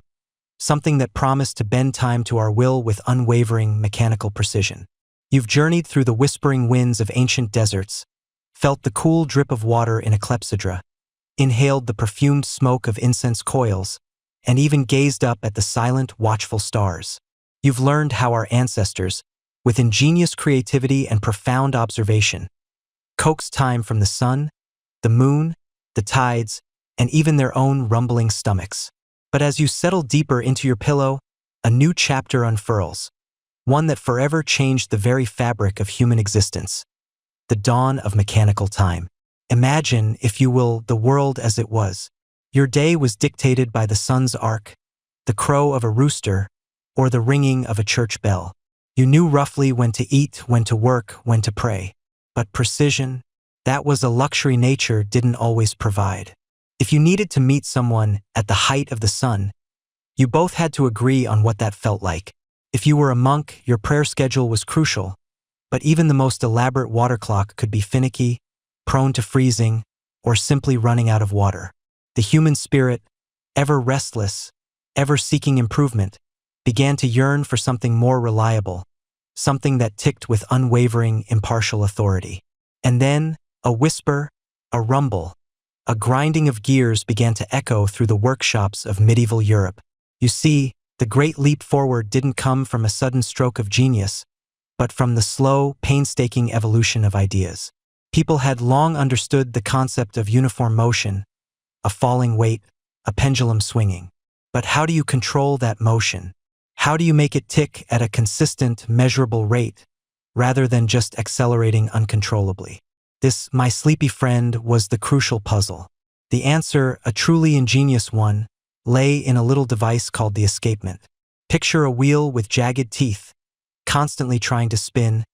something that promised to bend time to our will with unwavering, mechanical precision. You've journeyed through the whispering winds of ancient deserts, felt the cool drip of water in a clepsydra, inhaled the perfumed smoke of incense coils, and even gazed up at the silent, watchful stars. You've learned how our ancestors, with ingenious creativity and profound observation, coaxed time from the sun, the moon, the tides, and even their own rumbling stomachs. But as you settle deeper into your pillow, a new chapter unfurls, one that forever changed the very fabric of human existence. The dawn of mechanical time. Imagine, if you will, the world as it was. Your day was dictated by the sun's arc, the crow of a rooster, or the ringing of a church bell. You knew roughly when to eat, when to work, when to pray. But precision, that was a luxury nature didn't always provide. If you needed to meet someone at the height of the sun, you both had to agree on what that felt like. If you were a monk, your prayer schedule was crucial, but even the most elaborate water clock could be finicky, prone to freezing, or simply running out of water. The human spirit, ever restless, ever seeking improvement, began to yearn for something more reliable, something that ticked with unwavering, impartial authority. And then, a whisper, a rumble, a grinding of gears began to echo through the workshops of medieval Europe. You see, the great leap forward didn't come from a sudden stroke of genius, but from the slow, painstaking evolution of ideas. People had long understood the concept of uniform motion, a falling weight, a pendulum swinging. But how do you control that motion? How do you make it tick at a consistent, measurable rate, rather than just accelerating uncontrollably? This, my sleepy friend, was the crucial puzzle. The answer, a truly ingenious one, lay in a little device called the escapement. Picture a wheel with jagged teeth, constantly trying to spin,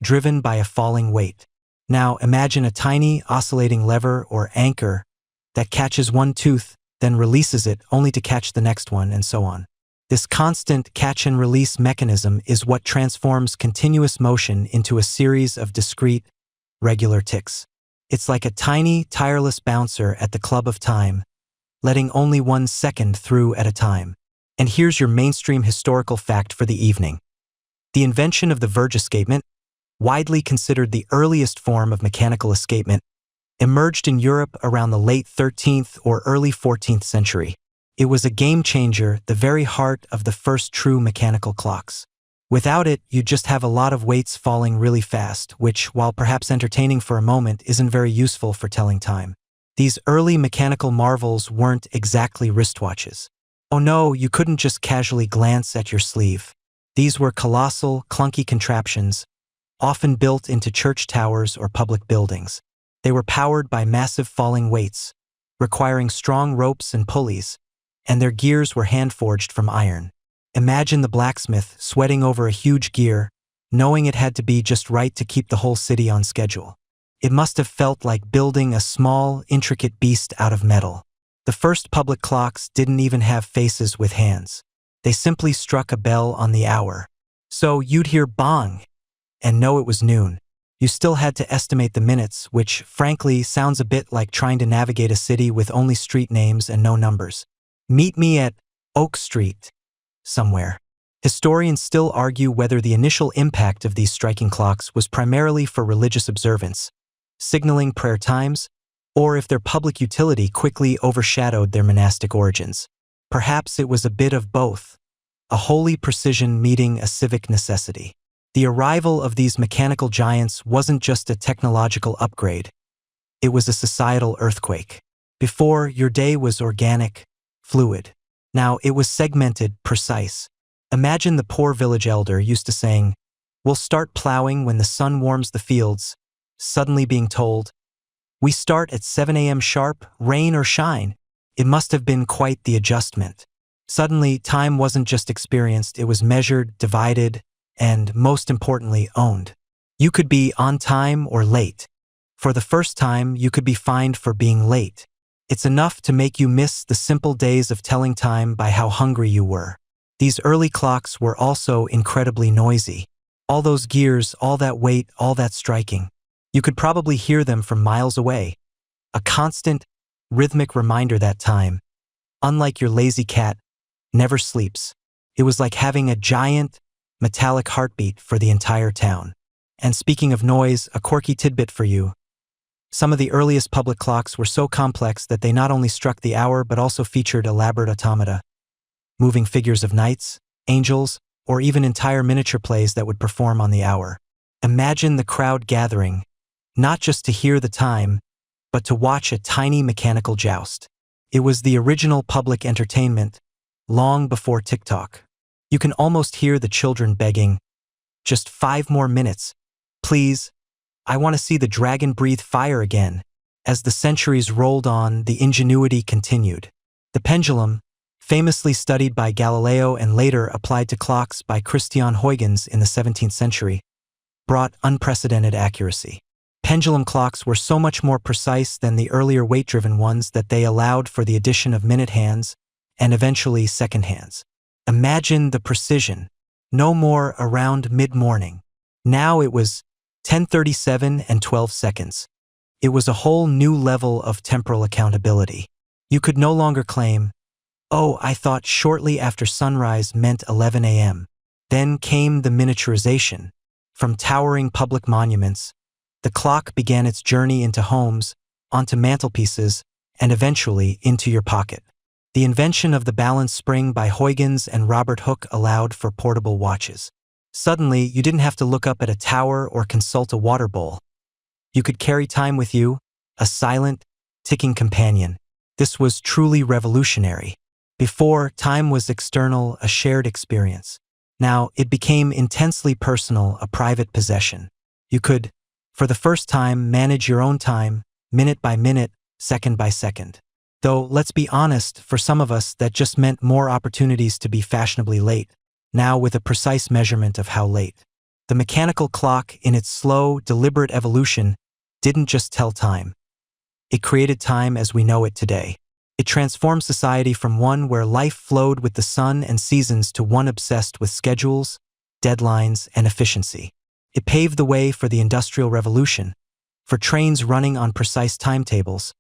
driven by a falling weight. Now imagine a tiny, oscillating lever or anchor that catches one tooth, then releases it only to catch the next one, and so on. This constant catch-and-release mechanism is what transforms continuous motion into a series of discrete, regular ticks. It's like a tiny, tireless bouncer at the club of time, letting only 1 second through at a time. And here's your mainstream historical fact for the evening. The invention of the verge escapement, widely considered the earliest form of mechanical escapement, emerged in Europe around the late 13th or early 14th century. It was a game-changer, the very heart of the first true mechanical clocks. Without it, you'd just have a lot of weights falling really fast, which, while perhaps entertaining for a moment, isn't very useful for telling time. These early mechanical marvels weren't exactly wristwatches. Oh no, you couldn't just casually glance at your sleeve. These were colossal, clunky contraptions, often built into church towers or public buildings. They were powered by massive falling weights, requiring strong ropes and pulleys, and their gears were hand-forged from iron. Imagine the blacksmith sweating over a huge gear, knowing it had to be just right to keep the whole city on schedule. It must have felt like building a small, intricate beast out of metal. The first public clocks didn't even have faces with hands. They simply struck a bell on the hour. So you'd hear bong and know it was noon. You still had to estimate the minutes, which, frankly, sounds a bit like trying to navigate a city with only street names and no numbers. Meet me at Oak Street, somewhere. Historians still argue whether the initial impact of these striking clocks was primarily for religious observance, signaling prayer times, or if their public utility quickly overshadowed their monastic origins. Perhaps it was a bit of both, a holy precision meeting a civic necessity. The arrival of these mechanical giants wasn't just a technological upgrade, it was a societal earthquake. Before, your day was organic, fluid. Now it was segmented, precise. Imagine the poor village elder used to saying, "We'll start plowing when the sun warms the fields," suddenly being told, "We start at 7 a.m. sharp, rain or shine." It must have been quite the adjustment. Suddenly, time wasn't just experienced, it was measured, divided, and, most importantly, owned. You could be on time or late. For the first time, you could be fined for being late. It's enough to make you miss the simple days of telling time by how hungry you were. These early clocks were also incredibly noisy. All those gears, all that weight, all that striking. You could probably hear them from miles away. A constant, rhythmic reminder that time, unlike your lazy cat, never sleeps. It was like having a giant, metallic heartbeat for the entire town. And speaking of noise, a quirky tidbit for you. Some of the earliest public clocks were so complex that they not only struck the hour but also featured elaborate automata, moving figures of knights, angels, or even entire miniature plays that would perform on the hour. Imagine the crowd gathering, not just to hear the time, but to watch a tiny mechanical joust. It was the original public entertainment, long before TikTok. You can almost hear the children begging, "Just 5 more minutes, please. I want to see the dragon breathe fire again." As the centuries rolled on, the ingenuity continued. The pendulum, famously studied by Galileo and later applied to clocks by Christian Huygens in the 17th century, brought unprecedented accuracy. Pendulum clocks were so much more precise than the earlier weight-driven ones that they allowed for the addition of minute hands and eventually second hands. Imagine the precision. No more around mid-morning. Now it was 10:37 and 12 seconds. It was a whole new level of temporal accountability. You could no longer claim, "Oh, I thought shortly after sunrise meant 11 a.m. Then came the miniaturization. From towering public monuments, the clock began its journey into homes, onto mantelpieces, and eventually into your pocket. The invention of the balance spring by Huygens and Robert Hooke allowed for portable watches. Suddenly, you didn't have to look up at a tower or consult a water bowl. You could carry time with you, a silent, ticking companion. This was truly revolutionary. Before, time was external, a shared experience. Now, it became intensely personal, a private possession. You could, for the first time, manage your own time, minute by minute, second by second. Though, let's be honest, for some of us that just meant more opportunities to be fashionably late, now with a precise measurement of how late. The mechanical clock, in its slow, deliberate evolution, didn't just tell time. It created time as we know it today. It transformed society from one where life flowed with the sun and seasons to one obsessed with schedules, deadlines, and efficiency. It paved the way for the Industrial Revolution, for trains running on precise timetables,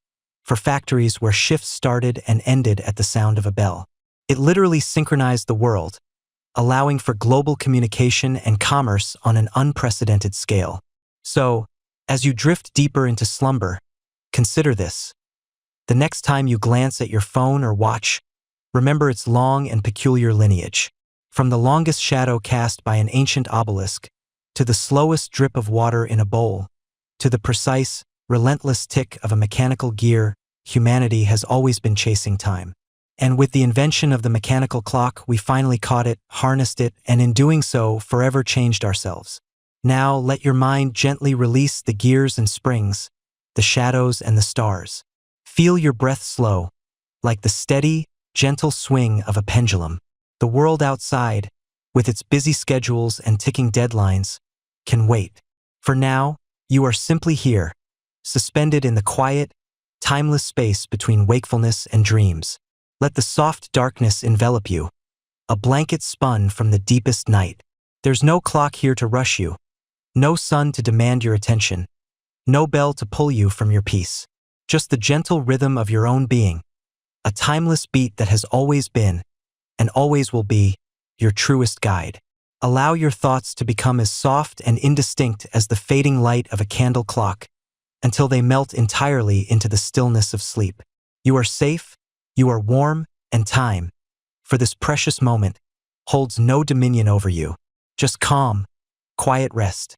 for factories where shifts started and ended at the sound of a bell. It literally synchronized the world, allowing for global communication and commerce on an unprecedented scale. So, as you drift deeper into slumber, consider this. The next time you glance at your phone or watch, remember its long and peculiar lineage. From the longest shadow cast by an ancient obelisk, to the slowest drip of water in a bowl, to the precise, relentless tick of a mechanical gear, humanity has always been chasing time. And with the invention of the mechanical clock, we finally caught it, harnessed it, and in doing so, forever changed ourselves. Now, let your mind gently release the gears and springs, the shadows and the stars. Feel your breath slow, like the steady, gentle swing of a pendulum. The world outside, with its busy schedules and ticking deadlines, can wait. For now, you are simply here, suspended in the quiet, timeless space between wakefulness and dreams. Let the soft darkness envelop you, a blanket spun from the deepest night. There's no clock here to rush you, no sun to demand your attention, no bell to pull you from your peace. Just the gentle rhythm of your own being, a timeless beat that has always been, and always will be, your truest guide. Allow your thoughts to become as soft and indistinct as the fading light of a candle clock, until they melt entirely into the stillness of sleep. You are safe, you are warm, and time, for this precious moment, holds no dominion over you. Just calm, quiet rest.